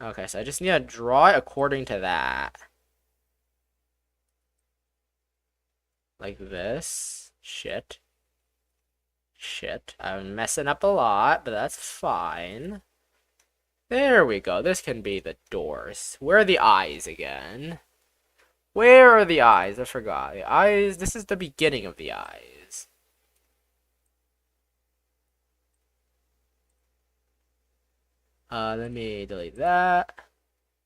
Okay, so I just need to draw it according to that. Like this. Shit. Shit. I'm messing up a lot, but that's fine. There we go. This can be the doors. Where are the eyes again? Where are the eyes? I forgot. The eyes. This is the beginning of the eyes. Let me delete that.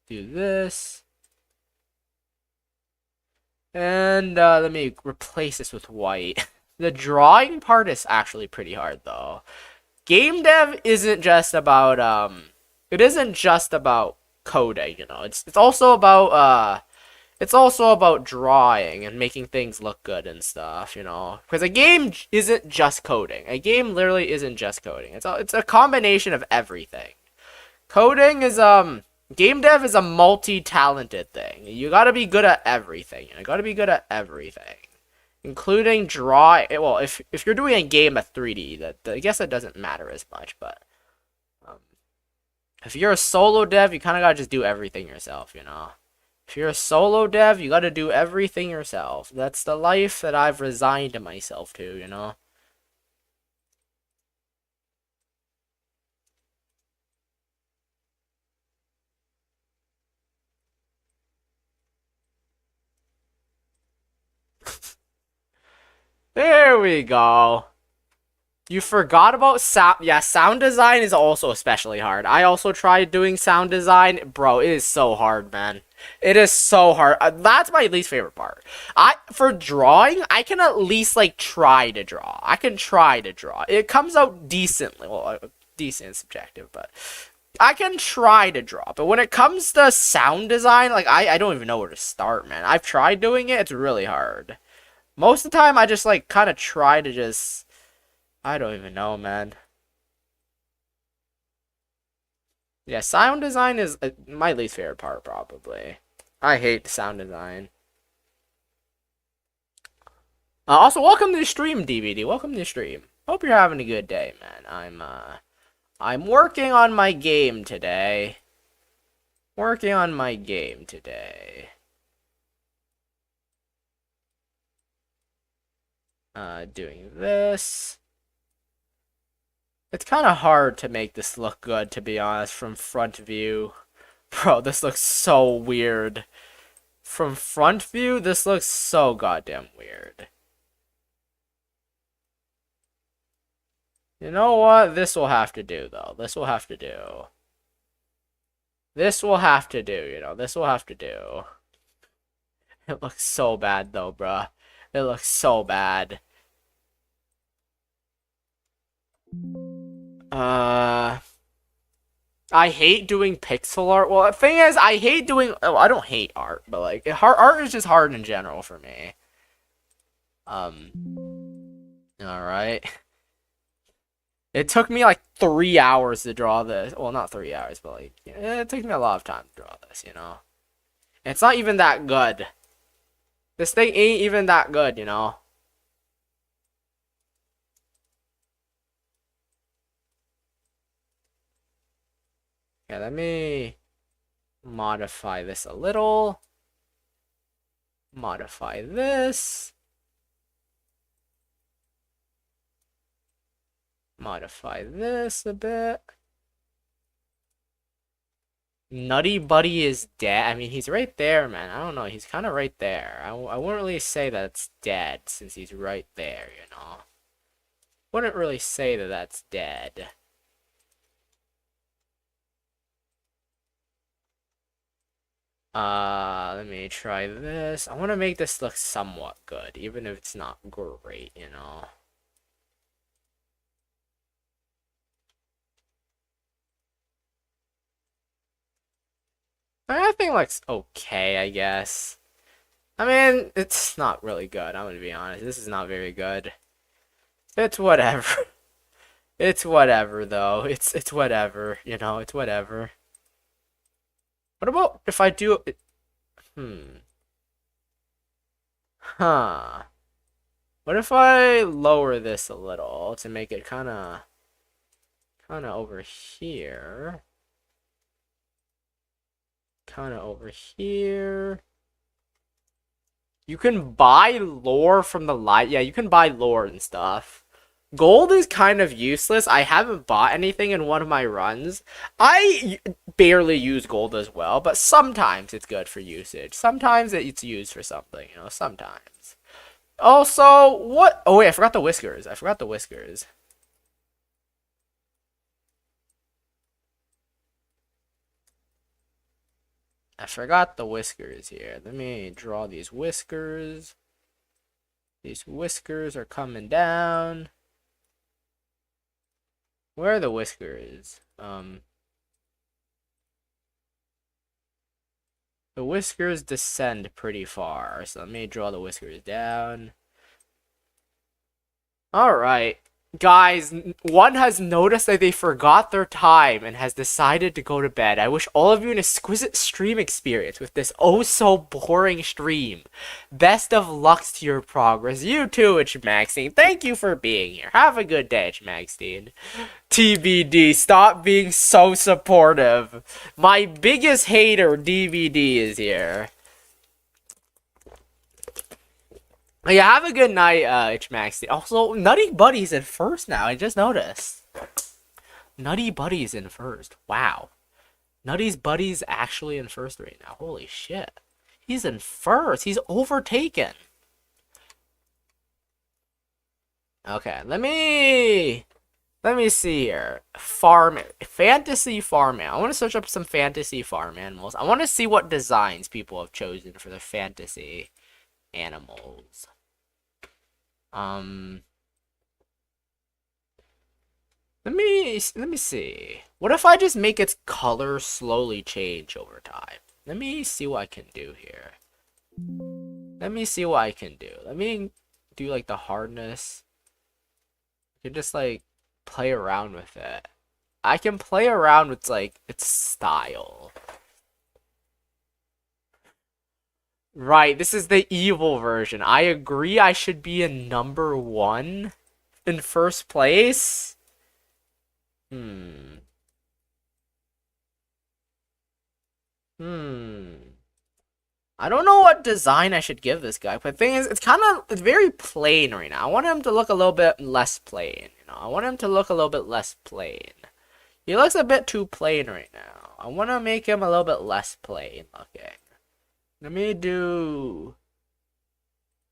Do this. And let me replace this with white. The drawing part is actually pretty hard though. Game dev isn't just about it isn't just about coding, you know. It's also about drawing and making things look good and stuff, you know. Because a game isn't just coding. A game literally isn't just coding. It's a combination of everything. Coding is game dev is a multi-talented thing. You gotta be good at everything. You gotta be good at everything, including drawing. Well, if you're doing a game at 3D, that I guess that doesn't matter as much. But if you're a solo dev, you kind of gotta just do everything yourself. You know, if you're a solo dev, you gotta do everything yourself. That's the life that I've resigned myself to. You know. There we go. You forgot about sound. Yeah, sound design is also especially hard. I also tried doing sound design. Bro, it is so hard, man. It is so hard. That's my least favorite part. For drawing, I can at least like try to draw. I can try to draw. It comes out decently. Well, decent is subjective, but I can try to draw. But when it comes to sound design, like I don't even know where to start, man. I've tried doing it. It's really hard. Most of the time, I just like kind of try to just. I don't even know, man. Yeah, sound design is my least favorite part, probably. I hate sound design. Also, welcome to the stream, DVD. Welcome to the stream. Hope you're having a good day, man. I'm working on my game today. Working on my game today. Doing this. It's kind of hard to make this look good, to be honest, from front view. Bro, this looks so weird. From front view, this looks so goddamn weird. You know what? This will have to do, though. This will have to do. This will have to do, you know. This will have to do. It looks so bad, though, bruh. It looks so bad. I hate doing pixel art. Well, the thing is, I hate doing... Oh, I don't hate art, but, like, art is just hard in general for me. Alright. It took me, like, 3 hours to draw this. Well, not 3 hours, but, like, it took me a lot of time to draw this, you know? And it's not even that good. This thing ain't even that good, you know? Yeah, let me modify this a little. Modify this. Modify this a bit. Nutty Buddy is dead. I mean, he's right there, man. I don't know. He's kind of right there. I wouldn't really say that it's dead since he's right there, you know? Wouldn't really say that that's dead. Let me try this. I want to make this look somewhat good, even if it's not great, you know? I think looks okay, I guess. I mean, it's not really good, I'm gonna be honest. This is not very good. It's whatever. It's whatever, though. It's whatever, you know, it's whatever. What about if I do... Huh. What if I lower this a little to make it kind of over here? Kind of over here. You can buy lore from the light. Yeah, you can buy lore and stuff. Gold is kind of useless. I haven't bought anything in one of my runs. I barely use gold as well, but sometimes it's good for usage. Sometimes it's used for something, you know, sometimes. Also, what? Oh, wait, I forgot the whiskers. I forgot the whiskers. I forgot the whiskers here. Let me draw these whiskers. These whiskers are coming down. Where are the whiskers? The whiskers descend pretty far, so let me draw the whiskers down. Alright. Guys, one has noticed that they forgot their time and has decided to go to bed. I wish all of you an exquisite stream experience with this oh-so-boring stream. Best of luck to your progress. You too, Itch Maxine. Thank you for being here. Have a good day, Itch Maxine. TBD, stop being so supportive. My biggest hater, DVD, is here. Yeah, have a good night, Itchmax. Also, Nutty Buddy's in first now. I just noticed. Nutty Buddy's in first. Wow. Nutty's Buddy's actually in first right now. Holy shit. He's in first. He's overtaken. Okay, let me see here. Fantasy farm animal. I want to search up some fantasy farm animals. I want to see what designs people have chosen for the fantasy animals. Let me see. What if I just make its color slowly change over time? Let me see what I can do here. Let me see what I can do. Let me do like the hardness. You can just like play around with it. I can play around with like its style. Right, this is the evil version. I agree I should be in number 1 in first place. Hmm. I don't know what design I should give this guy, but the thing is, it's very plain right now. I want him to look a little bit less plain, you know. I want him to look a little bit less plain. He looks a bit too plain right now. I want to make him a little bit less plain looking. Let me do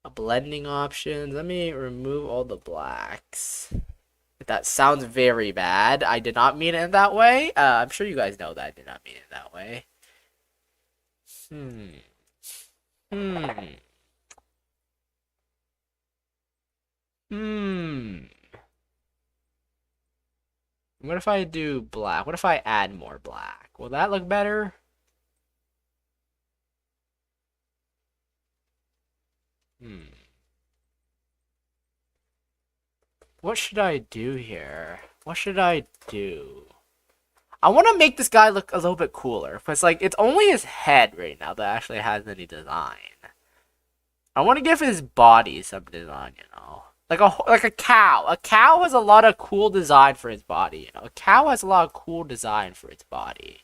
a blending options. Let me remove all the blacks. That sounds very bad. I did not mean it that way. I'm sure you guys know that I did not mean it that way. Hmm. What if I do black? What if I add more black? Will that look better? What should I do here? What should I do? I want to make this guy look a little bit cooler. Because, like, it's only his head right now that actually has any design. I want to give his body some design, you know? Like a cow. A cow has a lot of cool design for its body, you know? A cow has a lot of cool design for its body.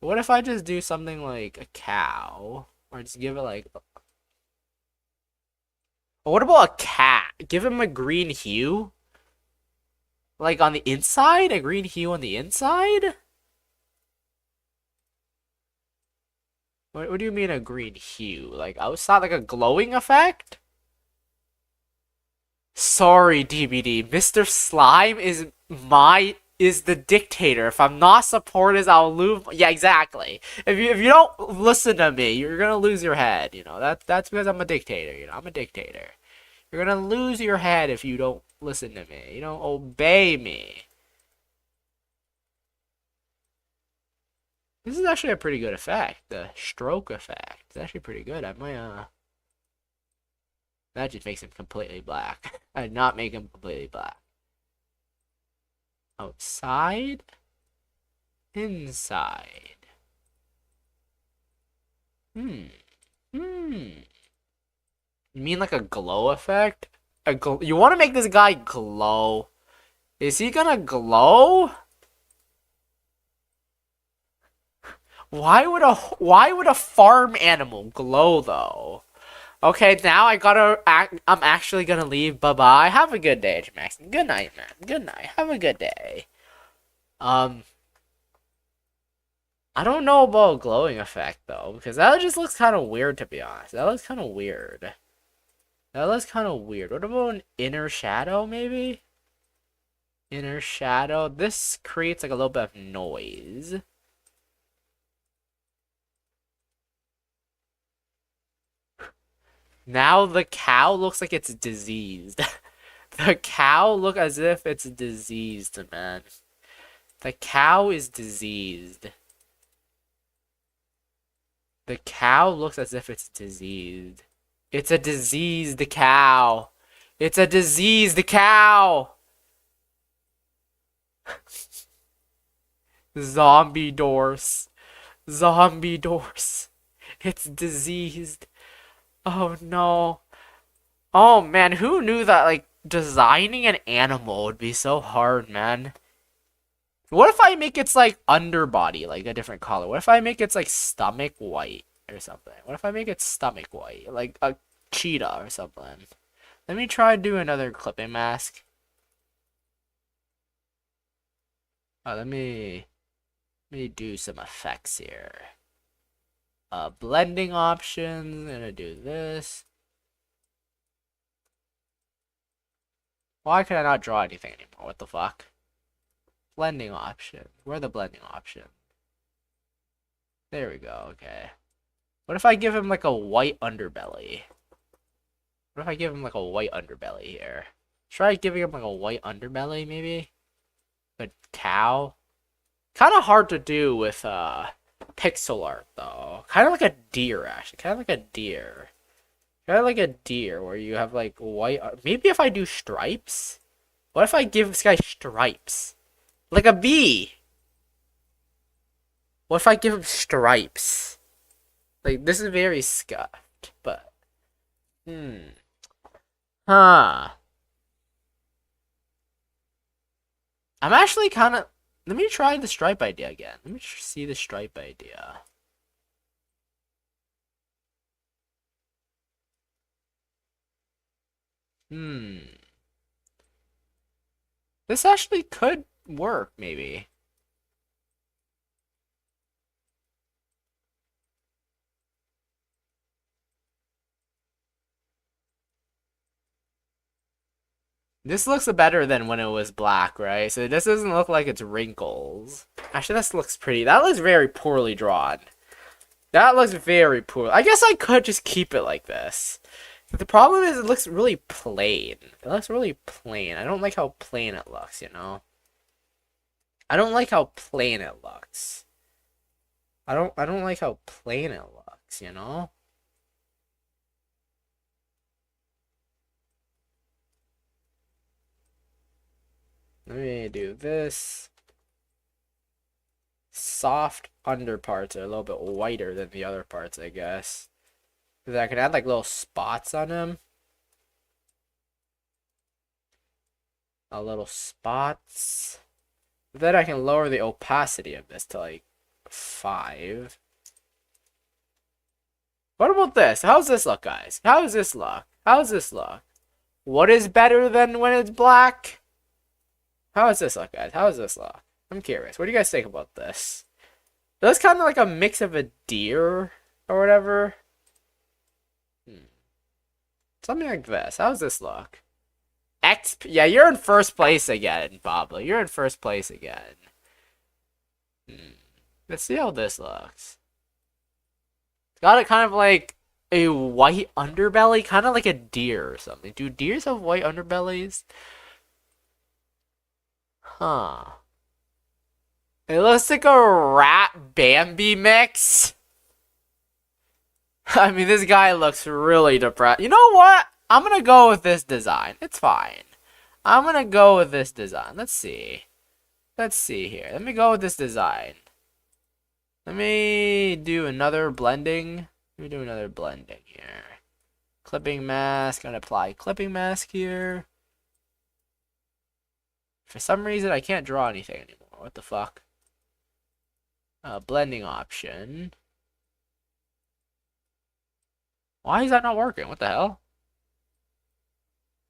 What if I just do something like a cow? Or just give it, like... Or what about a cat? Give him a green hue? Like on the inside? A green hue on the inside? What do you mean a green hue? Like outside, like a glowing effect? Sorry, DBD. Mr. Slime is the dictator. If I'm not supporters, I'll lose. Yeah, exactly. If you don't listen to me, you're gonna lose your head. You know that's because I'm a dictator. You know I'm a dictator. You're gonna lose your head if you don't listen to me. You don't obey me. This is actually a pretty good effect. The stroke effect. It's actually pretty good. I might That just makes him completely black. I did not make him completely black. Outside. Inside. You mean like a glow effect? You want to make this guy glow? Is he gonna glow? Why would a farm animal glow though? Okay, now I'm actually gonna leave. Bye bye. Have a good day, Max. Good night, man. Good night. Have a good day. I don't know about a glowing effect though, because that just looks kind of weird to be honest. That looks kind of weird. That looks kind of weird. What about an inner shadow, maybe? Inner shadow. This creates like a little bit of noise. Now the cow looks like it's diseased. The cow look as if it's diseased, man. The cow is diseased. The cow looks as if it's diseased. It's a diseased cow. It's a diseased cow. Zombie doors. Zombie doors. It's diseased. Oh no. Oh man, who knew that like designing an animal would be so hard, man? What if I make its like underbody like a different color? What if I make its like stomach white or something? What if I make its stomach white? Like a cheetah or something. Let me try to do another clipping mask. Oh, let me do some effects here. Blending options. I'm gonna do this. Why can I not draw anything anymore? What the fuck? Blending option. Where are the blending options? There we go. Okay. What if I give him like a white underbelly? What if I give him like a white underbelly here? Try giving him like a white underbelly, maybe? A cow? Kind of hard to do with pixel art though. Kind of like a deer actually. Kind of like a deer. Kind of like a deer where you have like white. Maybe if I do stripes. What if I give this guy stripes? Like a bee. What if I give him stripes? Like this is very scuffed, but huh. I'm actually kind of. Let me try the stripe idea again. Let me see the stripe idea. This actually could work, maybe. This looks better than when it was black, right? So this doesn't look like it's wrinkles. Actually, this looks pretty. That looks very poorly drawn. That looks very poor. I guess I could just keep it like this. But the problem is it looks really plain. It looks really plain. I don't like how plain it looks, you know? I don't like how plain it looks. I don't like how plain it looks, you know? Let me do this. Soft underparts are a little bit whiter than the other parts, I guess. Because I can add like little spots on them. Little spots. Then I can lower the opacity of this to like 5. What about this? How's this look, guys? How does this look? How does this look? What is better than when it's black? How does this look, guys? How does this look? I'm curious. What do you guys think about this? It looks kind of like a mix of a deer or whatever. Something like this. How does this look? Yeah, you're in first place again, Pablo. You're in first place again. Let's see how this looks. It's got it kind of like a white underbelly, kind of like a deer or something. Do deers have white underbellies? Huh. It looks like a rat Bambi mix. I mean, this guy looks really depressed. You know what? I'm gonna go with this design. It's fine. I'm gonna go with this design. Let's see. Let's see here. Let me go with this design. Let me do another blending. Let me do another blending here. Clipping mask. Gonna apply clipping mask here. For some reason, I can't draw anything anymore. What the fuck? Blending option. Why is that not working? What the hell?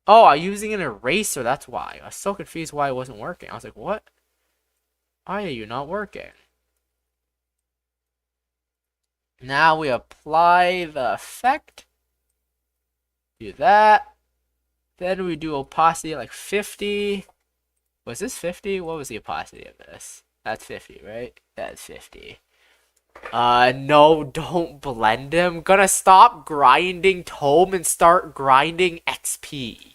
Oh, I'm using an eraser. That's why. I was so confused why it wasn't working. I was like, what? Why are you not working? Now we apply the effect. Do that. Then we do opacity like 50. Was this 50? What was the opacity of this? That's 50, right? That's 50. No, don't blend him. Gonna stop grinding Tome and start grinding XP.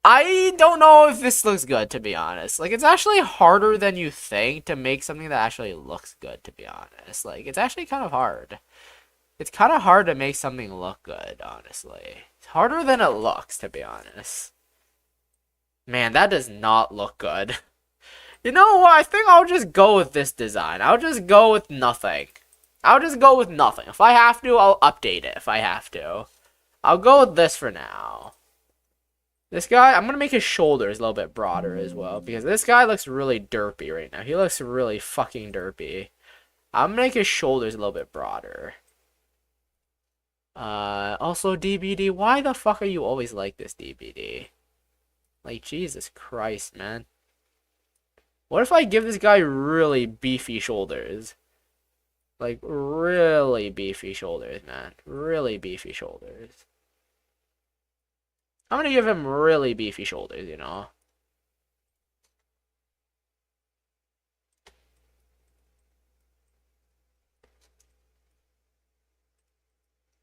I don't know if this looks good, to be honest. Like, it's actually harder than you think to make something that actually looks good, to be honest. Like, it's actually kind of hard. It's kind of hard to make something look good, honestly. It's harder than it looks, to be honest. Man, that does not look good. You know what? I think I'll just go with this design. I'll just go with nothing. I'll just go with nothing. If I have to, I'll update it if I have to. I'll go with this for now. This guy, I'm going to make his shoulders a little bit broader as well. Because this guy looks really derpy right now. He looks really fucking derpy. I'm going to make his shoulders a little bit broader. Also, DBD, why the fuck are you always like this, DBD? Like, Jesus Christ, man. What if I give this guy really beefy shoulders? Like, really beefy shoulders, man. Really beefy shoulders. I'm gonna give him really beefy shoulders, you know?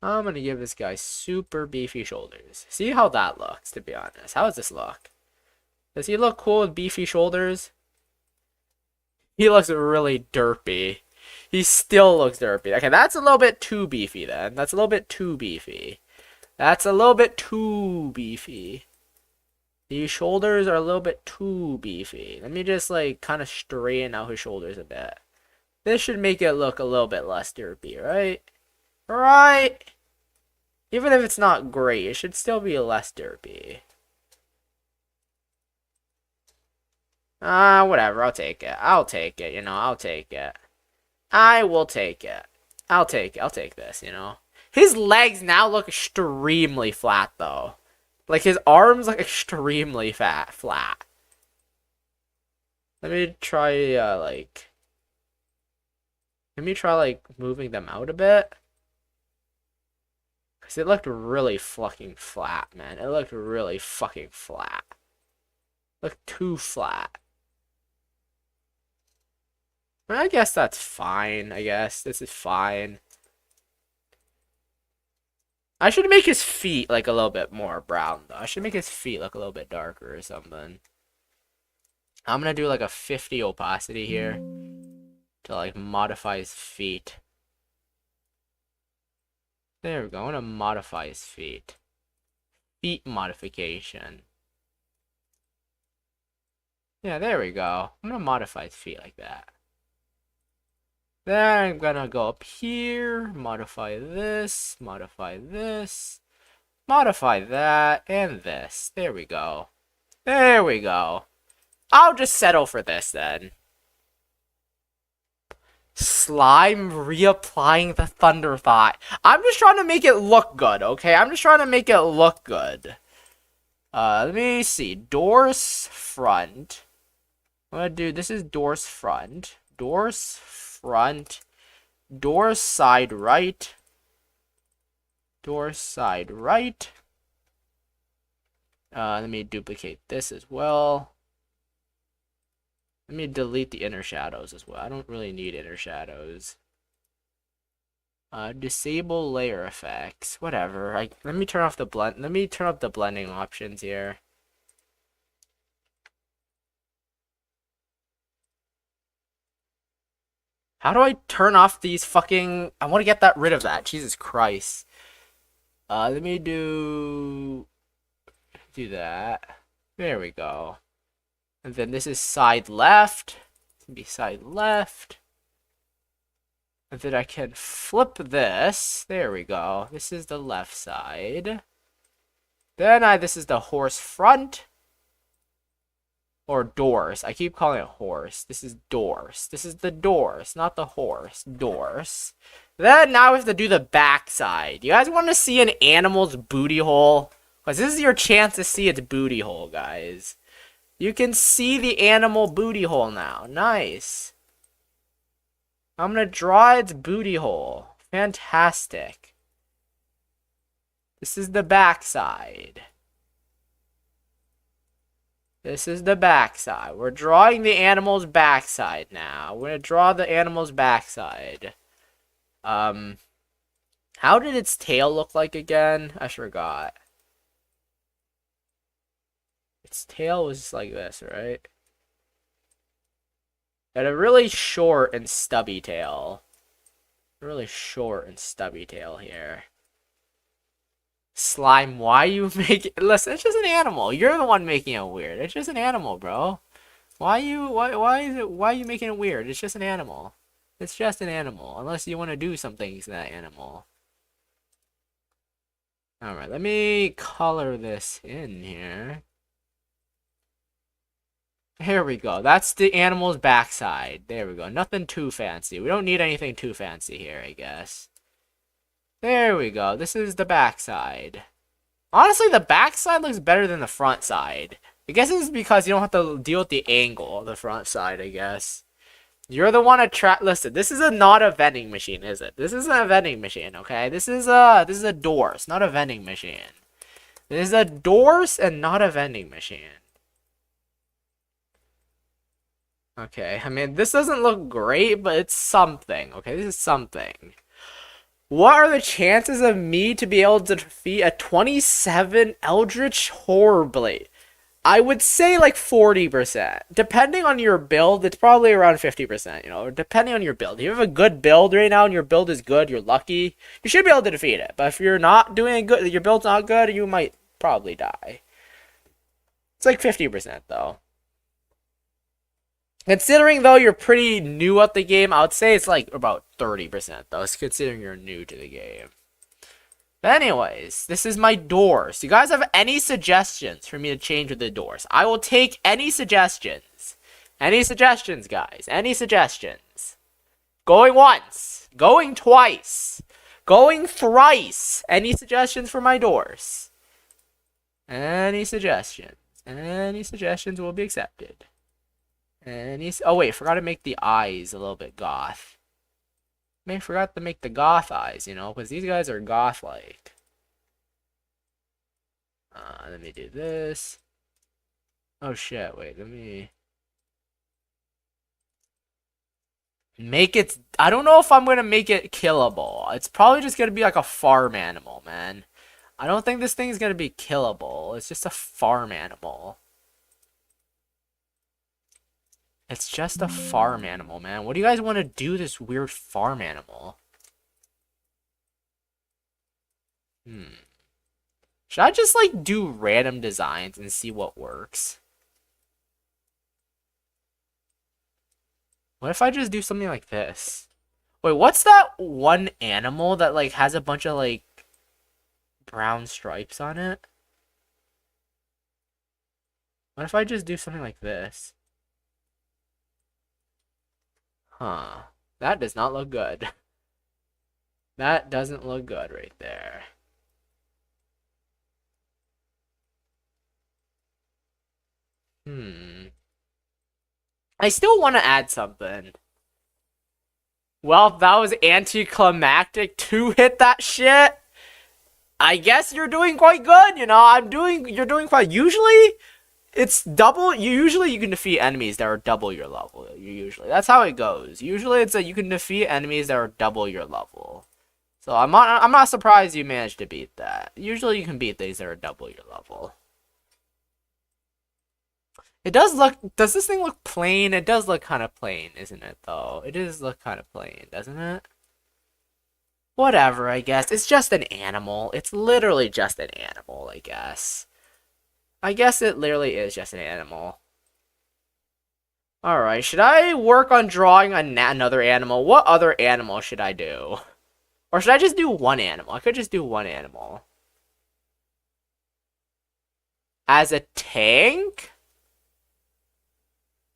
I'm gonna give this guy super beefy shoulders. See how that looks, to be honest. How does this look? Does he look cool with beefy shoulders? He looks really derpy. He still looks derpy. Okay, that's a little bit too beefy then. That's a little bit too beefy. That's a little bit too beefy. These shoulders are a little bit too beefy. Let me just like kind of straighten out his shoulders a bit. This should make it look a little bit less derpy, right? Right? Even if it's not great, it should still be less derpy. Whatever, I'll take it. I'll take it, you know, I'll take it. I will take it. I'll take it. I'll take this, you know. His legs now look extremely flat, though. Like, his arms, like, extremely flat. Let me try, moving them out a bit. Because it looked really fucking flat, man. It looked really fucking flat. Looked too flat. I guess that's fine, I guess. This is fine. I should make his feet, like, a little bit more brown, though. I should make his feet look a little bit darker or something. I'm gonna do, like, a 50 opacity here to, like, modify his feet. There we go. I want to modify his feet. Feet modification. Yeah, there we go. I'm gonna modify his feet like that. Then I'm gonna go up here, modify this, modify this, modify that, and this. There we go. There we go. I'll just settle for this then. Slime reapplying the Thunder Thought. I'm just trying to make it look good, okay? I'm just trying to make it look good. Let me see. Doors front. I'm gonna do, this is doors front. Doors front. Doors side right. Doors side right. Let me duplicate this as well. Let me delete the inner shadows as well. I don't really need inner shadows. Disable layer effects. Whatever. Let me turn off the blend. Let me turn up the blending options here. How do I turn off these fucking... I want to get rid of that. Jesus Christ. Let me do that. There we go. And then this is side left. It's gonna be side left. And then I can flip this. There we go. This is the left side. Then this is the horse front. Or doors. I keep calling it horse. This is doors. This is the doors, not the horse. Doors. Then now we have to do the back side. You guys want to see an animal's booty hole? Because this is your chance to see its booty hole, guys. You can see the animal booty hole now. Nice. I'm going to draw its booty hole. Fantastic. This is the back side. This is the backside. We're drawing the animal's backside now. We're going to draw the animal's backside. How did its tail look like again? I forgot. Its tail was like this, right? Had a really short and stubby tail. Really short and stubby tail here. Slime, why you make it? Listen, it's just an animal. You're the one making it weird. It's just an animal, bro. Why are you making it weird? It's just an animal. It's just an animal. Unless you want to do some things to that animal. Alright, let me color this in here. Here we go. That's the animal's backside. There we go. Nothing too fancy. We don't need anything too fancy here, I guess. There we go. This is the backside. Honestly, the backside looks better than the front side. I guess it's because you don't have to deal with the angle of the front side, I guess. You're the one listen, this is not a vending machine, is it? This isn't a vending machine, okay? This is a doors, not a vending machine. This is a doors and not a vending machine. Okay, I mean, this doesn't look great, but it's something, okay? This is something. What are the chances of me to be able to defeat a 27 Eldritch Horror Blade? I would say like 40%. Depending on your build, it's probably around 50%, you know, depending on your build. If you have a good build right now and your build is good, you're lucky, you should be able to defeat it. But if you're not doing good, your build's not good, you might probably die. It's like 50% though. Considering, though, you're pretty new at the game, I would say it's like about 30%, though, considering you're new to the game. But anyways, this is my doors. Do you guys have any suggestions for me to change with the doors? I will take any suggestions. Any suggestions, guys? Any suggestions? Going once. Going twice. Going thrice. Any suggestions for my doors? Any suggestions? Any suggestions will be accepted. Oh wait, forgot to make the eyes a little bit goth. I forgot to make the goth eyes, you know, because these guys are goth-like. Let me do this. Oh shit, wait, let me make it. I don't know if I'm gonna make it killable. It's probably just gonna be like a farm animal, man. I don't think this thing is gonna be killable. It's just a farm animal. It's just a farm animal, man. What do you guys want to do this weird farm animal? Should I just, like, do random designs and see what works? What if I just do something like this? Wait, what's that one animal that, like, has a bunch of, like, brown stripes on it? What if I just do something like this? Huh. That does not look good. That doesn't look good right there. I still want to add something. Well, that was anticlimactic to hit that shit. I guess you're doing quite good, you know. You're doing quite. Usually, it's double. Usually, you can defeat enemies that are double your level. That's how it goes. Usually, it's that you can defeat enemies that are double your level. So I'm not surprised you managed to beat that. Usually, you can beat things that are double your level. It does look. Does this thing look plain? It does look kind of plain, isn't it? Though it does look kind of plain, doesn't it? Whatever, I guess. It's just an animal. It's literally just an animal, I guess. I guess it literally is just an animal. Alright, should I work on drawing another animal? What other animal should I do? Or should I just do one animal? I could just do one animal. As a tank?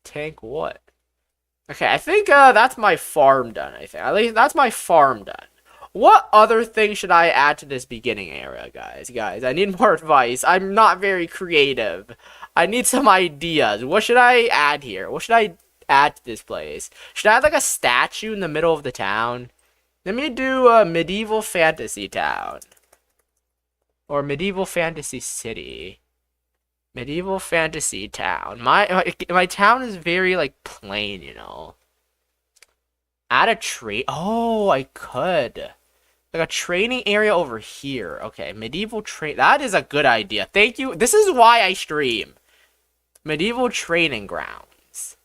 Tank what? Okay, I think that's my farm done, I think. At least that's my farm done. What other thing should I add to this beginning area, guys? Guys, I need more advice. I'm not very creative. I need some ideas. What should I add here? What should I add to this place? Should I add like a statue in the middle of the town? Let me do a medieval fantasy town. Or medieval fantasy city. Medieval fantasy town. My town is very like plain, you know. Add a tree. Oh, I could. Like a training area over here. Okay, medieval train. That is a good idea. Thank you. This is why I stream. Medieval training grounds.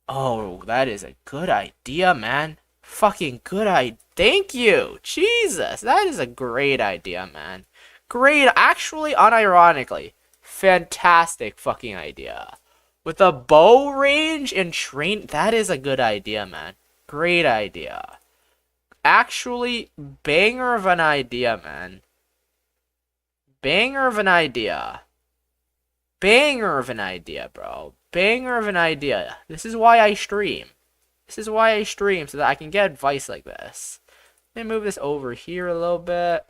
Oh, that is a good idea, man. Fucking good idea. Thank you. Jesus, that is a great idea, man. Great. Actually, unironically, fantastic fucking idea. With a bow range and train. That is a good idea, man. Great idea. Actually, banger of an idea, man. Banger of an idea. Banger of an idea, bro. Banger of an idea. This is why I stream. This is why I stream, so that I can get advice like this. Let me move this over here a little bit.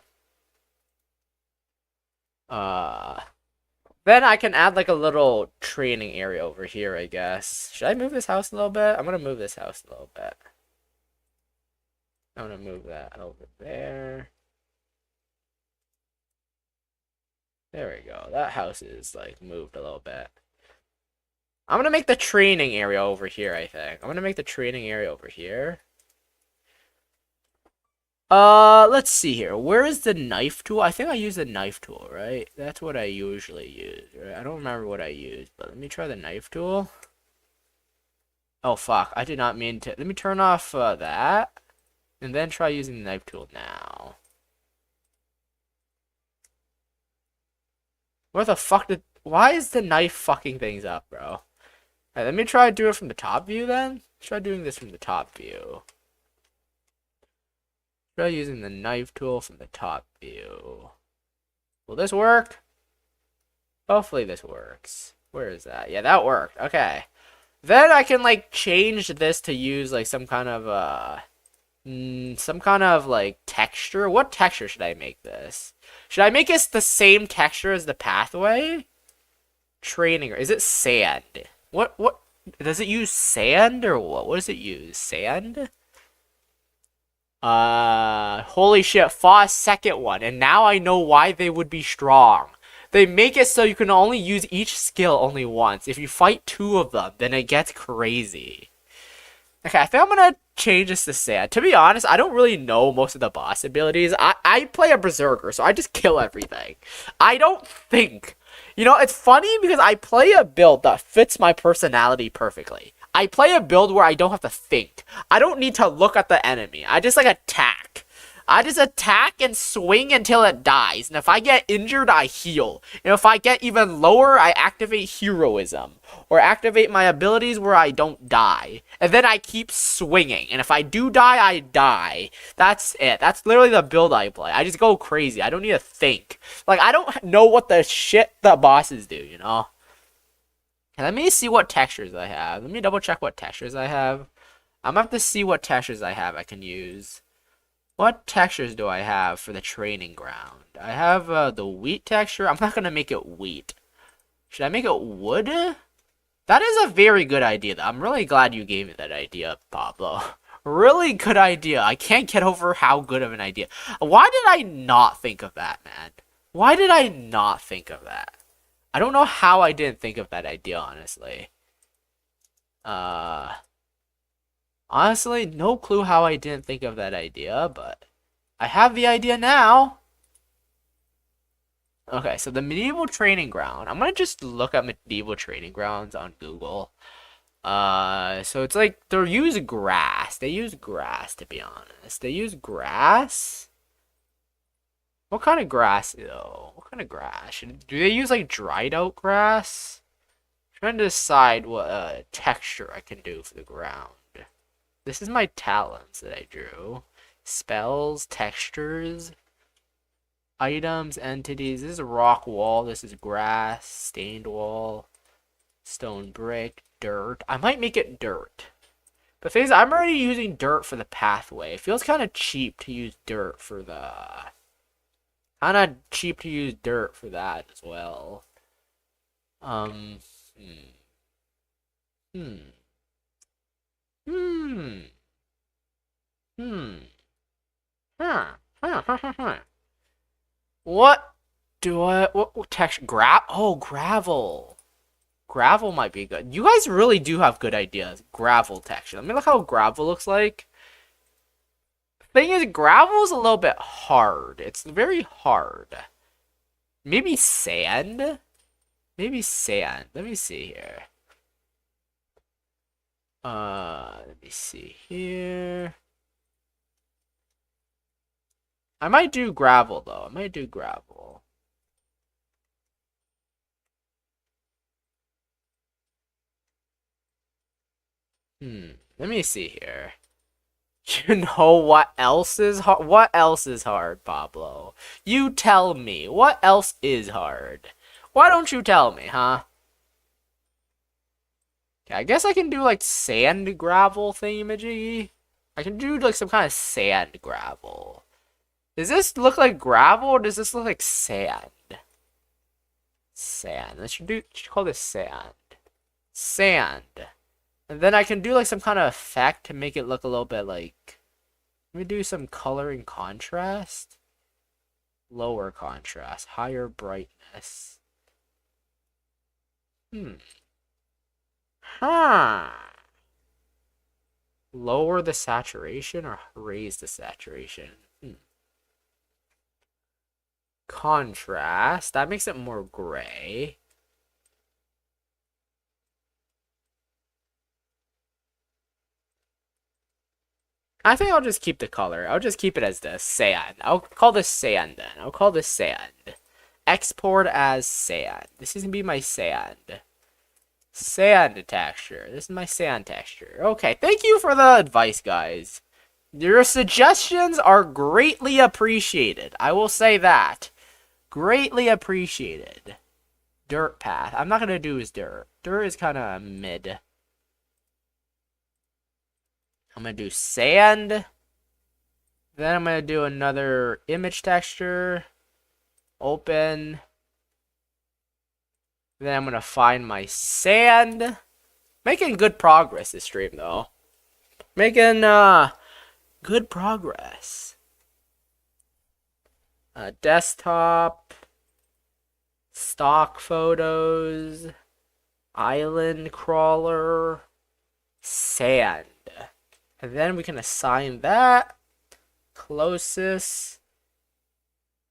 Then I can add like a little training area over here, I guess. Should I move this house a little bit? I'm gonna move this house a little bit. I'm gonna move that over there. There we go. That house is like moved a little bit. I'm gonna make the training area over here, I think. I'm gonna make the training area over here. Let's see here. Where is the knife tool? I think I use the knife tool, right? That's what I usually use, right? I don't remember what I used, but let me try the knife tool. Oh, fuck. I did not mean to. Let me turn off that. And then try using the knife tool now. Where the fuck did... Why is the knife fucking things up, bro? Alright, let me try to do it from the top view then. Try doing this from the top view. Try using the knife tool from the top view. Will this work? Hopefully this works. Where is that? Yeah, that worked. Okay. Then I can, like, change this to use, like, some kind of, Some kind of like texture. What texture should I make this? Should I make it the same texture as the pathway? Training. Is it sand? What does it use sand or what? What does it use? Sand? Holy shit, fought a second one, and now I know why they would be strong. They make it so you can only use each skill only once. If you fight two of them, then it gets crazy. Okay, I think I'm gonna change this to sand. To be honest, I don't really know most of the boss abilities. I play a berserker, so I just kill everything. I don't think. You know, it's funny because I play a build that fits my personality perfectly. I play a build where I don't have to think. I don't need to look at the enemy. I just like attack. I just attack and swing until it dies. And if I get injured, I heal. And if I get even lower, I activate heroism. Or activate my abilities where I don't die. And then I keep swinging. And if I do die, I die. That's it. That's literally the build I play. I just go crazy. I don't need to think. Like, I don't know what the shit the bosses do, you know? Let me see what textures I have. Let me double check what textures I have. I'm gonna have to see what textures I have I can use. What textures do I have for the training ground? I have the wheat texture. I'm not gonna make it wheat. Should I make it wood? That is a very good idea. I'm really glad you gave me that idea, Pablo. Really good idea. I can't get over how good of an idea. Why did I not think of that, man? Why did I not think of that? I don't know how I didn't think of that idea, honestly. Honestly, no clue how I didn't think of that idea, but I have the idea now. Okay, so the medieval training ground. I'm gonna just look at medieval training grounds on Google. So it's like they use grass. They use grass, to be honest. They use grass. What kind of grass, though? What kind of grass? Do they use like dried out grass? I'm trying to decide what texture I can do for the ground. This is my talents that I drew. Spells, textures, items, entities. This is a rock wall. This is grass, stained wall, stone brick, dirt. I might make it dirt. But the thing is, I'm already using dirt for the pathway. It feels kind of cheap to use dirt for the... Kind of cheap to use dirt for that as well. Hmm. What do I... What texture? Gravel. Gravel might be good. You guys really do have good ideas. Gravel texture. Let me look how gravel looks like. Thing is, gravel is a little bit hard. It's very hard. Maybe sand? Maybe sand. Let me see here. Let me see here. I might do gravel, though. I might do gravel. Let me see here. You know what else is hard? What else is hard, Pablo? You tell me. What else is hard? Why don't you tell me, huh? Okay, I guess I can do like sand gravel thingamajiggy. I can do like some kind of sand gravel. Does this look like gravel or does this look like sand? Sand. Let's call this sand. Sand. And then I can do like some kind of effect to make it look a little bit like... Let me do some color and contrast. Lower contrast. Higher brightness. Lower the saturation or raise the saturation? Contrast. That makes it more gray. I think I'll just keep the color. I'll just keep it as the sand. I'll call this sand then. I'll call this sand. Export as sand. This is going to be my sand. Sand texture. This is my sand texture. Okay, thank you for the advice, guys. Your suggestions are greatly appreciated. I will say that. Greatly appreciated. Dirt path. I'm not going to do is dirt. Dirt is kind of mid. I'm going to do sand. Then I'm going to do another image texture. Open. Then I'm going to find my sand. Making good progress this stream, though. Making, good progress. Desktop. Stock photos. Island crawler. Sand. And then we can assign that. Closest.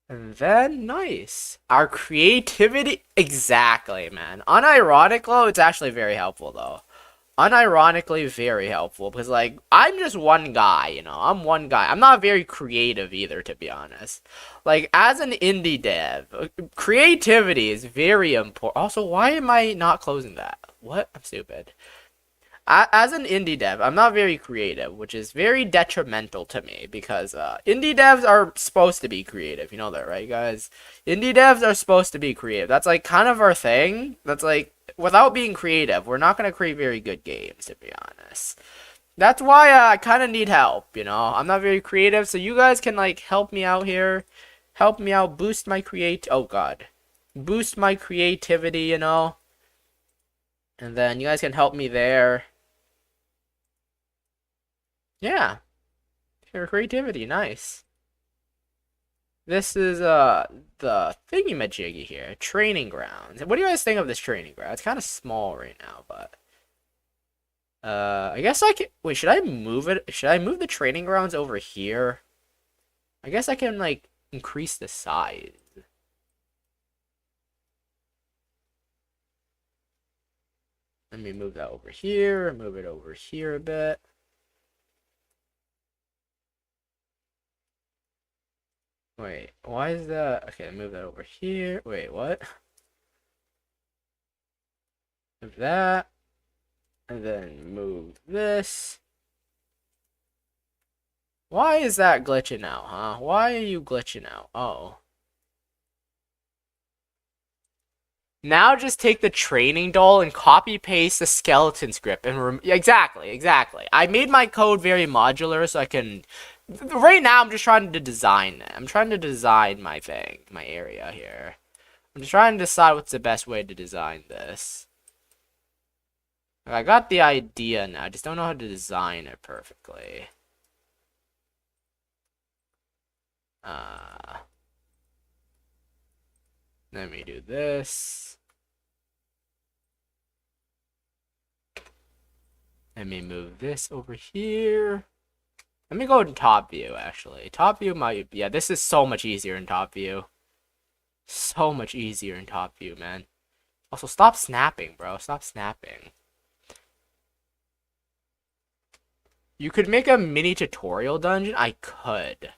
And then, nice. Our creativity, exactly, man. Unironically, it's actually very helpful, though. Unironically, very helpful. Because, like, I'm just one guy, you know? I'm one guy. I'm not very creative either, to be honest. Like, as an indie dev, creativity is very important. Also, why am I not closing that? What? I'm stupid. As an indie dev, I'm not very creative, which is very detrimental to me because indie devs are supposed to be creative. You know that, right, guys? Indie devs are supposed to be creative. That's like kind of our thing. That's like, without being creative, we're not going to create very good games, to be honest. That's why I kind of need help, you know? I'm not very creative, so you guys can, like, help me out here. Help me out, boost my oh god. Boost my creativity, you know? And then you guys can help me there. Yeah. Your creativity, nice. This is the thingy-majiggy here, training grounds. What do you guys think of this training ground? It's kind of small right now, but I guess I can. Wait, should I move it? Should I move the training grounds over here? I guess I can like increase the size. Let me move that over here. Move it over here a bit. Wait, why is that? Okay, move that over here. Wait, what? Move that. And then move this. Why is that glitching out, huh? Why are you glitching out? Oh. Now just take the training doll and copy paste the skeleton script and exactly. I made my code very modular so I can. Right now I'm just trying to design it. I'm trying to design my thing, my area here. I'm just trying to decide what's the best way to design this. I got the idea now. I just don't know how to design it perfectly. Let me do this. Let me move this over here. Let me go in top view, actually. Top view might... Yeah, this is so much easier in top view. So much easier in top view, man. Also, stop snapping, bro. Stop snapping. You could make a mini tutorial dungeon? I could.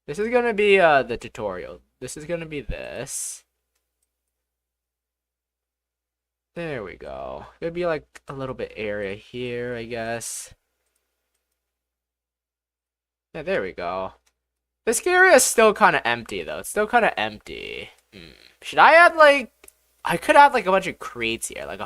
This is gonna be, the tutorial. This is gonna be this. There we go. It'd be like a little bit area here, I guess. Yeah, there we go. This area is still kind of empty, though. It's still kind of empty. Should I add, like... I could add, like, a bunch of crates here. Like,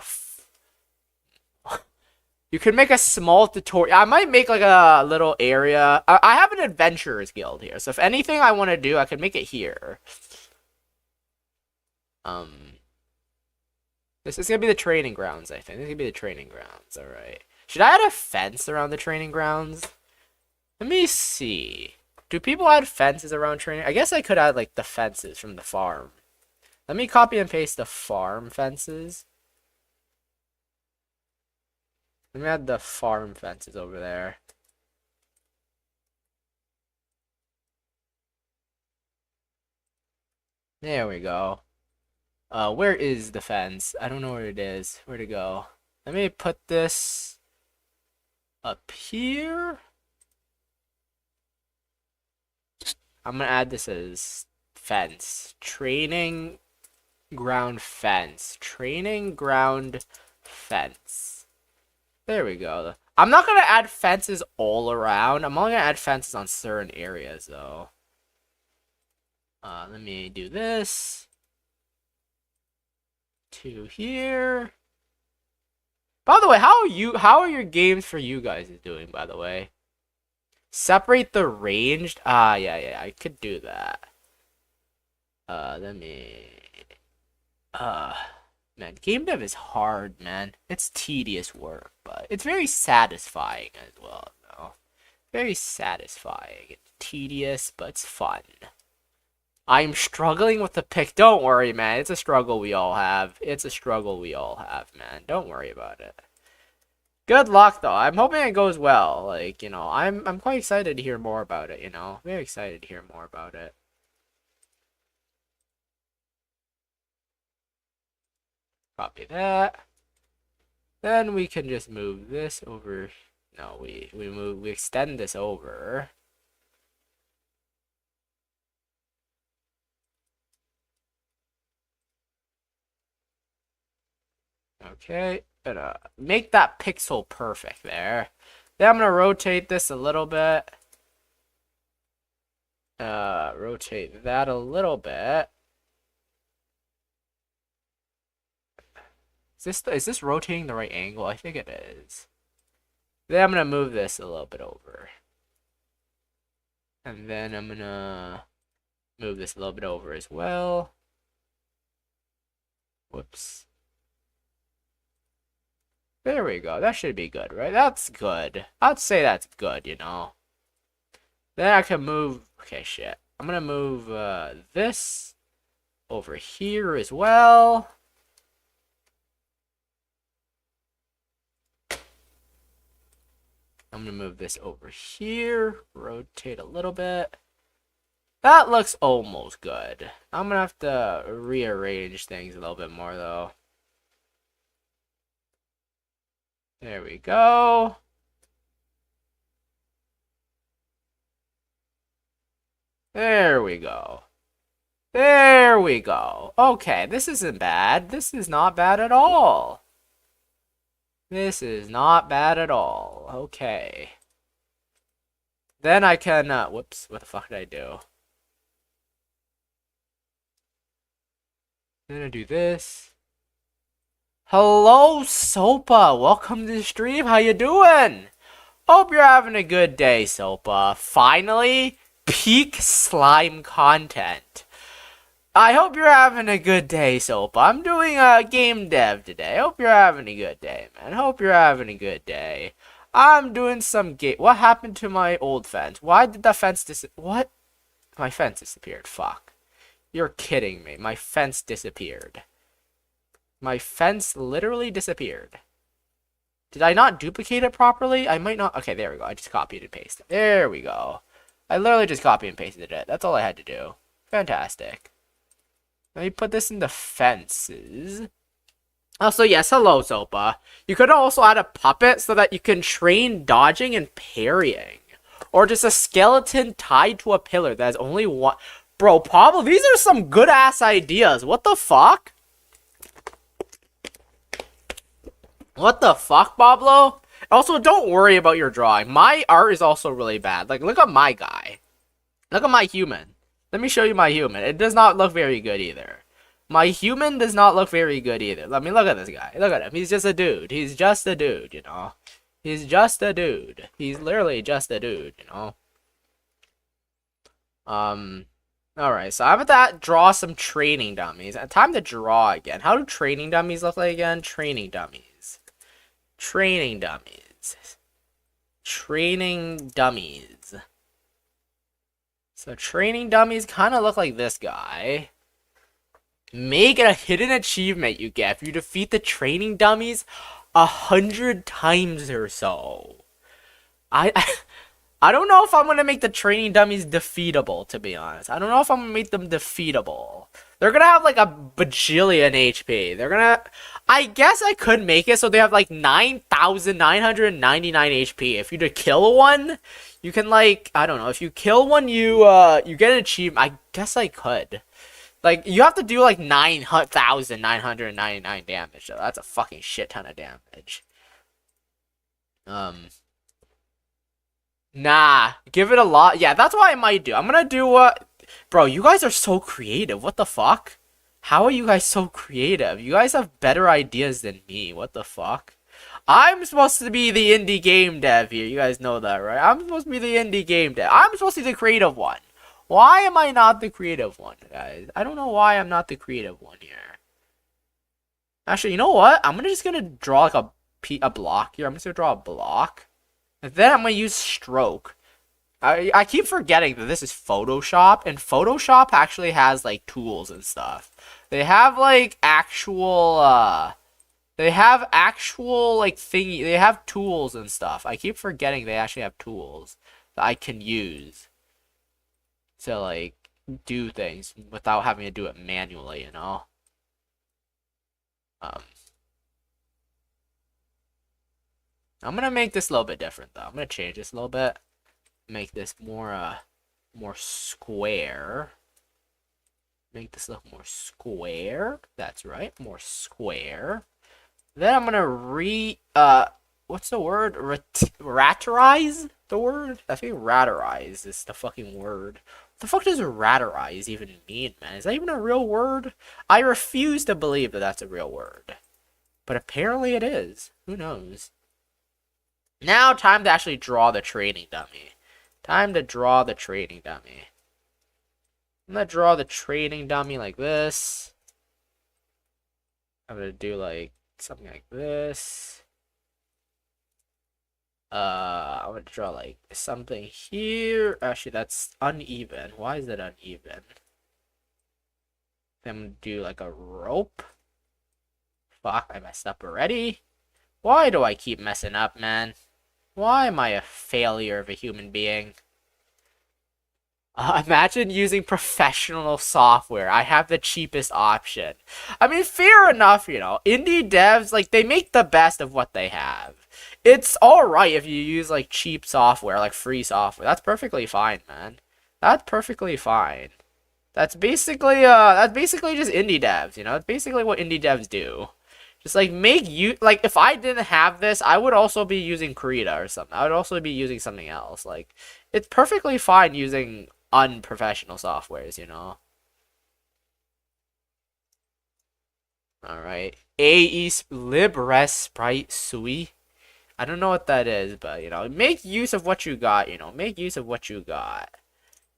you could make a small tutorial. I might make, like, a little area. I have an adventurers guild here. So if anything I want to do, I could make it here. This is going to be the training grounds, I think. This is going to be the training grounds. Alright. Should I add a fence around the training grounds? Let me see. Do people add fences around training? I guess I could add, like, the fences from the farm. Let me copy and paste the farm fences. Let me add the farm fences over there. There we go. Where is the fence? I don't know where it is. Where to go? Let me put this up here. I'm gonna add this as fence. Training ground fence. Training ground fence. There we go. I'm not gonna add fences all around. I'm only gonna add fences on certain areas, though. Let me do this. To here. By the way, how are your games for you guys doing, by the way? Separate the ranged. Ah, yeah, I could do that. Let me. Man, game dev is hard, man. It's tedious work, but it's very satisfying as well, though. Very satisfying. It's tedious, but it's fun. I'm struggling with the pick. Don't worry, man. It's a struggle we all have. It's a struggle we all have, man. Don't worry about it. Good luck, though. I'm hoping it goes well. Like, you know, I'm quite excited to hear more about it, you know. Very excited to hear more about it. Copy that. Then we can just move this over. No, we extend this over. Okay, gonna make that pixel perfect there. Then I'm gonna rotate this a little bit. Rotate that a little bit. Is this rotating the right angle? I think it is. Then I'm gonna move this a little bit over. And then I'm gonna move this a little bit over as well. Whoops. There we go. That should be good, right? That's good. I'd say that's good, you know. Then I can move... Okay, shit. I'm gonna move this over here as well. I'm gonna move this over here. Rotate a little bit. That looks almost good. I'm gonna have to rearrange things a little bit more, though. There we go. There we go. There we go. Okay, this isn't bad. This is not bad at all. This is not bad at all. Okay. Then I can, whoops, what the fuck did I do? Then I do this. Hello, Sopa. Welcome to the stream. How you doing? Hope you're having a good day, Sopa. Finally, peak slime content. I hope you're having a good day, Sopa. I'm doing a game dev today. Hope you're having a good day, man. Hope you're having a good day. I'm doing some game. What happened to my old fence? Why did the fence What? My fence disappeared. Fuck. You're kidding me. My fence disappeared. My fence literally disappeared. Did I not duplicate it properly? I might not. Okay, there we go. I just copied and pasted. There we go. I literally just copied and pasted it. That's all I had to do. Fantastic. Let me put this in the fences. Also, yes, hello, Sopa. You could also add a puppet so that you can train dodging and parrying. Or just a skeleton tied to a pillar that has only one... Bro, Pablo, these are some good-ass ideas. What the fuck? What the fuck, Pablo? Also, don't worry about your drawing. My art is also really bad. Like, look at my guy. Look at my human. Let me show you my human. It does not look very good either. My human does not look very good either. Let me look at this guy. Look at him. He's just a dude. He's just a dude, you know. He's just a dude. He's literally just a dude, you know. Alright, so I'm about to draw some training dummies. Time to draw again. How do training dummies look like again? Training dummies. Training dummies. Training dummies. So training dummies kind of look like this guy. Make it a hidden achievement you get if you defeat the training dummies 100 times or so. I don't know if I'm going to make the training dummies defeatable, to be honest. I don't know if I'm going to make them defeatable. They're going to have like a bajillion HP. They're going to... I guess I could make it so they have like 9,999 HP. If you to kill one, you can like... I don't know. If you kill one, you get an achievement. I guess I could. Like, you have to do like 9,999 damage. So that's a fucking shit ton of damage. Nah, give it a lot. Yeah, that's what I might do. I'm gonna do Bro, you guys are so creative. What the fuck? How are you guys so creative? You guys have better ideas than me. What the fuck? I'm supposed to be the indie game dev here. You guys know that, right? I'm supposed to be the indie game dev. I'm supposed to be the creative one. Why am I not the creative one, guys? I don't know why I'm not the creative one here. Actually, you know what? I'm just gonna draw like a block here. I'm just gonna draw a block. And then I'm gonna use stroke. I keep forgetting that this is Photoshop, and Photoshop actually has like tools and stuff. They have like actual like thingy. They have tools and stuff. I keep forgetting they actually have tools that I can use to like do things without having to do it manually, you know. I'm gonna make this a little bit different though. I'm gonna change this a little bit. Make this more square. Make this look more square. That's right, more square. Then I'm gonna what's the word? Ratterize the word? I think ratterize is the fucking word. What the fuck does ratterize even mean, man? Is that even a real word? I refuse to believe that that's a real word. But apparently it is. Who knows? Now, time to actually draw the training dummy. Time to draw the training dummy. I'm gonna draw the training dummy like this. I'm gonna do like something like this. I'm gonna draw like something here. Actually, that's uneven. Why is it uneven? Then I'm gonna do like a rope. Fuck, I messed up already. Why do I keep messing up, man? Why am I a failure of a human being? Imagine using professional software. I have the cheapest option. I mean, fair enough, you know. Indie devs, like, they make the best of what they have. It's alright if you use, like, cheap software, like free software. That's perfectly fine, man. That's perfectly fine. That's basically just indie devs, you know? That's basically what indie devs do. Just like like if I didn't have this, I would also be using Krita or something. I would also be using something else. Like it's perfectly fine using unprofessional softwares, you know. All right, AE Libres Sprite Sui. I don't know what that is, but you know, make use of what you got. You know, make use of what you got.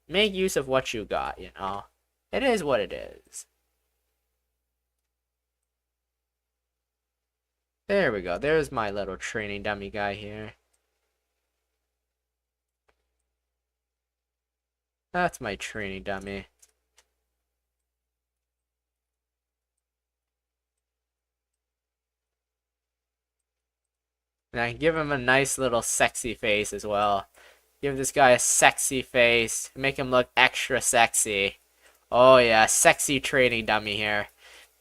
Make use of what you got. You know, it is what it is. There we go. There's my little training dummy guy here. That's my training dummy. And I can give him a nice little sexy face as well. Give this guy a sexy face. Make him look extra sexy. Oh yeah, sexy training dummy here.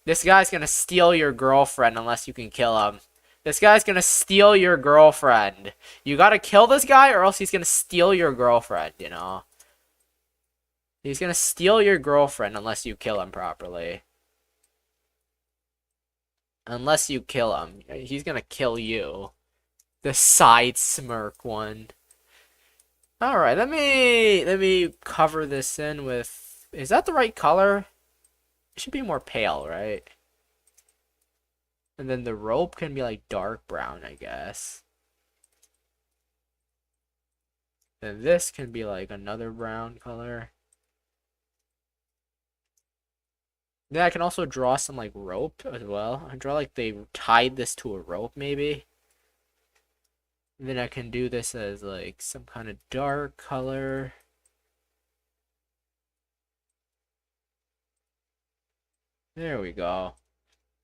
This guy's gonna steal your girlfriend unless you can kill him. This guy's gonna steal your girlfriend. You gotta kill this guy or else he's gonna steal your girlfriend, you know? He's gonna steal your girlfriend unless you kill him properly. Unless you kill him. He's gonna kill you. The side smirk one. Alright, let me cover this in with... Is that the right color? It should be more pale, right? And then the rope can be like dark brown, I guess. Then this can be like another brown color. Then I can also draw some like rope as well. I draw like they tied this to a rope maybe. And then I can do this as like some kind of dark color. There we go.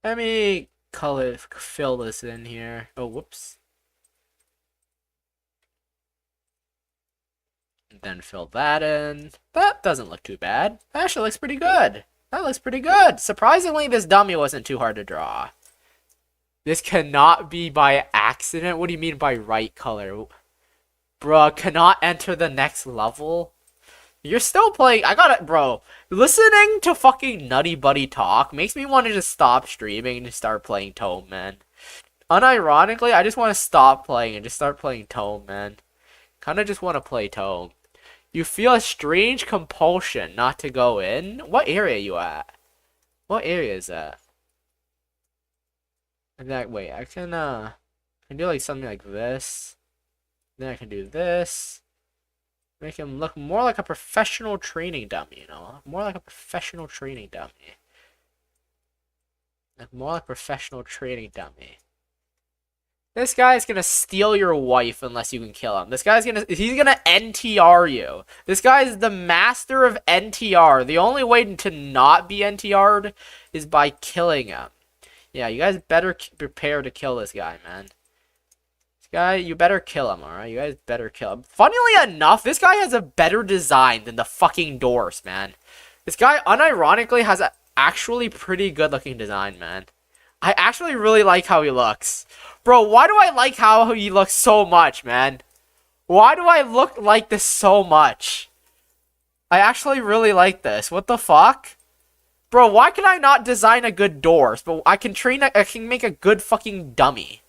Let me fill this in here. Oh, whoops. And then fill that in. That doesn't look too bad. That actually looks pretty good. That looks pretty good. Surprisingly, this dummy wasn't too hard to draw. This cannot be by accident. What do you mean by right color? Bruh, cannot enter the next level? You're still playing. I got it, bro. Listening to fucking Nutty Buddy talk makes me want to just stop streaming and just start playing Tome, man. Unironically, I just want to stop playing and just start playing Tome, man. Kind of just want to play Tome. You feel a strange compulsion not to go in? What area are you at? What area is that? And that, wait, I I can do like something like this. Then I can do this. Make him look more like a professional training dummy, you know? More like a professional training dummy. Like more like professional training dummy. This guy's gonna steal your wife unless you can kill him. He's gonna NTR you. This guy is the master of NTR. The only way to not be NTR'd is by killing him. Yeah, you guys better prepare to kill this guy, man. This guy, you better kill him, alright? You guys better kill him. Funnily enough, this guy has a better design than the fucking doors, man. This guy, unironically, has a actually pretty good looking design, man. I actually really like how he looks. Bro, why do I like how he looks so much, man? Why do I look like this so much? I actually really like this. What the fuck? Bro, why can I not design a good doors, but I can make a good fucking dummy?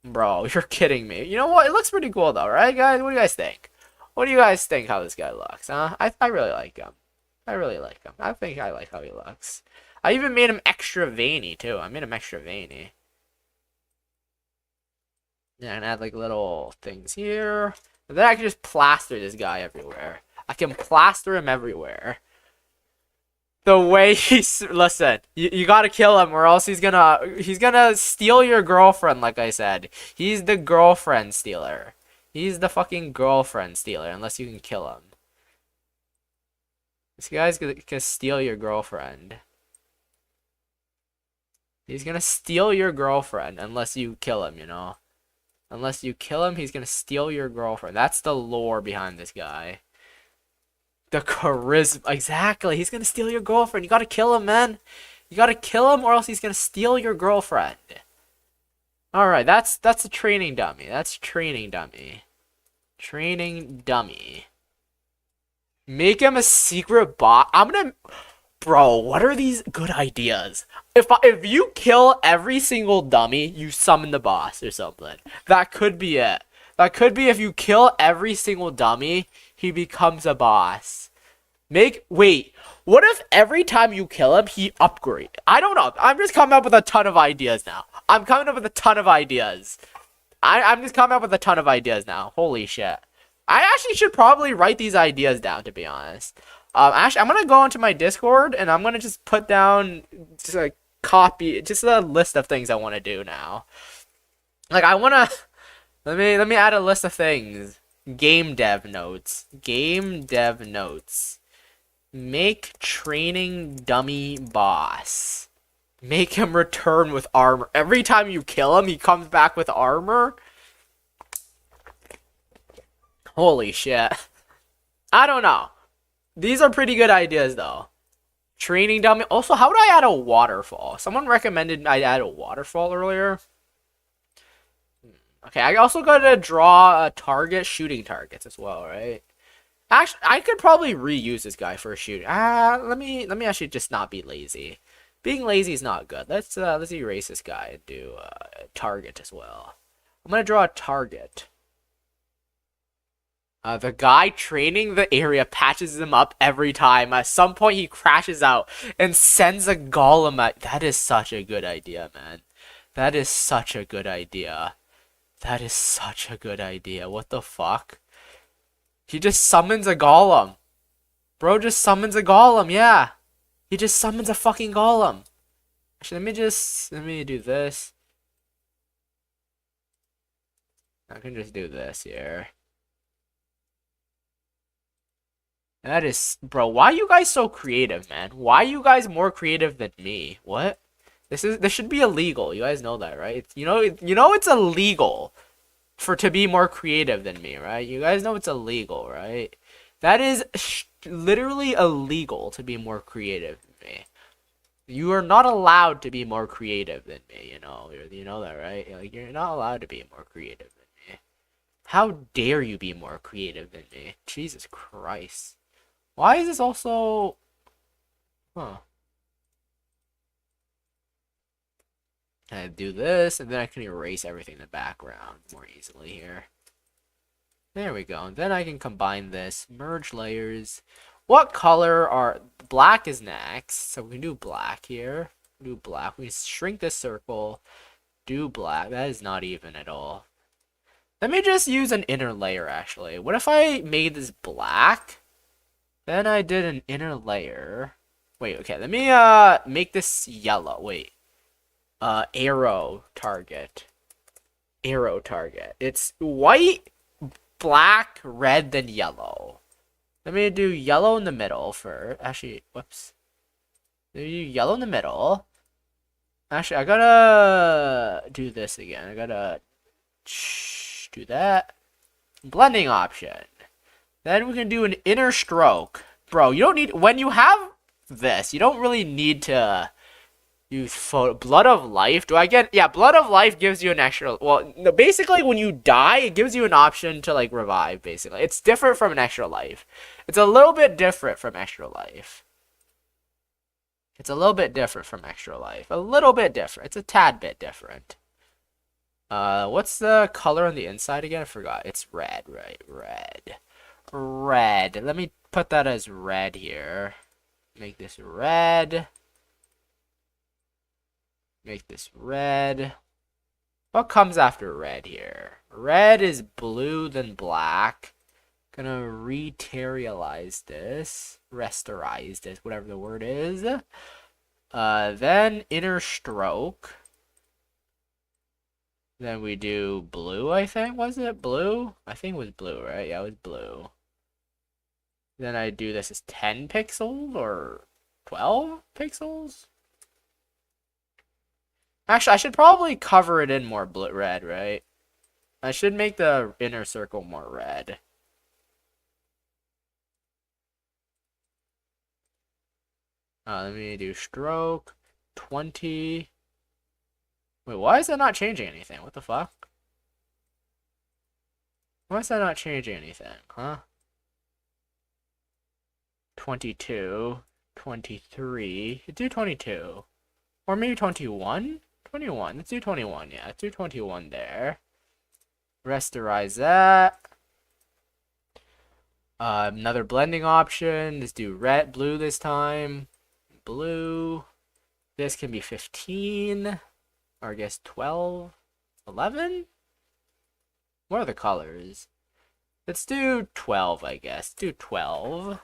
Bro, you're kidding me. You know what? It looks pretty cool though, right, guys? What do you guys think? What do you guys think how this guy looks, huh? I really like him. I really like him. I think I like how he looks. I even made him extra veiny, too. I made him extra veiny. Yeah, and add, like, little things here. And then I can just plaster this guy everywhere. I can plaster him everywhere. The way he's... Listen, you gotta kill him or else he's gonna steal your girlfriend, like I said. He's the girlfriend stealer. He's the fucking girlfriend stealer, unless you can kill him. This guy's gonna steal your girlfriend. He's gonna steal your girlfriend unless you kill him, you know? Unless you kill him, he's gonna steal your girlfriend. That's the lore behind this guy. The charisma. Exactly. He's gonna steal your girlfriend. You gotta kill him, man. You gotta kill him or else he's gonna steal your girlfriend. Alright, that's a training dummy. That's training dummy. Training dummy. Make him a secret bot. Bro, what are these good ideas? If you kill every single dummy, you summon the boss or something. That could be it. That could be if you kill every single dummy, he becomes a boss. Wait, what if every time you kill him, he upgrades? I don't know. I'm just coming up with a ton of ideas now. I'm coming up with a ton of ideas. I'm just coming up with a ton of ideas now. Holy shit. I actually should probably write these ideas down, to be honest. Actually, I'm gonna go into my Discord and I'm gonna just put down just a list of things I want to do now. Like I wanna let me add a list of things. Game dev notes. Game dev notes. Make training dummy boss. Make him return with armor. Every time you kill him, he comes back with armor. Holy shit. I don't know. These are pretty good ideas, though. Training dummy. Also, how would I add a waterfall? Someone recommended I add a waterfall earlier. Okay, I also got to draw a target, shooting targets as well, right? Actually, I could probably reuse this guy for a shooting. Let me actually just not be lazy. Being lazy is not good. Let's erase this guy and do a target as well. I'm gonna draw a target. The guy training the area patches him up every time. At some point, he crashes out and sends a golem at... That is such a good idea, man. That is such a good idea. That is such a good idea. What the fuck? He just summons a golem. Bro just summons a golem, yeah. He just summons a fucking golem. Actually, let me do this. I can just do this here. That is, bro, why are you guys so creative, man? Why are you guys more creative than me? What? This should be illegal. You guys know that, right? You know it's illegal to be more creative than me, right? You guys know it's illegal, right? That is literally illegal to be more creative than me. You are not allowed to be more creative than me, you know. You know that, right? Like, you're not allowed to be more creative than me. How dare you be more creative than me? Jesus Christ. Why is this also... Huh. I do this, and then I can erase everything in the background more easily here. There we go. And then I can combine this. Merge layers. What color are... Black is next. So we can do black here. Do black. We shrink this circle. do black. That is not even at all. Let me just use an inner layer, actually. What if I made this black? Then I did an inner layer. Wait, okay, let me make this yellow. Wait. Arrow target. Arrow target. It's white, black, red, then yellow. Let me do yellow in the middle for actually, whoops. Let me do yellow in the middle. Actually, I gotta do this again. I gotta do that. Blending option. Then we can do an inner stroke. Bro, you don't need, when you have this, you don't really need to use Blood of Life. Do I get, yeah, Blood of Life gives you an extra, well, no, basically when you die, it gives you an option to like revive, basically. It's different from an extra life. It's a little bit different from extra life. It's a little bit different from extra life. A little bit different. It's a tad bit different. What's the color on the inside again? I forgot. It's red, right? Red. Red. Let me put that as red here. Make this red. Make this red. What comes after red here? Red is blue, then black. Gonna reterialize this. Rasterize this, whatever the word is. Then inner stroke. Then we do blue, I think. Was it blue? I think it was blue, right? Yeah, it was blue. Then I do this as 10 pixels or 12 pixels? Actually, I should probably cover it in more red, right? I should make the inner circle more red. Let me do stroke 20. Wait, why is that not changing anything? What the fuck? Why is that not changing anything, huh? 22, 23. Let's do 22. Or maybe 21? 21. Let's do 21, yeah. Let's do 21 there. Rasterize that. Another blending option. Let's do red, blue this time. Blue. This can be 15. Or I guess 12. 11? What are the colors? Let's do 12, I guess. Do 12.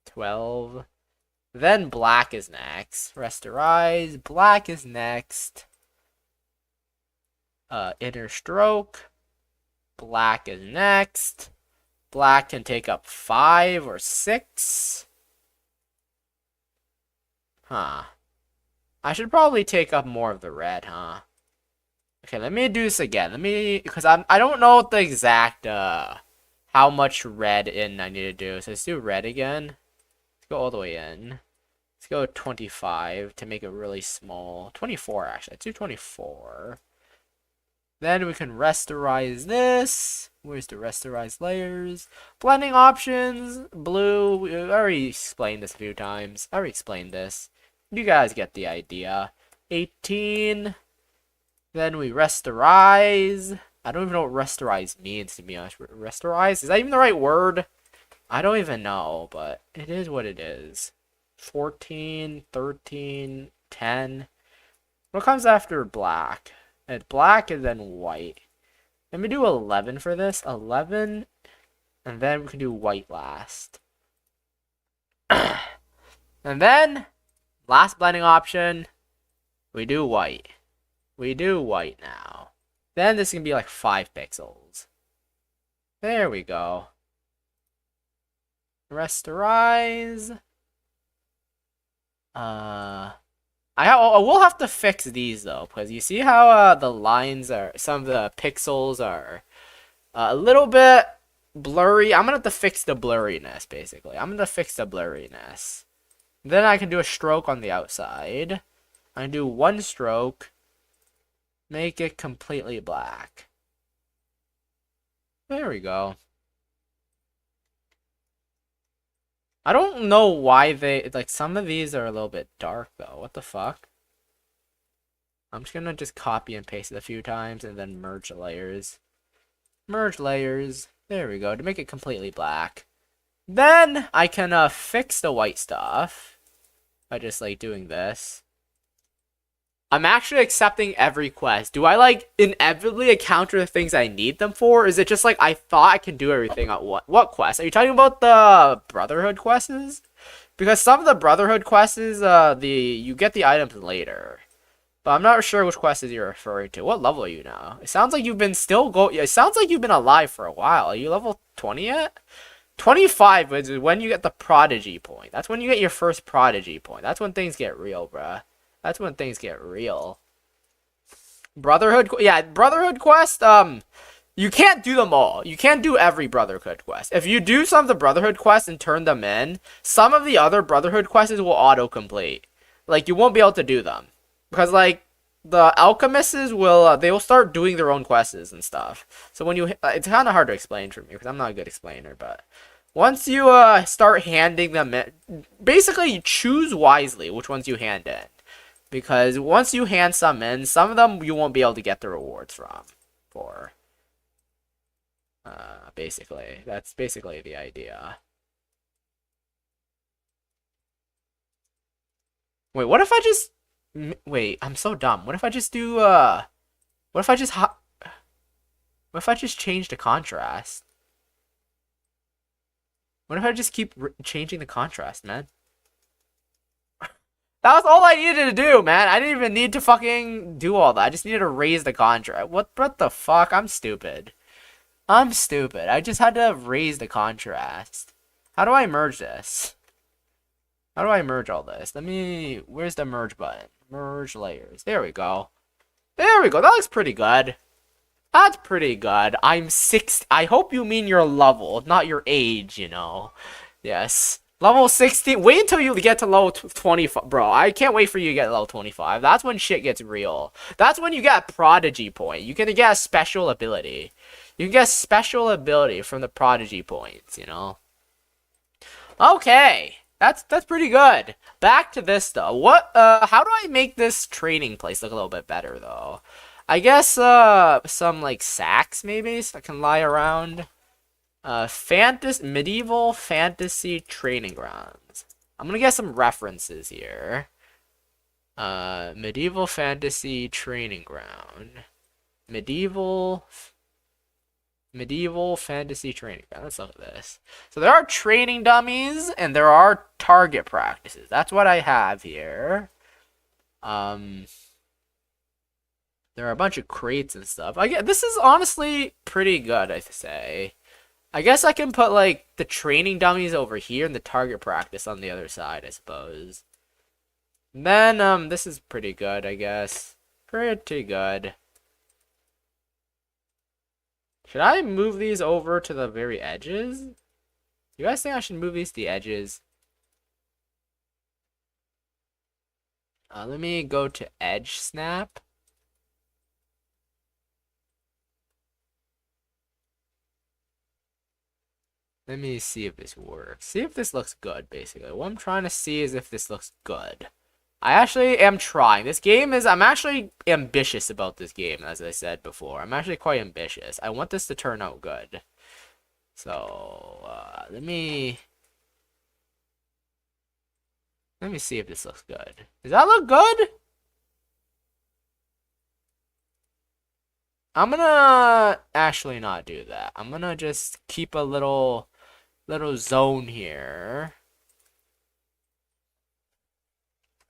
12. Then black is next. Rasterize. Black is next. Inner stroke. Black is next. Black can take up 5 or 6. Huh. I should probably take up more of the red, huh? Okay, let me do this again. Because I don't know what the exact, how much red in I need to do. So let's do red again. Let's go all the way in. Let's go 25 to make it really small. 24, actually. Let's do 24. Then we can rasterize this. Where's the rasterize layers? Blending options. Blue. I already explained this a few times. I already explained this. You guys get the idea. 18. Then we rasterize. I don't even know what rasterize means, to be honest. Rasterize? Is that even the right word? I don't even know, but it is what it is. 14, 13, 10. What comes after black? It's black and then white. Let me do 11 for this. 11. And then we can do white last. And then, last blending option, we do white. We do white now. Then this can be like 5 pixels. There we go. Rasterize. I will have to fix these though, because you see how the lines are, some of the pixels are a little bit blurry. I'm gonna have to fix the blurriness, basically. I'm gonna fix the blurriness. Then I can do a stroke on the outside. I can do one stroke, make it completely black. There we go. I don't know why like, some of these are a little bit dark, though. What the fuck? I'm just gonna copy and paste it a few times and then merge the layers. Merge layers. There we go, to make it completely black. Then I can fix the white stuff by just, like, doing this. I'm actually accepting every quest. Do I like inevitably encounter the things I need them for? Or is it just like I thought I can do everything at what quest? Are you talking about the Brotherhood quests? Because some of the Brotherhood quests, you get the items later. But I'm not sure which quests you're referring to. What level are you now? It sounds like you've been it sounds like you've been alive for a while. Are you level 20 yet? 25 is when you get the Prodigy point. That's when you get your first Prodigy point. That's when things get real, bruh. That's when things get real. Brotherhood, yeah, Brotherhood quest, you can't do them all. You can't do every Brotherhood quest. If you do some of the Brotherhood quests and turn them in, some of the other Brotherhood quests will auto-complete. Like, you won't be able to do them. Because, like, the Alchemists they will start doing their own quests and stuff. So when you, it's kind of hard to explain for me, because I'm not a good explainer, but once you, start handing them in, basically, you choose wisely which ones you hand in. Because once you hand some in, some of them you won't be able to get the rewards from. Basically. That's basically the idea. Wait, what if I just... Wait, I'm so dumb. What if I just do, What if I just change the contrast? What if I just keep changing the contrast, man? That was all I needed to do, man. I didn't even need to fucking do all that. I just needed to raise the contrast. What the fuck? I'm stupid. I'm stupid. I just had to raise the contrast. How do I merge this? How do I merge all this? Where's the merge button? Merge layers. There we go. There we go. That looks pretty good. That's pretty good. I'm 6. I hope you mean your level, not your age, you know. Yes. Level 16. Wait until you get to level 25. Bro, I can't wait for you to get level 25. That's when shit gets real. That's when you get a Prodigy point. You can get a special ability. You can get a special ability from the Prodigy points, you know. Okay. That's pretty good. Back to this, though. How do I make this training place look a little bit better, though? I guess, some, like, sacks, maybe, so I can lie around. Medieval fantasy training grounds. I'm gonna get some references here. Medieval fantasy training ground. Medieval fantasy training ground. Let's look at this. So there are training dummies and there are target practices. That's what I have here. There are a bunch of crates and stuff. This is honestly pretty good, I say. I guess I can put, like, the training dummies over here and the target practice on the other side, I suppose. And then, this is pretty good, I guess. Pretty good. Should I move these over to the very edges? You guys think I should move these to the edges? Let me go to edge snap. Let me see if this works. See if this looks good, basically. What I'm trying to see is if this looks good. I actually am trying. I'm actually ambitious about this game, as I said before. I'm actually quite ambitious. I want this to turn out good. So, let me see if this looks good. Does that look good? I'm gonna actually not do that. I'm gonna just keep a little zone here.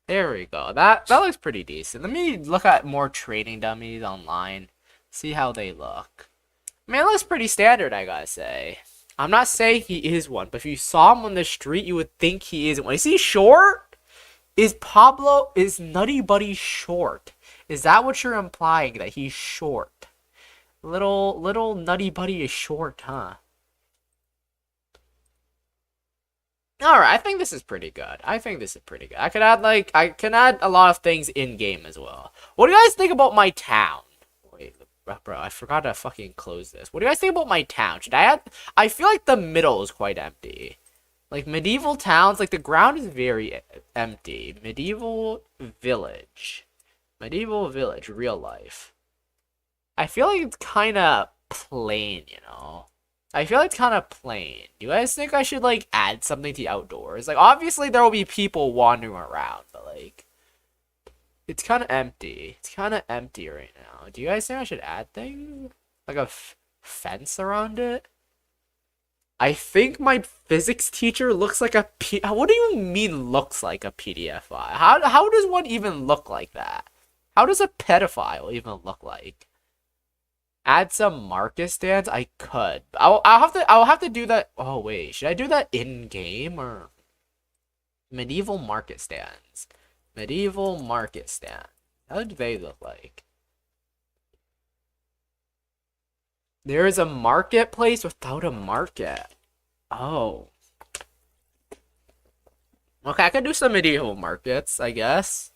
There we go. That looks pretty decent. Let me look at more training dummies online. See how they look. I mean, it looks pretty standard, I gotta say. I'm not saying he is one, but if you saw him on the street, you would think he isn't one. Is he short? Is Nutty Buddy short? Is that what you're implying, that he's short? Little Nutty Buddy is short, huh? Alright, I think this is pretty good. I can add a lot of things in game as well. What do you guys think about my town? Wait, bro, I forgot to fucking close this. What do you guys think about my town? Should I add? I feel like the middle is quite empty. Like medieval towns, like the ground is very empty. Medieval village, real life. I feel like it's kind of plain, you know. I feel like it's kind of plain. Do you guys think I should, like, add something to the outdoors? Like, obviously there will be people wandering around, but, like, It's kind of empty. It's kind of empty right now. Do you guys think I should add things? Like a fence around it? I think my physics teacher looks like a What do you mean looks like a PDF file? How does one even look like that? How does a pedophile even look like? Add some market stands? I could. I'll have to do that. Oh wait, should I do that in game or medieval market stands? Medieval market stand. How do they look like? There is a marketplace without a market. Oh. Okay, I could do some medieval markets, I guess.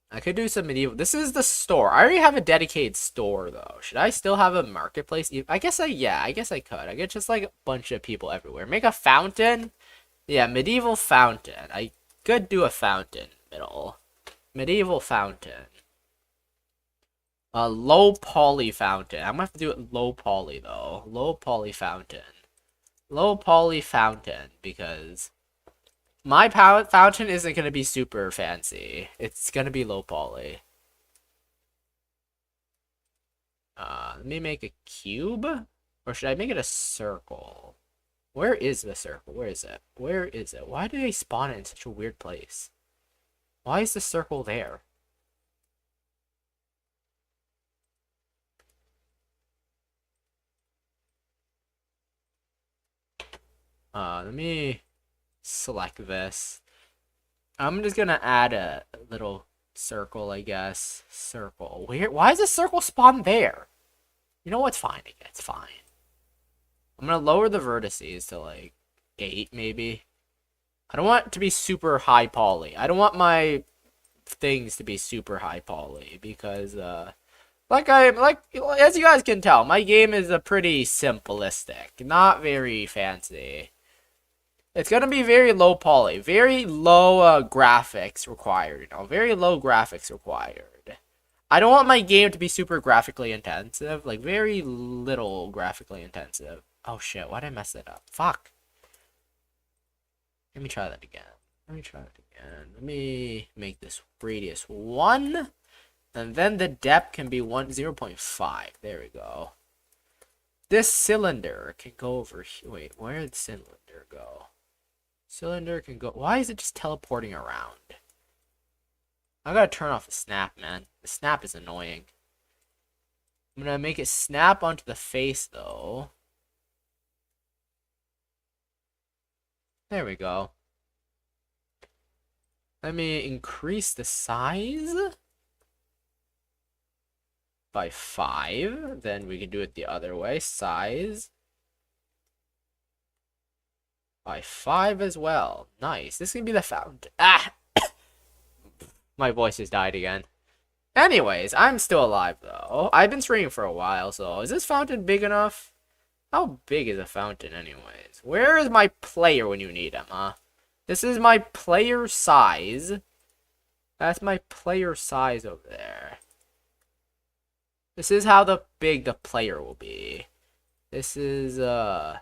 I could do some medieval. This is the store. I already have a dedicated store, though. Should I still have a marketplace? I guess yeah, I guess I could. I get just like a bunch of people everywhere. Make a fountain? Yeah, medieval fountain. I could do a fountain middle. Medieval fountain. A low poly fountain. I'm gonna have to do it low poly though. Low poly fountain. Low poly fountain because my fountain isn't gonna be super fancy. It's gonna be low poly. Let me make a cube, or should I make it a circle? Where is the circle? Where is it? Where is it? Why do they spawn it in such a weird place? Why is the circle there? Let me select this. I'm just gonna add a little circle, I guess. Circle. Why is the circle spawn there? You know what's fine, it's fine. I'm gonna lower the vertices to like 8 maybe. I don't want it to be super high poly. I don't want my things to be super high poly because as you guys can tell, my game is a pretty simplistic, not very fancy. It's gonna be very low poly, very low graphics required, you know, very low graphics required. I don't want my game to be super graphically intensive, like very little graphically intensive. Oh shit, why did I mess it up? Fuck. Let me try that again. Let me make this radius 1, and then the depth can be 0.5. There we go. This cylinder can go over here. Wait, where did the cylinder go? Cylinder can go. Why is it just teleporting around? I gotta turn off the snap, man. The snap is annoying. I'm gonna make it snap onto the face, though. There we go. Let me increase the size by 5. Then we can do it the other way. Size by 5 as well. Nice. This can be the fountain. Ah! My voice just died again. Anyways, I'm still alive, though. I've been streaming for a while, so is this fountain big enough? How big is a fountain, anyways? Where is my player when you need him, huh? This is my player size. That's my player size over there. This is how big the player will be. This is, I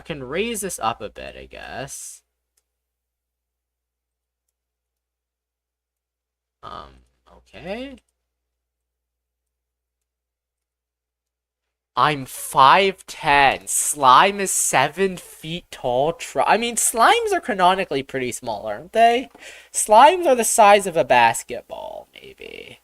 can raise this up a bit, I guess. Okay. I'm 5'10". Slime is 7 feet tall. I mean, slimes are canonically pretty small, aren't they? Slimes are the size of a basketball, maybe.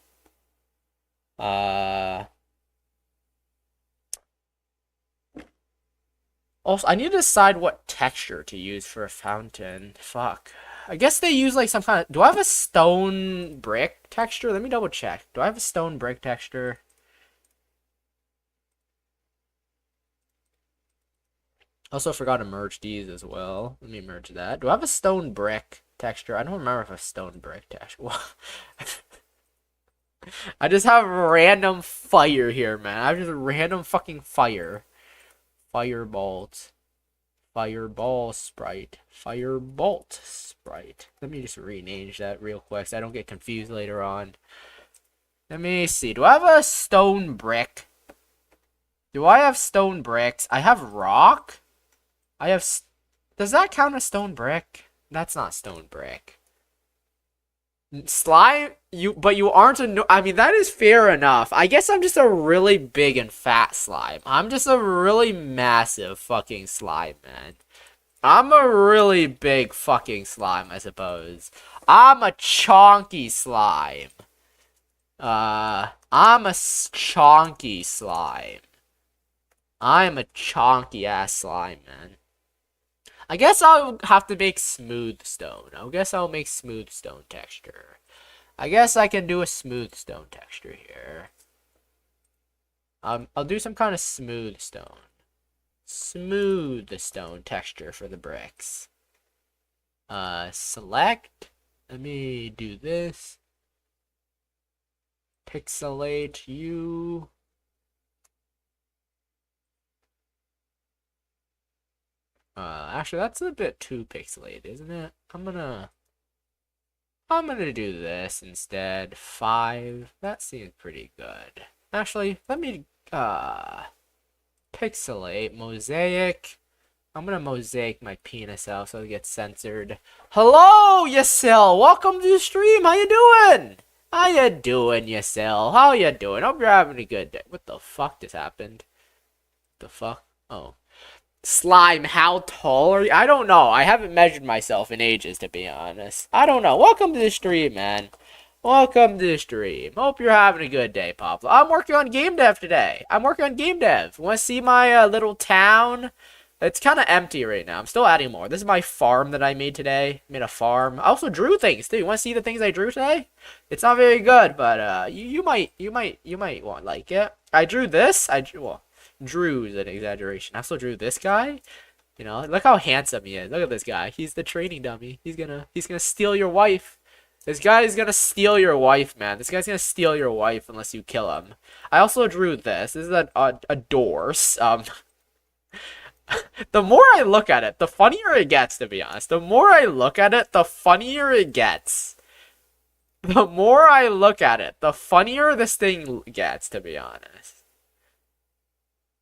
Also, I need to decide what texture to use for a fountain. Fuck. I guess they use like some kind of... Do I have a stone brick texture? Let me double check. Do I have a stone brick texture? Also forgot to merge these as well. Let me merge that. Do I have a stone brick texture? I don't remember if I have stone brick texture. I just have random fire here, man. I have just random fucking fire. Firebolt. Fireball sprite. Firebolt sprite. Let me just rename that real quick so I don't get confused later on. Let me see. Do I have a stone brick? Do I have stone bricks? I have rock. Does that count as stone brick? That's not stone brick. Slime, but you aren't I mean, that is fair enough. I guess I'm just a really big and fat slime. I'm just a really massive fucking slime, man. I'm a really big fucking slime, I suppose. I'm a chonky slime. I'm a chonky slime. I'm a chonky ass slime, man. I guess I'll have to make smooth stone. I guess I'll make smooth stone texture. I guess I can do a smooth stone texture here. I'll do some kind of smooth stone. Smooth stone texture for the bricks. Select. Let me do this. Pixelate you. Actually, that's a bit too pixelated, isn't it? I'm gonna do this instead. 5. That seems pretty good. Actually, let me, pixelate, mosaic. I'm gonna mosaic my penis out so it gets censored. Hello, Yasil! Welcome to the stream! How you doing? How you doing, Yasil? How you doing? Hope you're having a good day. What the fuck just happened? The fuck? Oh. Slime, how tall are you? I don't know. I haven't measured myself in ages, to be honest. I don't know. Welcome to the stream, man. Welcome to the stream. Hope you're having a good day, Pablo. I'm working on game dev today. I'm working on game dev. Want to see my little town? It's kind of empty right now. I'm still adding more. This is my farm that I made today. I made a farm. I also drew things too. You want to see the things I drew today? It's not very good, but you might want to like it. I drew this. Drew is an exaggeration. I also drew this guy. You know, look how handsome he is. Look at this guy. He's the training dummy. He's gonna steal your wife. This guy is gonna steal your wife, man. This guy's gonna steal your wife unless you kill him. I also drew this. This is a door. The more I look at it, the funnier it gets, to be honest. The more I look at it, the funnier it gets. The more I look at it, the funnier this thing gets, to be honest.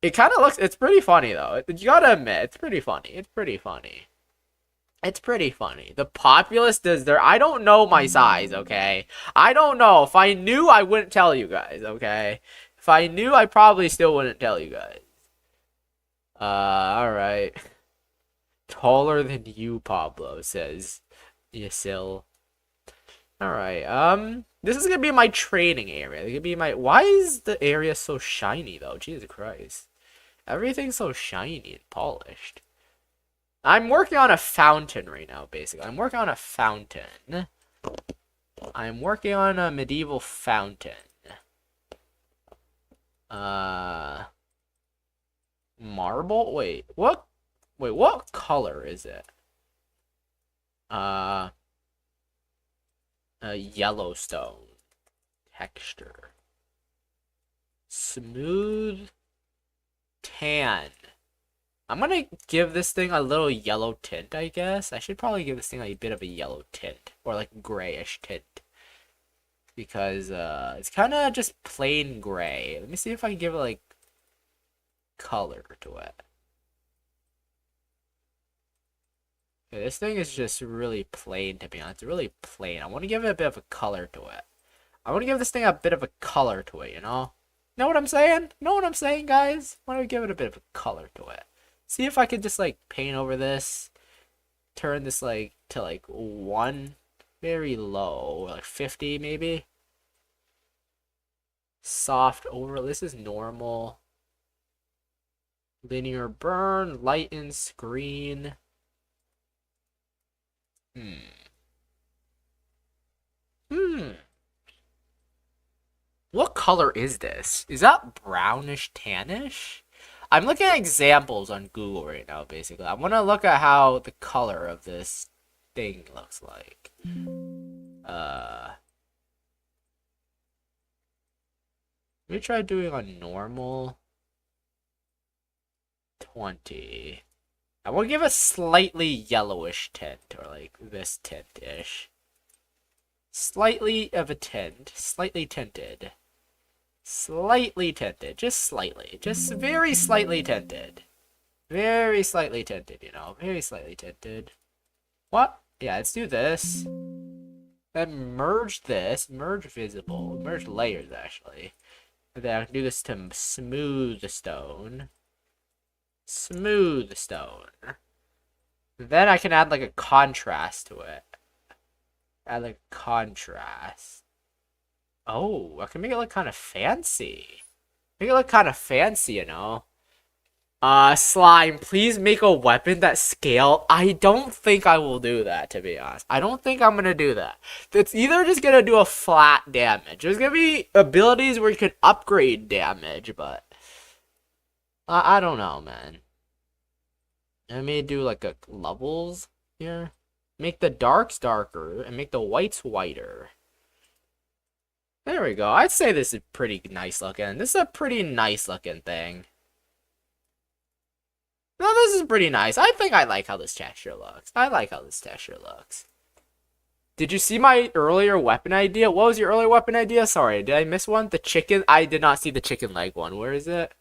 It kind of looks, it's pretty funny, though. You gotta admit, it's pretty funny. It's pretty funny. It's pretty funny. The populace does their, I don't know my size, okay? I don't know. If I knew, I wouldn't tell you guys, okay? If I knew, I probably still wouldn't tell you guys. Alright. Taller than you, Pablo, says Yasil. Alright, this is gonna be my training area. It's gonna be my, why is the area so shiny, though? Jesus Christ. Everything's so shiny and polished. I'm working on a fountain right now, basically. I'm working on a fountain. I'm working on a medieval fountain. Marble? Wait, what color is it? A Yellowstone texture. Smooth tan. I'm gonna give this thing a little yellow tint, I guess. I should probably give this thing a bit of a yellow tint, or like grayish tint. Because, it's kind of just plain gray. Let me see if I can give it, like, color to it. Okay, this thing is just really plain, to be honest. It's really plain. I want to give it a bit of a color to it. I want to give this thing a bit of a color to it, you know? Know what I'm saying? Know what I'm saying, guys? I want to give it a bit of a color to it. See if I could just, like, paint over this. Turn this, like, to, like, 1. Very low. Like, 50, maybe? Soft over. This is normal. Linear burn. Lighten. Screen. What color is this? Is that brownish tannish? I'm looking at examples on Google right now, basically. I want to look at how the color of this thing looks like. Let me try doing on normal. 20. I want to give a slightly yellowish tint, or like this tint-ish. Slightly of a tint. Slightly tinted. Slightly tinted. Just slightly. Just very slightly tinted. Very slightly tinted, you know. Very slightly tinted. What? Yeah, let's do this. Then merge this, merge visible, merge layers actually. And then I can do this to smooth the stone. Smooth the stone. Then I can add like a contrast to it. Add like contrast. Oh, I can make it look kind of fancy. Make it look kind of fancy, you know. Slime, please make a weapon that scale. I don't think I will do that, to be honest. I don't think I'm gonna do that. It's either just gonna do a flat damage. There's gonna be abilities where you can upgrade damage, but I don't know, man. I may do like a levels here. Make the darks darker and make the whites whiter. There we go. I'd say this is pretty nice looking. This is a pretty nice looking thing. No, this is pretty nice. I think I like how this texture looks. I like how this texture looks. Did you see my earlier weapon idea? What was your earlier weapon idea? Sorry, did I miss one? The chicken? I did not see the chicken leg one. Where is it?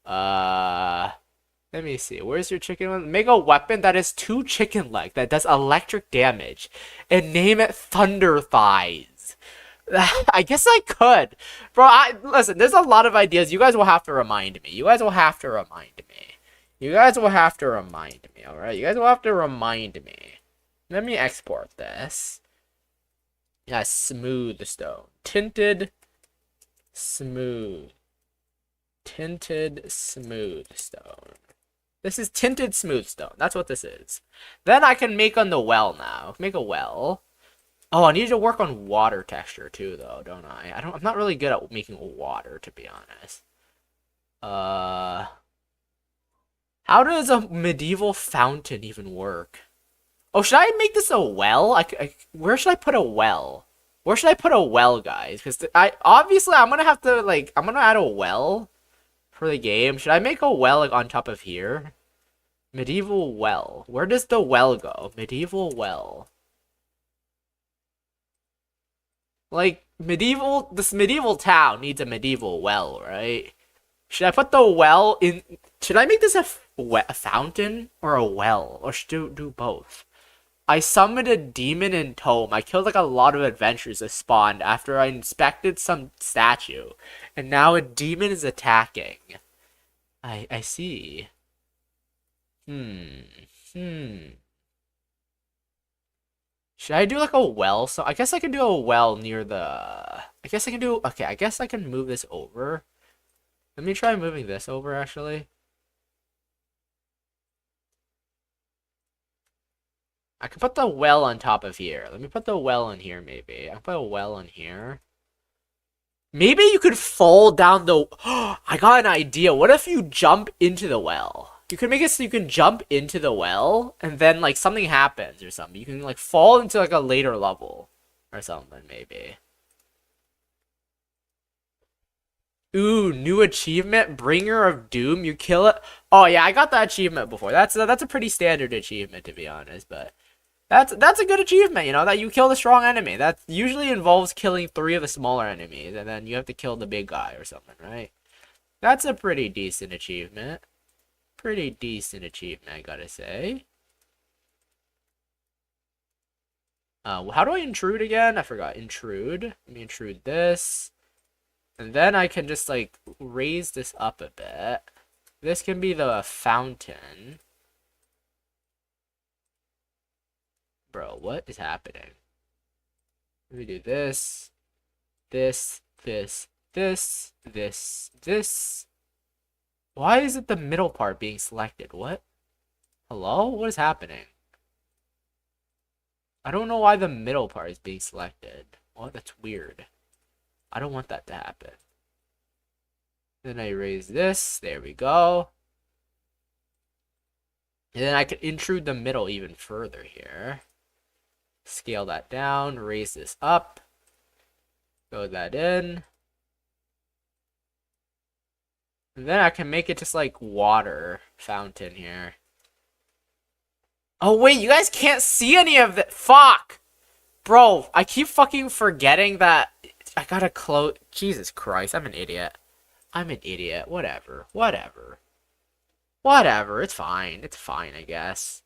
Let me see. Where's your chicken one? Make a weapon that is 2 chicken leg that does electric damage. And name it Thunder Thighs. I guess I could. Bro, listen, there's a lot of ideas. You guys will have to remind me. You guys will have to remind me. You guys will have to remind me, alright? You guys will have to remind me. Let me export this. Yeah, smooth stone. Tinted, smooth. Tinted, smooth stone. This is tinted smooth stone. That's what this is. Then I can make on the well now. Make a well. Oh, I need to work on water texture too, though, don't I? I'm not really good at making water, to be honest. How does a medieval fountain even work? Oh, should I make this a well? Where should I put a well? Where should I put a well, guys? Because obviously I'm gonna have to I'm gonna add a well for the game. Should I make a well like on top of here? Medieval well. Where does the well go? Medieval well. Like this medieval town needs a medieval well, right? Should I put the well in? Should I make this a fountain or a well, or should do both? I summoned a demon in Tome. I killed like a lot of adventurers that spawned after I inspected some statue, and now a demon is attacking. I see. Should I do like a well? So I guess I can do a well near the. I guess I can do. Okay, I guess I can move this over. Let me try moving this over actually. I can put the well on top of here. Let me put the well in here, maybe. I can put a well in here. Maybe you could fall down the... I got an idea. What if you jump into the well? You can make it so you can jump into the well, and then, like, something happens or something. You can, like, fall into, like, a later level or something, maybe. Ooh, new achievement, Bringer of Doom. You kill it. Oh, yeah, I got that achievement before. That's a pretty standard achievement, to be honest, but... That's a good achievement, you know, that you kill the strong enemy. That usually involves killing 3 of the smaller enemies, and then you have to kill the big guy or something, right? That's a pretty decent achievement. Pretty decent achievement, I gotta say. How do I intrude again? I forgot. Intrude. Let me intrude this. And then I can just, like, raise this up a bit. This can be the fountain. Bro, what is happening? Let me do this, this, this, this, this, this. Why is it the middle part being selected? What? Hello? What is happening? I don't know why the middle part is being selected. What? That's weird. I don't want that to happen. Then I erase this. There we go. And then I can intrude the middle even further here. Scale that down, raise this up, throw that in. And then I can make it just like water fountain here. Oh wait, you guys can't see any of that. Fuck! Bro, I keep fucking forgetting that I gotta close. Jesus Christ, I'm an idiot. I'm an idiot. Whatever. Whatever. Whatever. It's fine. It's fine, I guess.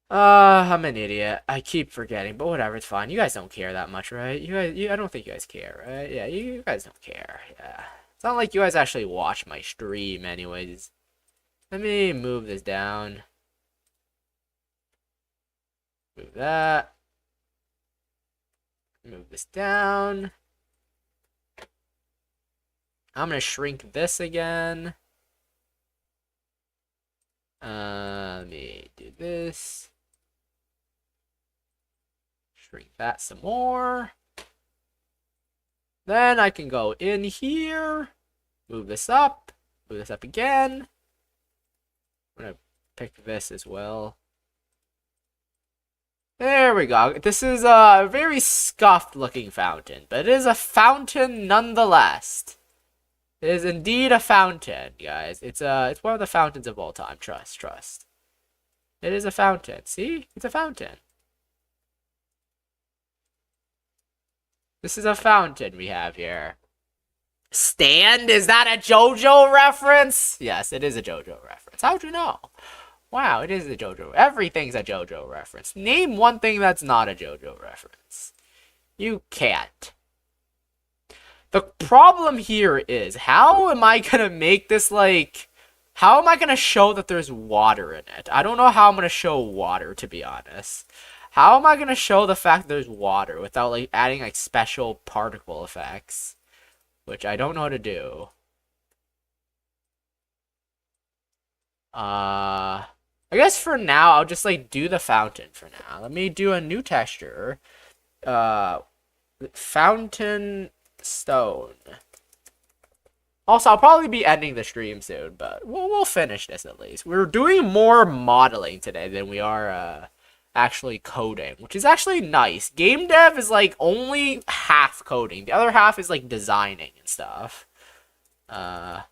I'm an idiot. I keep forgetting, but whatever, it's fine. You guys don't care that much, right? I don't think you guys care, right? Yeah, you guys don't care. Yeah. It's not like you guys actually watch my stream anyways. Let me move this down. Move that. Move this down. I'm gonna shrink this again. Let me do this. Shrink that some more. Then I can go in here. Move this up. Move this up again. I'm gonna pick this as well. There we go. This is a very scuffed looking fountain, but it is a fountain nonetheless. It is indeed a fountain, guys. It's one of the fountains of all time. Trust. It is a fountain. See? It's a fountain. This is a fountain we have here. Stand? Is that a JoJo reference? Yes, it is a JoJo reference. How'd you know? Wow, it is a JoJo. Everything's a JoJo reference. Name one thing that's not a JoJo reference. You can't. The problem here is, how am I gonna make this, like... How am I gonna show that there's water in it? I don't know how I'm gonna show water, to be honest. How am I gonna show the fact that there's water without, like, adding, like, special particle effects? Which I don't know how to do. I guess for now, I'll just, like, do the fountain for now. Let me do a new texture. Fountain stone. Also, I'll probably be ending the stream soon, but we'll finish this at least. We're doing more modeling today than we are, actually coding, which is actually nice. Game dev is, like, only half coding. The other half is, like, designing and stuff. I'm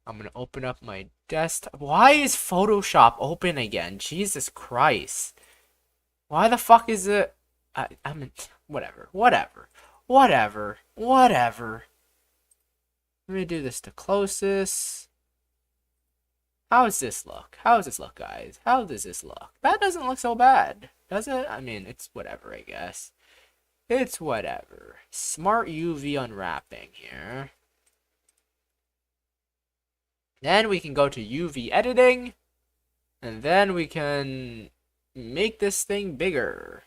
gonna open up my desktop. Why is Photoshop open again? Jesus Christ. Why the fuck is it... I mean, whatever. Let me do this to closest. How does this look? Guys? How does this look? That doesn't look so bad, does it? I mean, it's whatever, I guess. It's whatever. Smart UV unwrapping here. Then we can go to UV editing. And then we can make this thing bigger.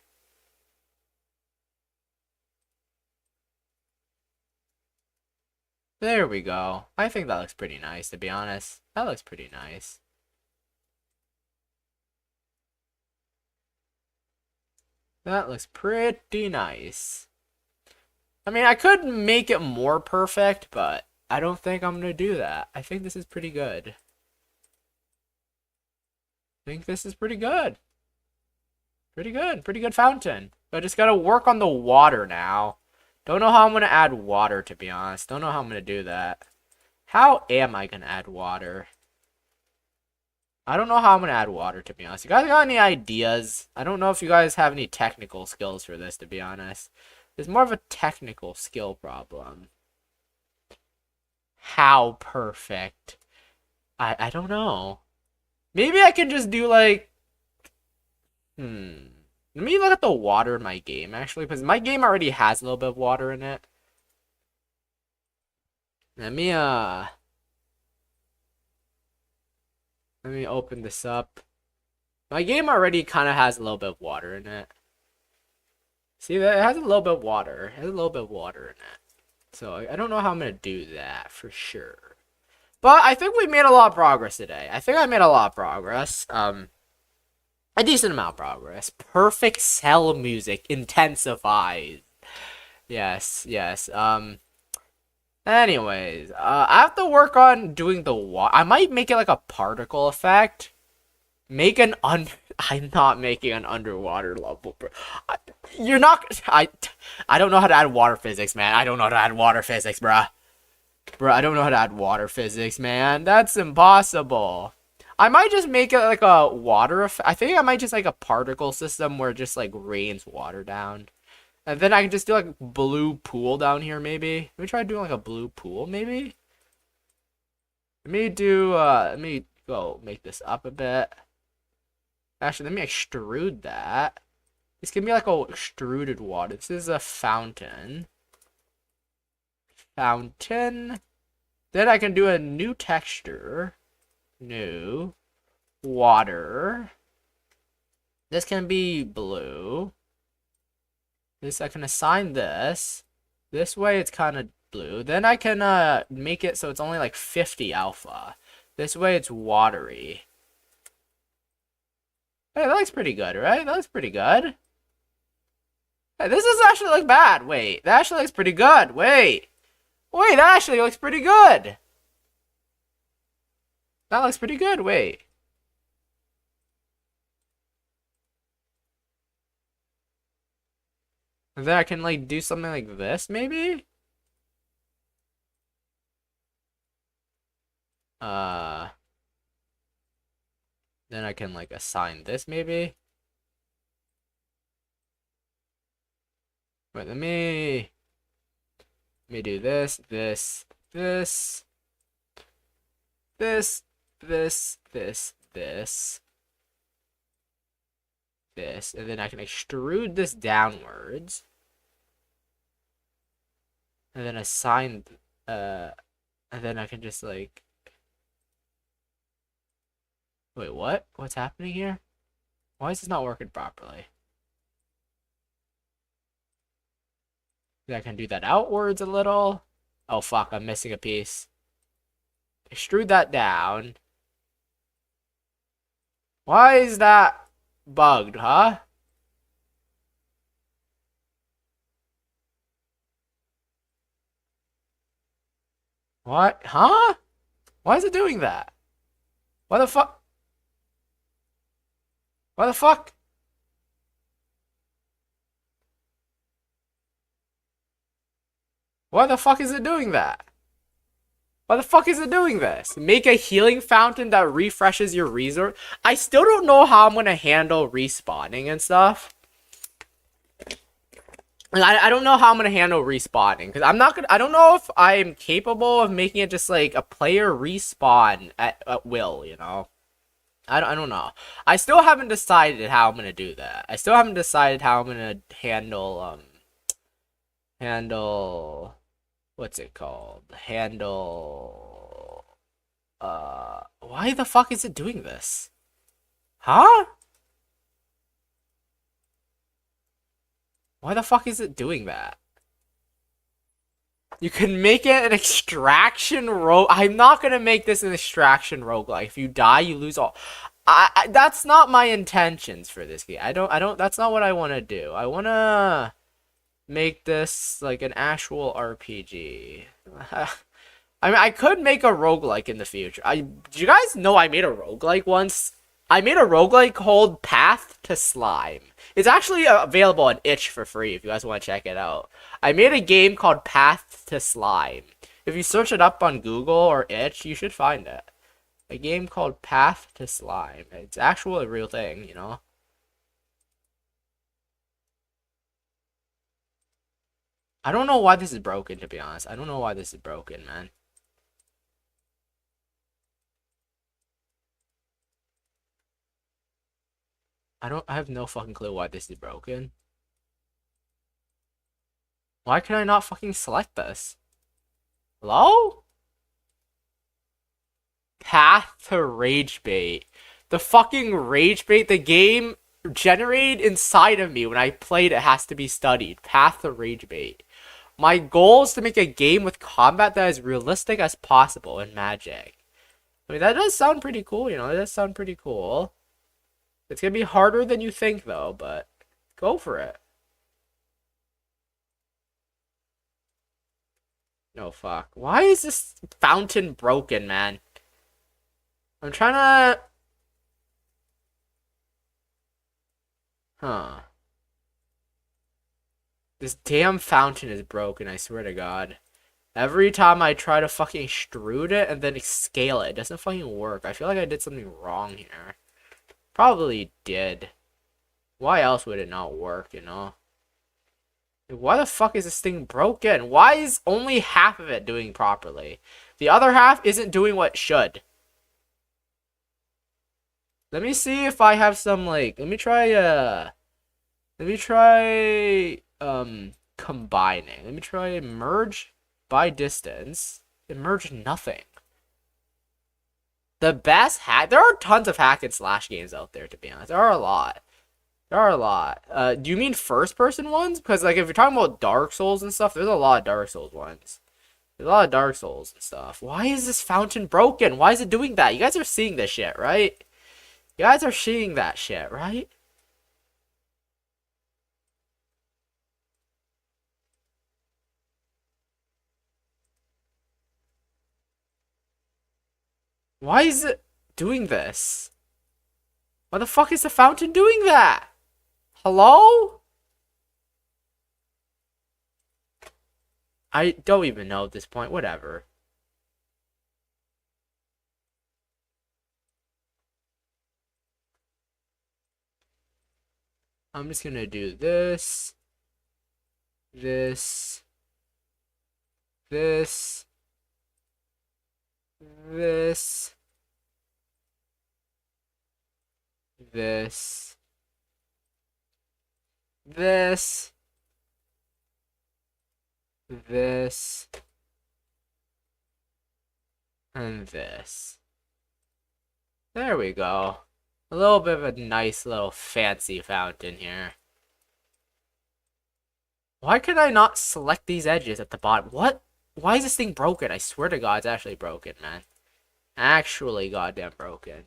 There we go. I think that looks pretty nice, to be honest. That looks pretty nice. That looks pretty nice. I mean, I could make it more perfect, but I don't think I'm going to do that. I think this is pretty good. Pretty good. Pretty good fountain. But I just got to work on the water now. Don't know how I'm going to add water, to be honest. Don't know how I'm going to do that. How am I going to add water? I don't know how I'm going to add water, to be honest. You guys got any ideas? I don't know if you guys have any technical skills for this, to be honest. It's more of a technical skill problem. How perfect? I don't know. Maybe I can just do, like... Let me look at the water in my game, actually, because my game already has a little bit of water in it. Let me open this up. My game already kind of has a little bit of water in it. See, that it has a little bit of water. It has a little bit of water in it. So, I don't know how I'm going to do that, for sure. But I think we made a lot of progress today. I think I made a lot of progress. A decent amount of progress. Perfect cell music intensifies. Yes. Anyways, I have to work on doing the water. I might make it like a particle effect. I'm not making an underwater level, bro. You're not... I don't know how to add water physics, man. I don't know how to add water physics, bruh. I don't know how to add water physics, man. That's impossible. I might just make it like a water effect. I think I might just like a particle system where it just like rains water down. And then I can just do like blue pool down here, maybe. Let me try doing like a blue pool, maybe. Let me go make this up a bit. Actually, let me extrude that. This can be like a extruded water. This is a fountain. Fountain. Then I can do a new texture. New. Water. This can be blue. This, I can assign this. This way it's kind of blue. Then I can make it so it's only like 50 alpha. This way it's watery. Hey, that looks pretty good, right? That looks pretty good. Hey, this doesn't actually look bad. Wait, that actually looks pretty good. Wait, that actually looks pretty good. That looks pretty good. Wait. And then I can like do something like this, maybe? Then I can like assign this, maybe? Wait, let me do this, this, this, this, this, this, this, and then I can extrude this downwards, and then assign, and then I can just like, wait, what? What's happening here? Why is this not working properly? I can do that outwards a little. Oh fuck, I'm missing a piece. Extrude that down. Why is that bugged, huh? What? Huh? Why is it doing that? Why the fuck? Why the fuck? Why the fuck is it doing that? Why the fuck is it doing this? Make a healing fountain that refreshes your resource. I still don't know how I'm gonna handle respawning and stuff. I don't know how I'm gonna handle respawning because I don't know if I'm capable of making it just like a player respawn at will, you know. I don't know. I still haven't decided how I'm gonna do that. I still haven't decided how I'm gonna handle what's it called? Handle why the fuck is it doing this? Huh? Why the fuck is it doing that? You can make it an extraction rogue. I'm not gonna make this an extraction roguelike. If you die, you lose all. That's not my intentions for this game. I don't. That's not what I want to do. I want to make this like an actual RPG. I mean, I could make a roguelike in the future. Do you guys know I made a roguelike once? I made a roguelike called Path to Slime. It's actually available on itch for free if you guys want to check it out. I made a game called Path to Slime. If you search it up on Google or itch, you should find it. A game called Path to Slime. It's actually a real thing, you know? I don't know why this is broken, to be honest. I don't know why this is broken, man. I have no fucking clue why this is broken. Why can I not fucking select this? Hello? Path to Rage Bait. The fucking Rage Bait, the game generated inside of me when I played it has to be studied. Path to Rage Bait. My goal is to make a game with combat that is realistic as possible in Magic. I mean, that does sound pretty cool, you know? That does sound pretty cool. It's gonna be harder than you think, though, but go for it. No, fuck. Why is this fountain broken, man? I'm trying to... Huh. This damn fountain is broken, I swear to God. Every time I try to fucking extrude it and then scale it, it doesn't fucking work. I feel like I did something wrong here. Probably did. Why else would it not work, you know? Why the fuck is this thing broken? Why is only half of it doing properly? The other half isn't doing what it should. Let me see if I have some, like, let me try combining. Let me try merge by distance. It merged nothing. The best hack, there are tons of hack and slash games out there, to be honest. There are a lot. There are a lot. Do you mean first person ones? Because, like, if you're talking about Dark Souls and stuff, there's a lot of Dark Souls ones. There's a lot of Dark Souls and stuff. Why is this fountain broken? Why is it doing that? You guys are seeing this shit, right? You guys are seeing that shit, right? Why is it doing this? Why the fuck is the fountain doing that? Hello? I don't even know at this point. Whatever. I'm just gonna do this. This. This. This. This. This. This. And this. There we go. A little bit of a nice little fancy fountain here. Why could I not select these edges at the bottom? What? Why is this thing broken? I swear to God, it's actually broken, man. Actually goddamn broken.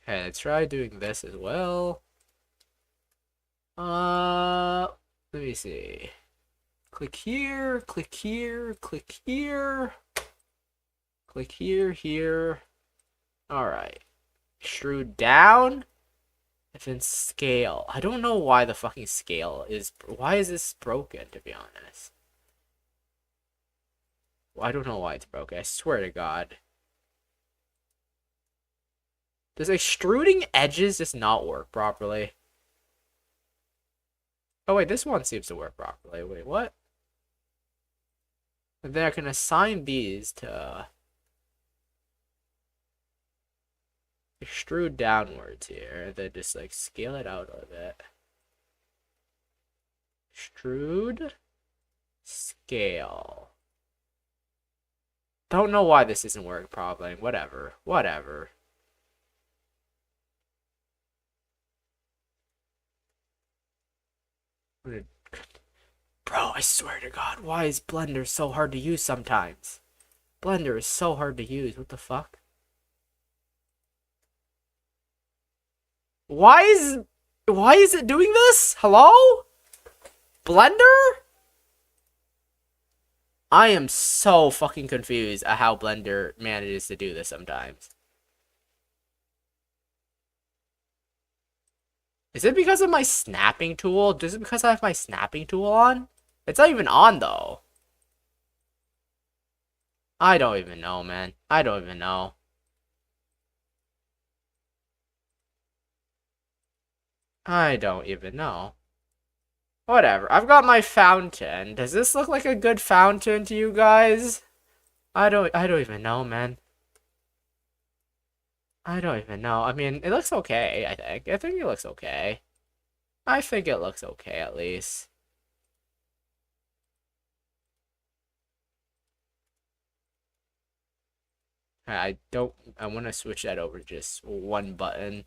Okay, let's try doing this as well. Let me see. Click here, click here, click here. Click here, here. Alright. Extrude down. And then scale. I don't know why the fucking scale is... Why is this broken, to be honest? Well, I don't know why it's broken. I swear to God. Does extruding edges just not work properly? Oh, wait. This one seems to work properly. Wait, what? And then I can assign these to... extrude downwards here, and then just like scale it out a bit. Extrude, scale. Don't know why this isn't working properly. Whatever, whatever. Bro, I swear to God, why is Blender so hard to use sometimes? Blender is so hard to use. What the fuck? Why is it doing this? Hello? Blender? I am so fucking confused at how Blender manages to do this sometimes. Is it because of my snapping tool? Is it because I have my snapping tool on? It's not even on, though. I don't even know, man. I don't even know. I don't even know. Whatever. I've got my fountain. Does this look like a good fountain to you guys? I don't even know, man. I don't even know. I mean, it looks okay, I think. I think it looks okay. I think it looks okay, at least. I want to switch that over to just one button.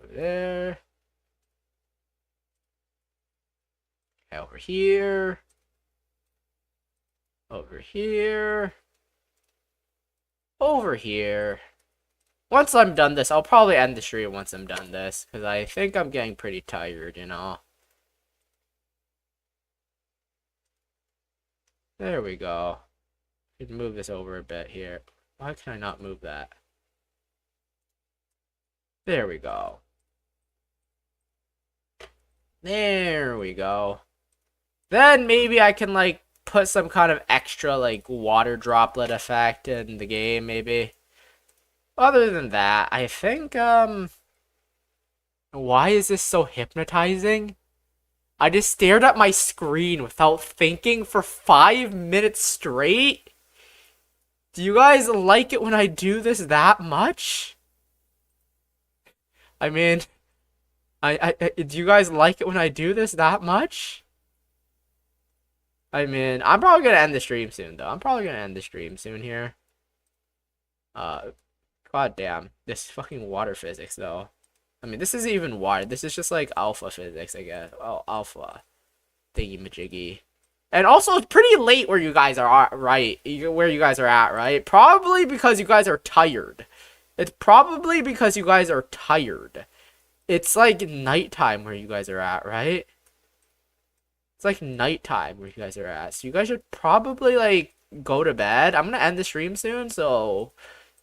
Over there. Okay, over here. Over here. Over here. Once I'm done this, I'll probably end the stream once I'm done this, because I think I'm getting pretty tired, you know. There we go. I can move this over a bit here. Why can I not move that? There we go. There we go. Then maybe I can, like, put some kind of extra, like, water droplet effect in the game, maybe. Other than that, I think, why is this so hypnotizing? I just stared at my screen without thinking for 5 minutes straight? Do you guys like it when I do this that much? I mean, do you guys like it when I do this that much? I mean, I'm probably gonna end the stream soon, though. I'm probably gonna end the stream soon here. God damn. This fucking water physics, though. I mean, this isn't even water. This is just, like, alpha physics, I guess. Oh, alpha thingy-majiggy. And also, it's pretty late where you guys are, right? Where you guys are at, right? Probably because you guys are tired. It's probably because you guys are tired. It's, like, nighttime where you guys are at, right? It's like nighttime where you guys are at. So you guys should probably, like, go to bed. I'm gonna end the stream soon, so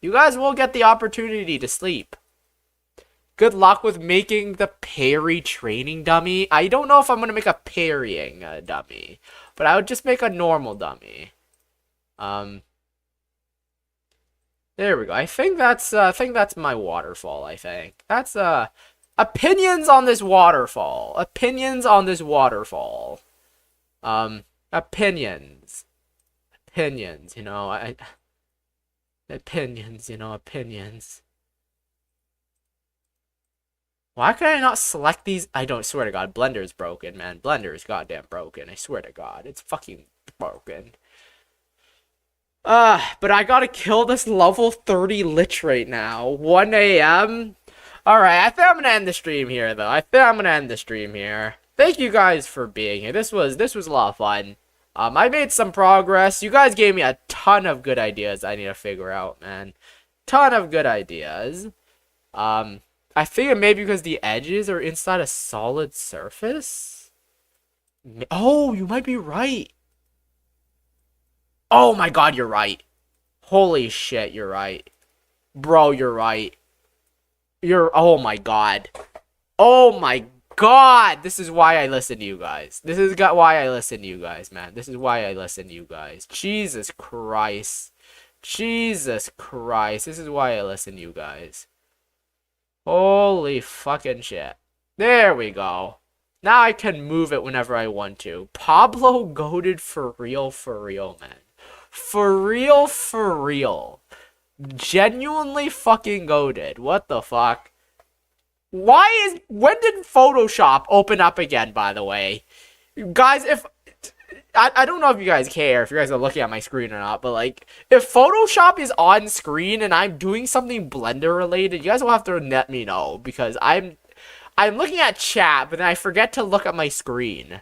you guys will get the opportunity to sleep. Good luck with making the parry training dummy. I don't know if I'm gonna make a parrying dummy, but I would just make a normal dummy. There we go. I think that's my waterfall, I think. That's opinions on this waterfall. Opinions on this waterfall. Opinions. Opinions, you know, opinions, you know, opinions. Why could I not select these? I don't swear to God, Blender is broken, man. Blender is goddamn broken. I swear to God, it's fucking broken. But I gotta kill this level 30 lich right now. 1 a.m. Alright, I think I'm gonna end the stream here, though. I think I'm gonna end the stream here. Thank you guys for being here. This was a lot of fun. I made some progress. You guys gave me a ton of good ideas I need to figure out, man. Ton of good ideas. I think it may be because the edges are inside a solid surface. Oh, you might be right. Oh my God, you're right. Holy shit, you're right. Bro, you're right. Oh my God. Oh my God. This is why I listen to you guys. This is why I listen to you guys, man. This is why I listen to you guys. Jesus Christ. Jesus Christ. This is why I listen to you guys. Holy fucking shit. There we go. Now I can move it whenever I want to. Pablo goated for real, man. For real. Genuinely fucking goated. What the fuck? When did Photoshop open up again, by the way? Guys, I don't know if you guys care, if you guys are looking at my screen or not, but, like, if Photoshop is on screen and I'm doing something Blender related, you guys will have to let me know, because I'm looking at chat, but then I forget to look at my screen.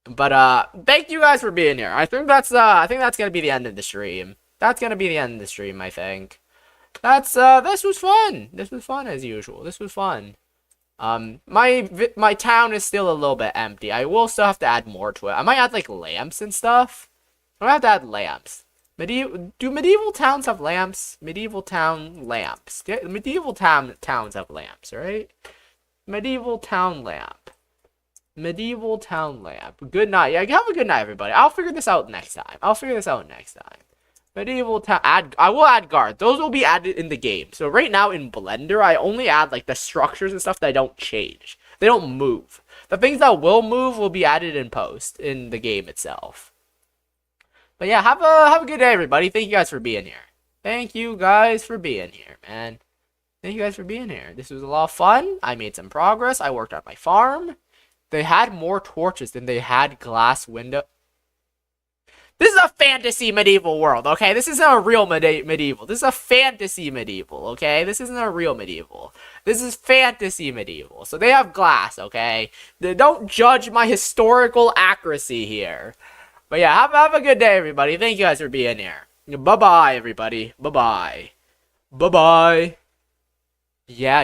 But, thank you guys for being here. I think that's gonna be the end of the stream. That's gonna be the end of the stream, I think. This was fun. This was fun as usual. This was fun. My town is still a little bit empty. I will still have to add more to it. I might add, like, lamps and stuff. I might have to add lamps. Do medieval towns have lamps? Medieval town lamps. Medieval towns have lamps, right? Medieval town lamp. Medieval town lamp. Good night. Yeah, have a good night, everybody. I'll figure this out next time. Medieval town. I will add guards. Those will be added in the game. So right now in Blender, I only add, like, the structures and stuff that don't change. They don't move. The things that will move will be added in post in the game itself. But yeah, have a good day, everybody. Thank you guys for being here. Thank you guys for being here, man. Thank you guys for being here. This was a lot of fun. I made some progress. I worked on my farm. They had more torches than they had glass window. This is a fantasy medieval world, okay? This isn't a real medieval. This is a fantasy medieval, okay? This isn't a real medieval. This is fantasy medieval. So they have glass, okay? Don't judge my historical accuracy here. But yeah, have a good day, everybody. Thank you guys for being here. Bye-bye, everybody. Bye-bye. Bye-bye. Yeah.